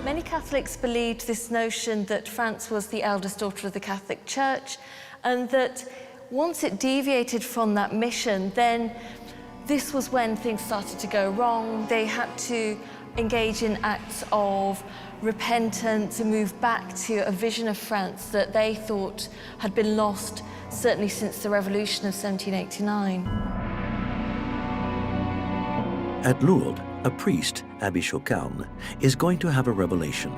Many Catholics believed this notion that France was the eldest daughter of the Catholic Church, and that once it deviated from that mission, then this was when things started to go wrong. They had to engage in acts of repentance and move back to a vision of France that they thought had been lost, certainly since the Revolution of 1789. At Lourdes, a priest, Abbé Chocarne, is going to have a revelation.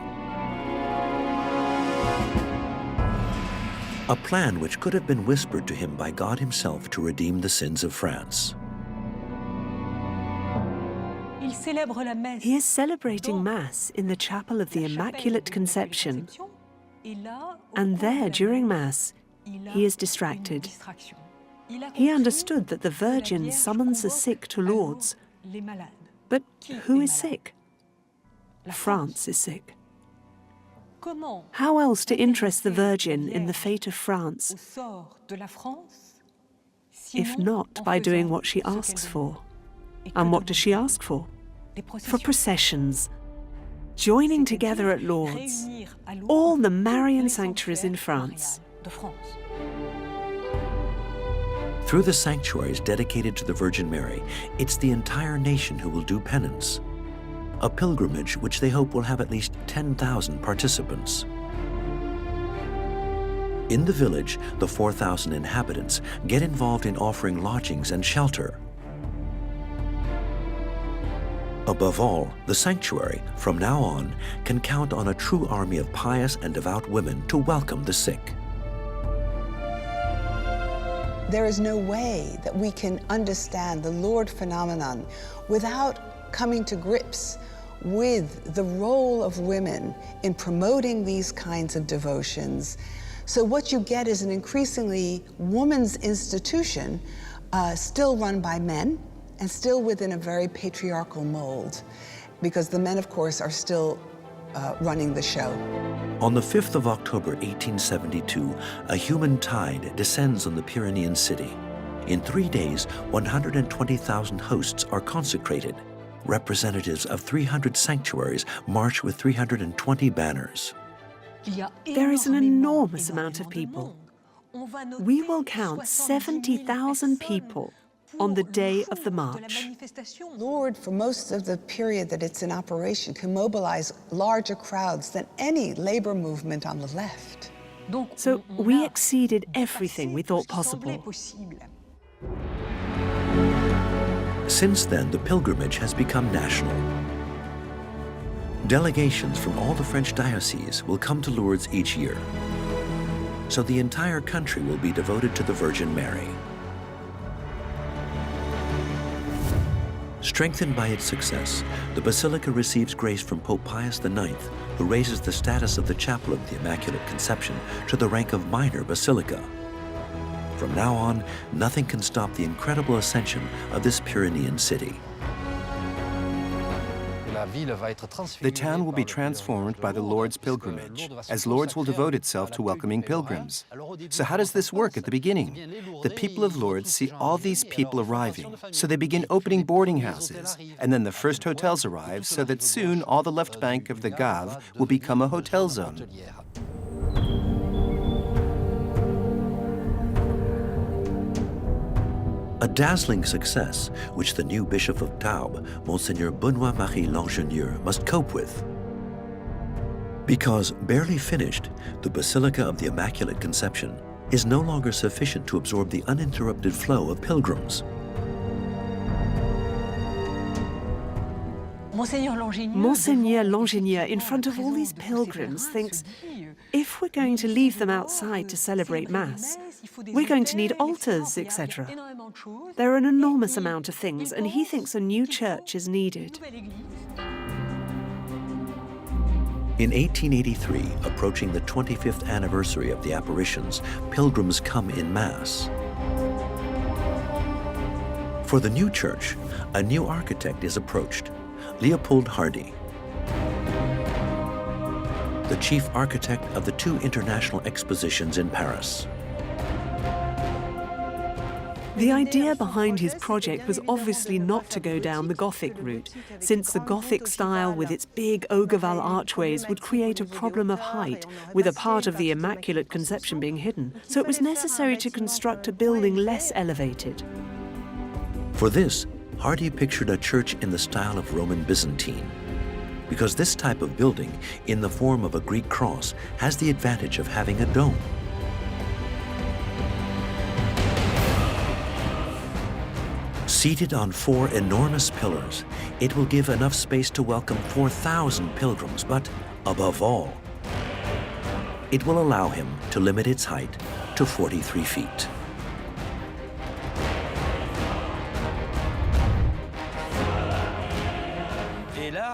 A plan which could have been whispered to him by God himself to redeem the sins of France. He is celebrating Mass in the Chapel of the Immaculate Conception, and there, during Mass, he is distracted. He understood that the Virgin summons the sick to Lourdes, but who is sick? France is sick. How else to interest the Virgin in the fate of France, if not by doing what she asks for? And what does she ask for? For processions, joining together at Lourdes all the Marian sanctuaries in France. Through the sanctuaries dedicated to the Virgin Mary, it's the entire nation who will do penance. A pilgrimage which they hope will have at least 10,000 participants. In the village, the 4,000 inhabitants get involved in offering lodgings and shelter. Above all, the sanctuary, from now on, can count on a true army of pious and devout women to welcome the sick. There is no way that we can understand the Lourdes phenomenon without coming to grips with the role of women in promoting these kinds of devotions. So what you get is an increasingly woman's institution, still run by men, and still within a very patriarchal mold, because the men, of course, are still running the show. On the 5th of October, 1872, a human tide descends on the Pyrenean city. In 3 days, 120,000 hosts are consecrated. Representatives of 300 sanctuaries march with 320 banners. There is an enormous amount of people. We will count 70,000 people on the day of the march. Lourdes, for most of the period that it's in operation, can mobilize larger crowds than any labor movement on the left. So we exceeded everything we thought possible. Since then, the pilgrimage has become national. Delegations from all the French dioceses will come to Lourdes each year. So the entire country will be devoted to the Virgin Mary. Strengthened by its success, the Basilica receives grace from Pope Pius IX, who raises the status of the Chapel of the Immaculate Conception to the rank of minor basilica. From now on, nothing can stop the incredible ascension of this Pyrenean city. The town will be transformed by the Lourdes pilgrimage, as Lourdes will devote itself to welcoming pilgrims. So how does this work at the beginning? The people of Lourdes see all these people arriving, so they begin opening boarding houses, and then the first hotels arrive, so that soon all the left bank of the Gave will become a hotel zone. A dazzling success which the new Bishop of Tarbes, Monseigneur Benoît-Marie Langenieux, must cope with. Because barely finished, the Basilica of the Immaculate Conception is no longer sufficient to absorb the uninterrupted flow of pilgrims. Monseigneur Langenieux, in front of all these pilgrims, thinks, if we're going to leave them outside to celebrate Mass, we're going to need altars, etc. There are an enormous amount of things, and he thinks a new church is needed. In 1883, approaching the 25th anniversary of the Apparitions, pilgrims come in mass. For the new church, a new architect is approached, Leopold Hardy, the chief architect of the two international expositions in Paris. The idea behind his project was obviously not to go down the Gothic route, since the Gothic style with its big Ogival archways would create a problem of height, with a part of the Immaculate Conception being hidden. So it was necessary to construct a building less elevated. For this, Hardy pictured a church in the style of Roman Byzantine, because this type of building, in the form of a Greek cross, has the advantage of having a dome. Seated on 4 enormous pillars, it will give enough space to welcome 4,000 pilgrims, but above all, it will allow him to limit its height to 43 feet.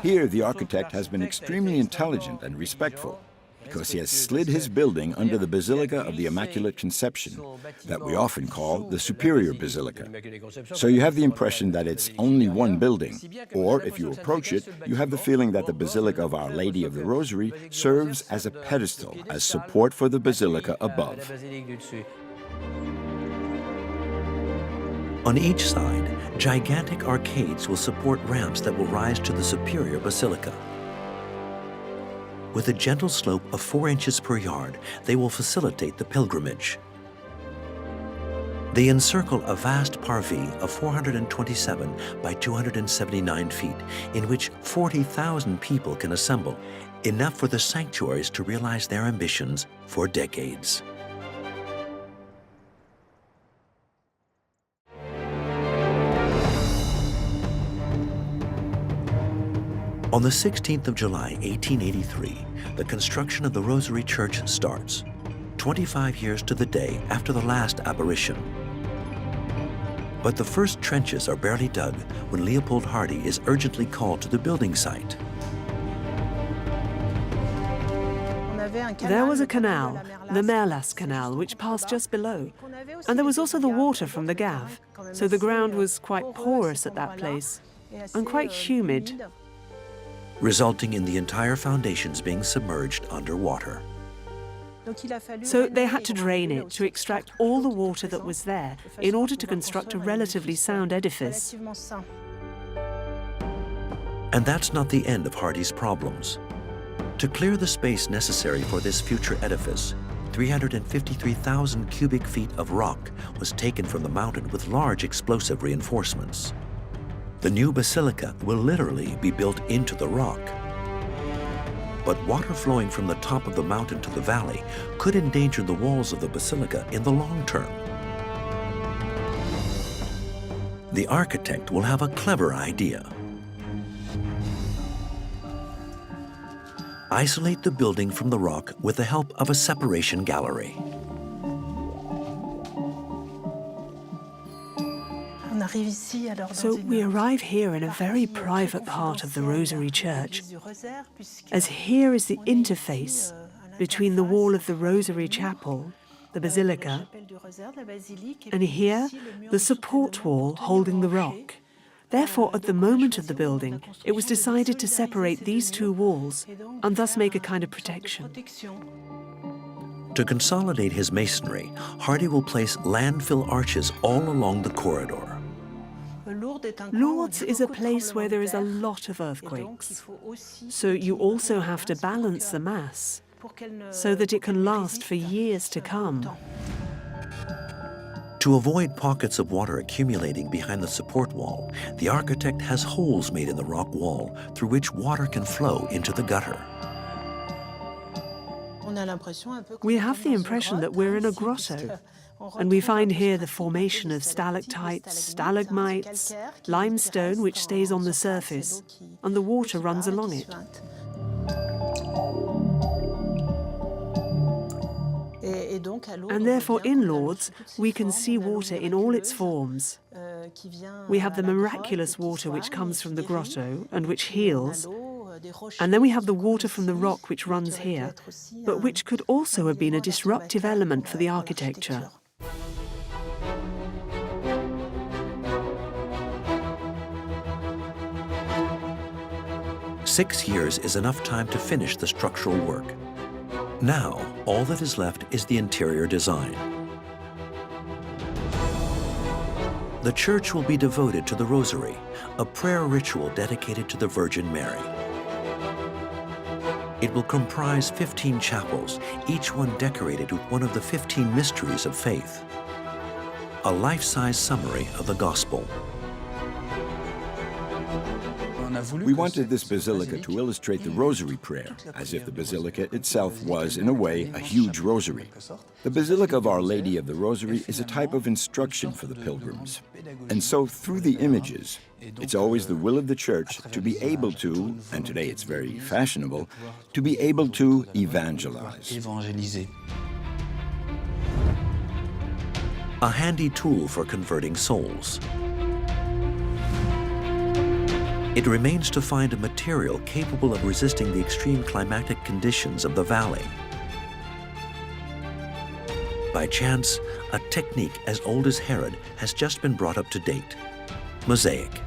Here, the architect has been extremely intelligent and respectful, because he has slid his building under the Basilica of the Immaculate Conception, that we often call the Superior Basilica. So you have the impression that it's only one building, or if you approach it, you have the feeling that the Basilica of Our Lady of the Rosary serves as a pedestal, as support for the Basilica above. On each side, gigantic arcades will support ramps that will rise to the superior basilica. With a gentle slope of 4 inches per yard, they will facilitate the pilgrimage. They encircle a vast parvis of 427 by 279 feet, in which 40,000 people can assemble, enough for the sanctuaries to realize their ambitions for decades. On the 16th of July, 1883, the construction of the Rosary Church starts, 25 years to the day after the last apparition. But the first trenches are barely dug when Leopold Hardy is urgently called to the building site. There was a canal, the Merlas Canal, which passed just below. And there was also the water from the Gave, so the ground was quite porous at that place, and quite humid, resulting in the entire foundations being submerged underwater. So they had to drain it to extract all the water that was there in order to construct a relatively sound edifice. And that's not the end of Hardy's problems. To clear the space necessary for this future edifice, 353,000 cubic feet of rock was taken from the mountain with large explosive reinforcements. The new basilica will literally be built into the rock. But water flowing from the top of the mountain to the valley could endanger the walls of the basilica in the long term. The architect will have a clever idea. Isolate the building from the rock with the help of a separation gallery. So we arrive here in a very private part of the Rosary Church, as here is the interface between the wall of the Rosary Chapel, the Basilica, and here the support wall holding the rock. Therefore, at the moment of the building, it was decided to separate these two walls and thus make a kind of protection. To consolidate his masonry, Hardy will place landfill arches all along the corridor. Lourdes is a place where there is a lot of earthquakes, so you also have to balance the Mass so that it can last for years to come. To avoid pockets of water accumulating behind the support wall, the architect has holes made in the rock wall through which water can flow into the gutter. We have the impression that we're in a grotto, and we find here the formation of stalactites, stalagmites, limestone which stays on the surface, and the water runs along it. And therefore in Lourdes we can see water in all its forms. We have the miraculous water which comes from the grotto and which heals, and then we have the water from the rock which runs here, but which could also have been a disruptive element for the architecture. "6 years is enough time to finish the structural work. Now, all that is left is the interior design. The church will be devoted to the Rosary, a prayer ritual dedicated to the Virgin Mary. It will comprise 15 chapels, each one decorated with one of the 15 mysteries of faith. A life-size summary of the Gospel. We wanted this basilica to illustrate the Rosary prayer, as if the basilica itself was, in a way, a huge rosary. The Basilica of Our Lady of the Rosary is a type of instruction for the pilgrims. And so, through the images, it's always the will of the Church to be able to, and today it's very fashionable, to be able to evangelize. A handy tool for converting souls. It remains to find a material capable of resisting the extreme climatic conditions of the valley. By chance, a technique as old as Herod has just been brought up to date: mosaic.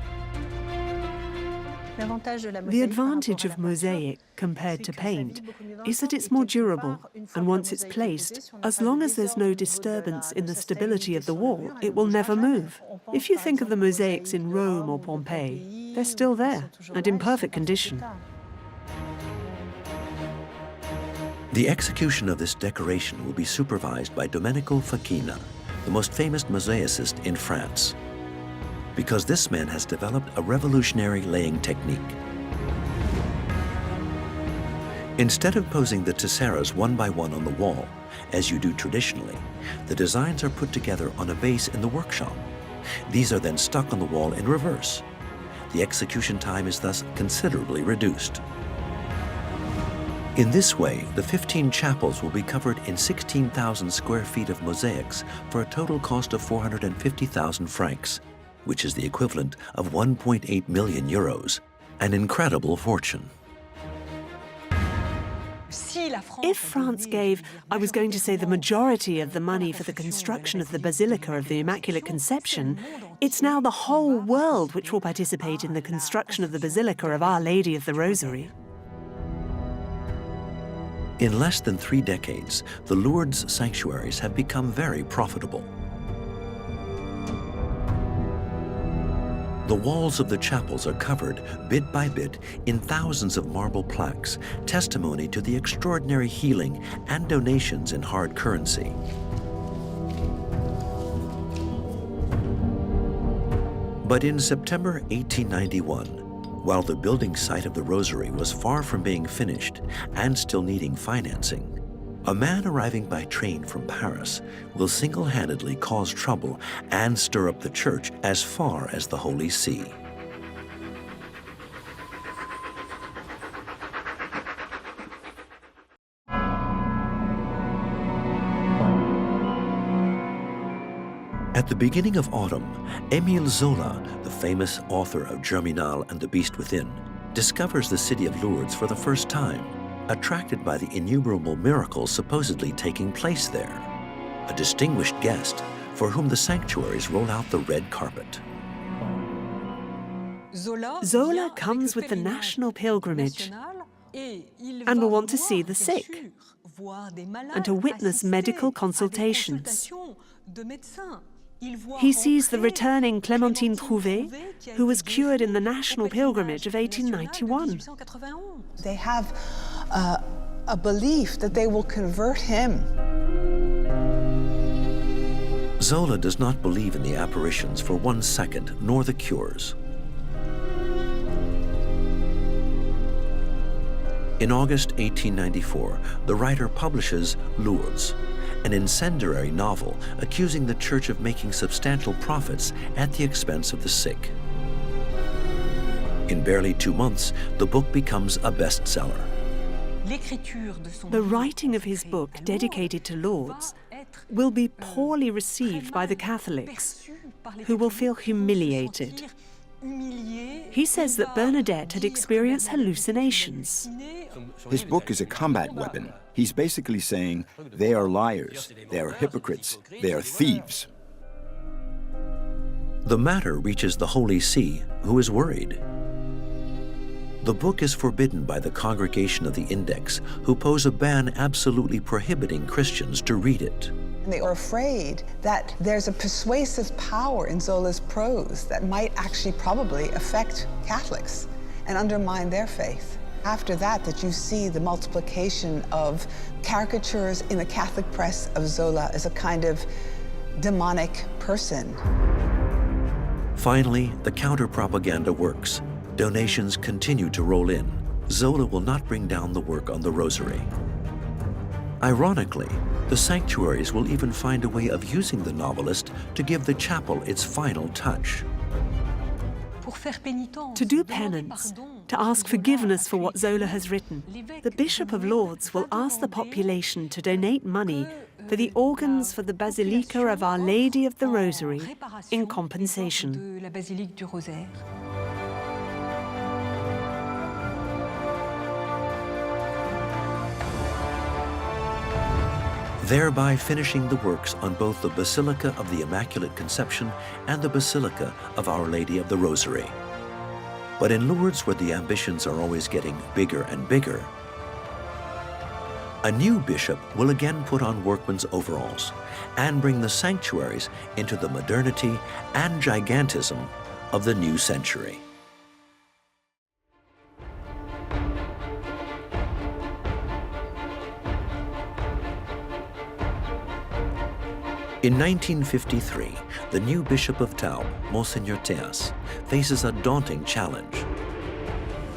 The advantage of mosaic compared to paint is that it's more durable, and once it's placed, as long as there's no disturbance in the stability of the wall, it will never move. If you think of the mosaics in Rome or Pompeii, they're still there and in perfect condition. The execution of this decoration will be supervised by Domenico Facchina, the most famous mosaicist in France, because this man has developed a revolutionary laying technique. Instead of posing the tesseras one by one on the wall, as you do traditionally, the designs are put together on a base in the workshop. These are then stuck on the wall in reverse. The execution time is thus considerably reduced. In this way, the 15 chapels will be covered in 16,000 square feet of mosaics for a total cost of 450,000 francs, which is the equivalent of 1.8 million euros, an incredible fortune. If France gave, I was going to say, the majority of the money for the construction of the Basilica of the Immaculate Conception, it's now the whole world which will participate in the construction of the Basilica of Our Lady of the Rosary. In less than 3 decades, the Lourdes sanctuaries have become very profitable. The walls of the chapels are covered, bit by bit, in thousands of marble plaques, testimony to the extraordinary healing and donations in hard currency. But in September 1891, while the building site of the Rosary was far from being finished and still needing financing, a man arriving by train from Paris will single-handedly cause trouble and stir up the church as far as the Holy See. At the beginning of autumn, Émile Zola, the famous author of Germinal and the Beast Within, discovers the city of Lourdes for the first time, attracted by the innumerable miracles supposedly taking place there. A distinguished guest for whom the sanctuaries roll out the red carpet. Zola comes with the national pilgrimage and will want to see the sick and to witness medical consultations. He sees the returning Clémentine Trouvé, who was cured in the national pilgrimage of 1891. They have a belief that they will convert him. Zola does not believe in the apparitions for 1 second, nor the cures. In August 1894, the writer publishes Lourdes, an incendiary novel accusing the Church of making substantial profits at the expense of the sick. In barely 2 months, the book becomes a bestseller. The writing of his book, dedicated to Lourdes, will be poorly received by the Catholics, who will feel humiliated. He says that Bernadette had experienced hallucinations. His book is a combat weapon. He's basically saying, they are liars, they are hypocrites, they are thieves. The matter reaches the Holy See, who is worried. The book is forbidden by the Congregation of the Index, who pose a ban absolutely prohibiting Christians to read it. And they are afraid that there's a persuasive power in Zola's prose that might actually probably affect Catholics and undermine their faith. After that you see the multiplication of caricatures in the Catholic press of Zola as a kind of demonic person. Finally, the counter-propaganda works. Donations continue to roll in. Zola will not bring down the work on the Rosary. Ironically, the sanctuaries will even find a way of using the novelist to give the chapel its final touch. To do penance, to ask forgiveness for what Zola has written, the Bishop of Lourdes will ask the population to donate money for the organs for the Basilica of Our Lady of the Rosary in compensation. Thereby finishing the works on both the Basilica of the Immaculate Conception and the Basilica of Our Lady of the Rosary. But in Lourdes, where the ambitions are always getting bigger and bigger, a new bishop will again put on workman's overalls and bring the sanctuaries into the modernity and gigantism of the new century. In 1953, the new Bishop of Tarbes, Monseigneur Théas, faces a daunting challenge: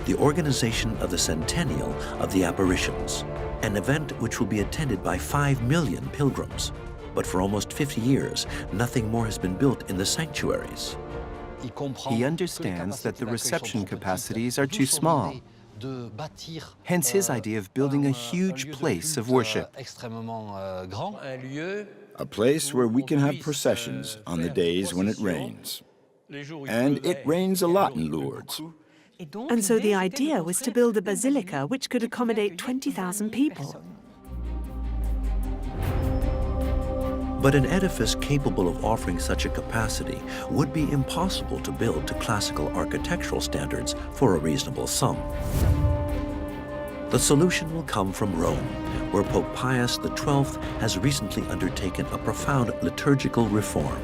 the organization of the centennial of the Apparitions, an event which will be attended by 5 million pilgrims. But for almost 50 years, nothing more has been built in the sanctuaries. He understands that the reception capacities are too small. Hence his idea of building a huge place of worship. A place where we can have processions on the days when it rains. And it rains a lot in Lourdes. And so the idea was to build a basilica which could accommodate 20,000 people. But an edifice capable of offering such a capacity would be impossible to build to classical architectural standards for a reasonable sum. The solution will come from Rome, where Pope Pius XII has recently undertaken a profound liturgical reform.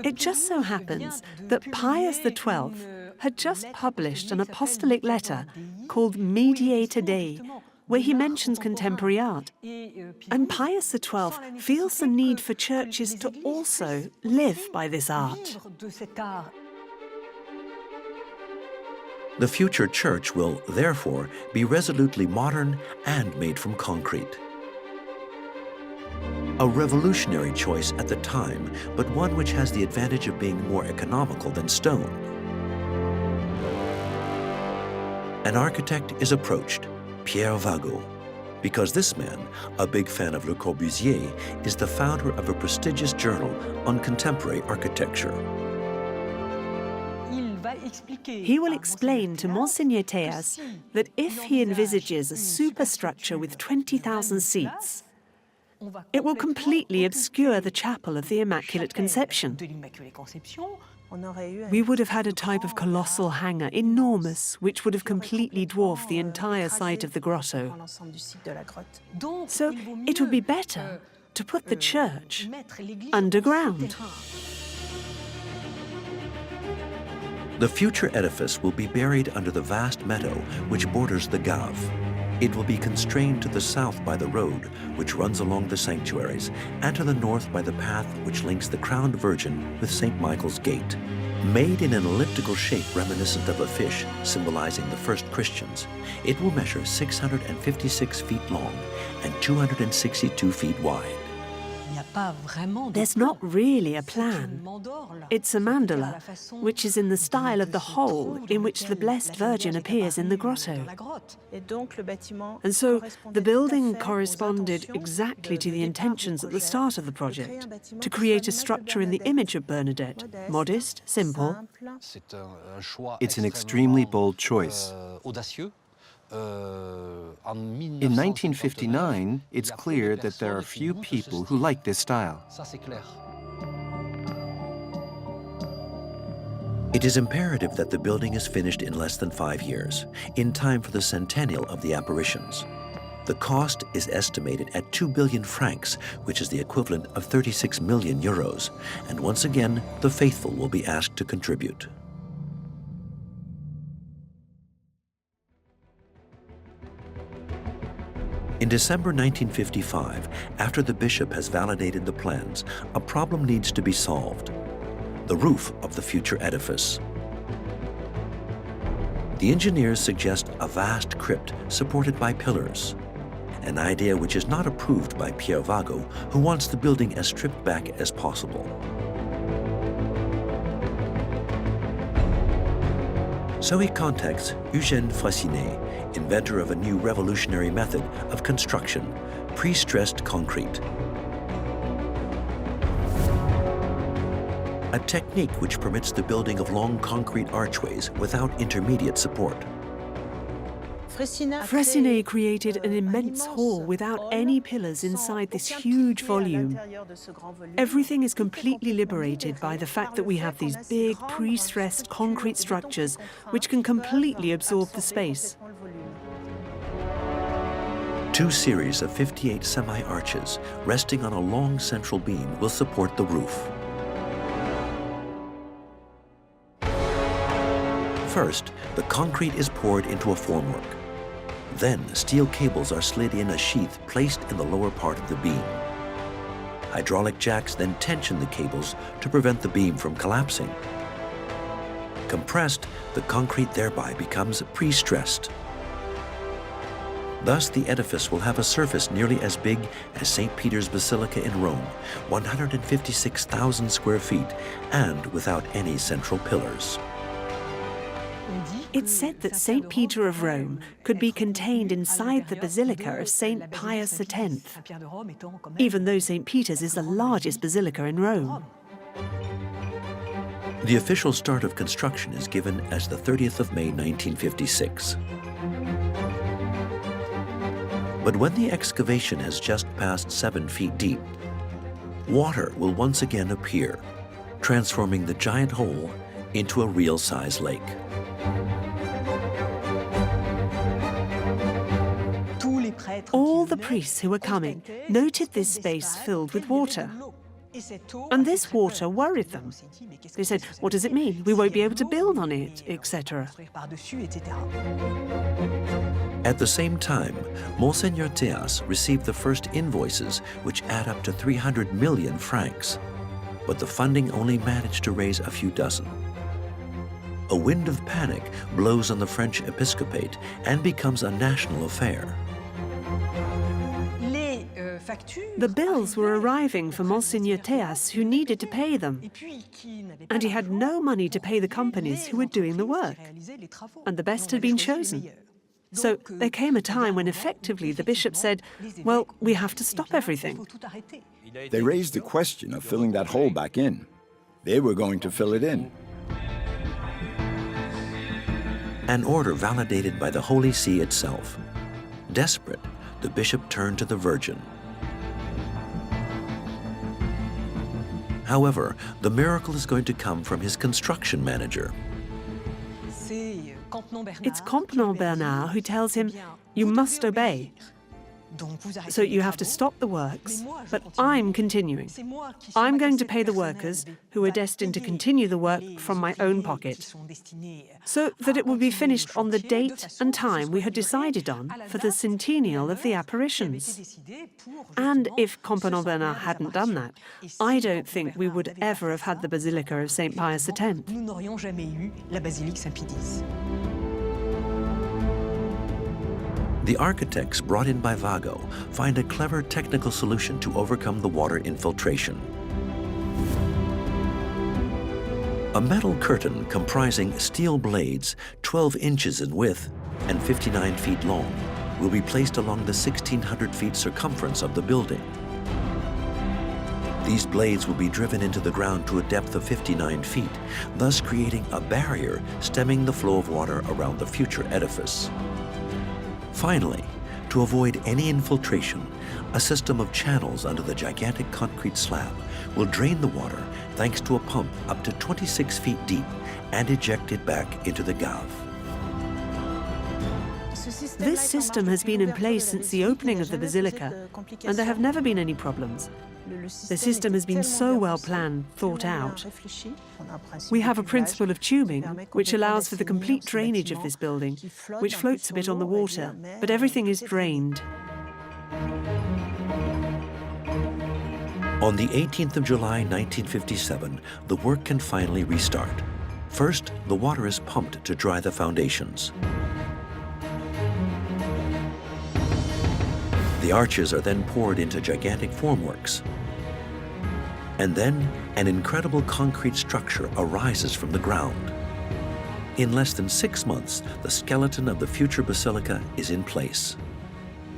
It just so happens that Pius XII had just published an apostolic letter called Mediator Dei, where he mentions contemporary art. And Pius XII feels the need for churches to also live by this art. The future church will, therefore, be resolutely modern and made from concrete. A revolutionary choice at the time, but one which has the advantage of being more economical than stone. An architect is approached, Pierre Vago, because this man, a big fan of Le Corbusier, is the founder of a prestigious journal on contemporary architecture. He will explain to Monseigneur Théas that if he envisages a superstructure with 20,000 seats, it will completely obscure the chapel of the Immaculate Conception. We would have had a type of colossal hangar, enormous, which would have completely dwarfed the entire site of the grotto. So it would be better to put the church underground. The future edifice will be buried under the vast meadow which borders the Gave. It will be constrained to the south by the road, which runs along the sanctuaries, and to the north by the path which links the Crowned Virgin with St. Michael's Gate. Made in an elliptical shape reminiscent of a fish, symbolizing the first Christians, it will measure 656 feet long and 262 feet wide. There's not really a plan. It's a mandala, which is in the style of the hole in which the Blessed Virgin appears in the grotto. And so the building corresponded exactly to the intentions at the start of the project, to create a structure in the image of Bernadette, modest, simple. It's an extremely bold choice. In 1959, it's clear that there are few people who like this style. It is imperative that the building is finished in less than 5 years, in time for the centennial of the Apparitions. The cost is estimated at 2 billion francs, which is the equivalent of 36 million euros, and once again, the faithful will be asked to contribute. In December 1955, after the bishop has validated the plans, a problem needs to be solved: the roof of the future edifice. The engineers suggest a vast crypt supported by pillars, an idea which is not approved by Pierre Vago, who wants the building as stripped back as possible. So he contacts Eugène Fraissinet, inventor of a new revolutionary method of construction, pre-stressed concrete. A technique which permits the building of long concrete archways without intermediate support. Fraissinet created an immense hall without any pillars inside this huge volume. Everything is completely liberated by the fact that we have these big, pre-stressed concrete structures which can completely absorb the space. 2 series of 58 semi-arches resting on a long central beam will support the roof. First, the concrete is poured into a formwork. Then, steel cables are slid in a sheath placed in the lower part of the beam. Hydraulic jacks then tension the cables to prevent the beam from collapsing. Compressed, the concrete thereby becomes pre-stressed. Thus, the edifice will have a surface nearly as big as St. Peter's Basilica in Rome, 156,000 square feet, and without any central pillars. It's said that St. Peter of Rome could be contained inside the Basilica of St. Pius X, even though St. Peter's is the largest basilica in Rome. The official start of construction is given as the 30th of May 1956. But when the excavation has just passed 7 feet deep, water will once again appear, transforming the giant hole into a real-size lake. All the priests who were coming noted this space filled with water. And this water worried them. They said, what does it mean? We won't be able to build on it, etc. At the same time, Monseigneur Théas received the first invoices, which add up to 300 million francs. But the funding only managed to raise a few dozen. A wind of panic blows on the French episcopate and becomes a national affair. The bills were arriving for Monseigneur Théas, who needed to pay them. And he had no money to pay the companies who were doing the work. And the best had been chosen. So there came a time when effectively the bishop said, well, we have to stop everything. They raised the question of filling that hole back in. They were going to fill it in. An order validated by the Holy See itself. Desperate, the bishop turned to the Virgin. However, the miracle is going to come from his construction manager. It's Campenon Bernard who tells him, you must obey. So you have to stop the works, but I'm continuing. I'm going to pay the workers who are destined to continue the work from my own pocket, so that it will be finished on the date and time we had decided on for the centennial of the Apparitions. And if Campion Bernard hadn't done that, I don't think we would ever have had the Basilica of St. Pius X. The architects brought in by Vago find a clever technical solution to overcome the water infiltration. A metal curtain comprising steel blades 12 inches in width and 59 feet long will be placed along the 1,600 feet circumference of the building. These blades will be driven into the ground to a depth of 59 feet, thus creating a barrier stemming the flow of water around the future edifice. Finally, to avoid any infiltration, a system of channels under the gigantic concrete slab will drain the water thanks to a pump up to 26 feet deep and eject it back into the Gave. This system has been in place since the opening of the Basilica, and there have never been any problems. The system has been so well planned, thought out. We have a principle of tubing, which allows for the complete drainage of this building, which floats a bit on the water, but everything is drained. On the 18th of July, 1957, the work can finally restart. First, the water is pumped to dry the foundations. The arches are then poured into gigantic formworks. And then, an incredible concrete structure arises from the ground. In less than 6 months, the skeleton of the future basilica is in place.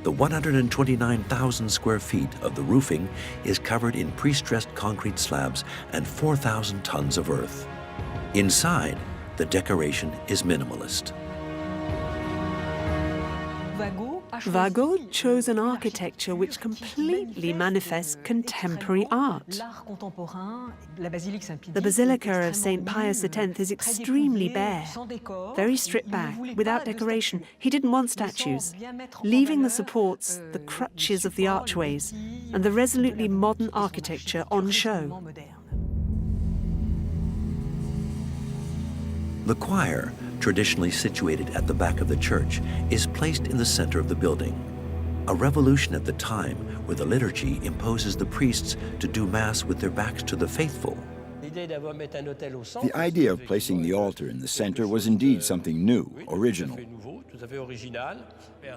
The 129,000 square feet of the roofing is covered in pre-stressed concrete slabs and 4,000 tons of earth. Inside, the decoration is minimalist. Vago chose an architecture which completely manifests contemporary art. The Basilica of St. Pius X is extremely bare, very stripped back, without decoration. He didn't want statues, leaving the supports, the crutches of the archways, and the resolutely modern architecture on show. The choir, traditionally situated at the back of the church, is placed in the center of the building. A revolution at the time where the liturgy imposes the priests to do Mass with their backs to the faithful. The idea of placing the altar in the center was indeed something new, original.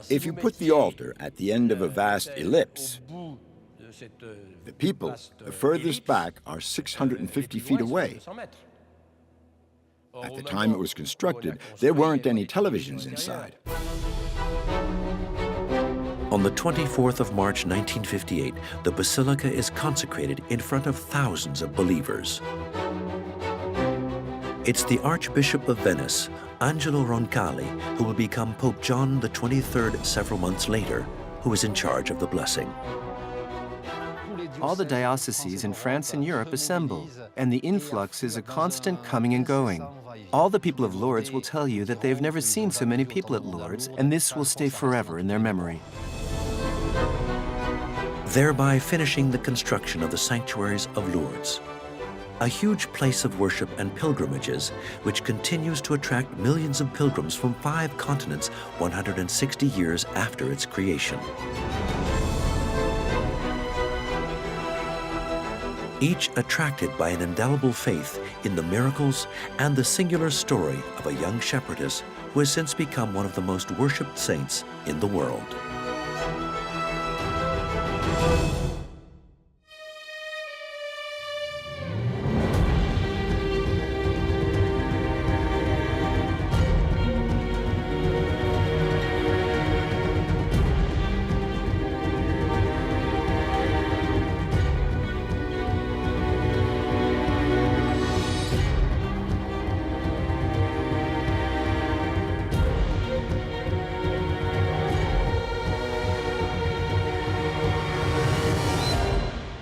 If you put the altar at the end of a vast ellipse, the people, the furthest back, are 650 feet away. At the time it was constructed, there weren't any televisions inside. On the 24th of March 1958, the Basilica is consecrated in front of thousands of believers. It's the Archbishop of Venice, Angelo Roncalli, who will become Pope John XXIII several months later, who is in charge of the blessing. All the dioceses in France and Europe assemble, and the influx is a constant coming and going. All the people of Lourdes will tell you that they've never seen so many people at Lourdes, and this will stay forever in their memory. Thereby finishing the construction of the sanctuaries of Lourdes, a huge place of worship and pilgrimages which continues to attract millions of pilgrims from 5 continents 160 years after its creation. Each attracted by an indelible faith in the miracles and the singular story of a young shepherdess who has since become one of the most worshipped saints in the world.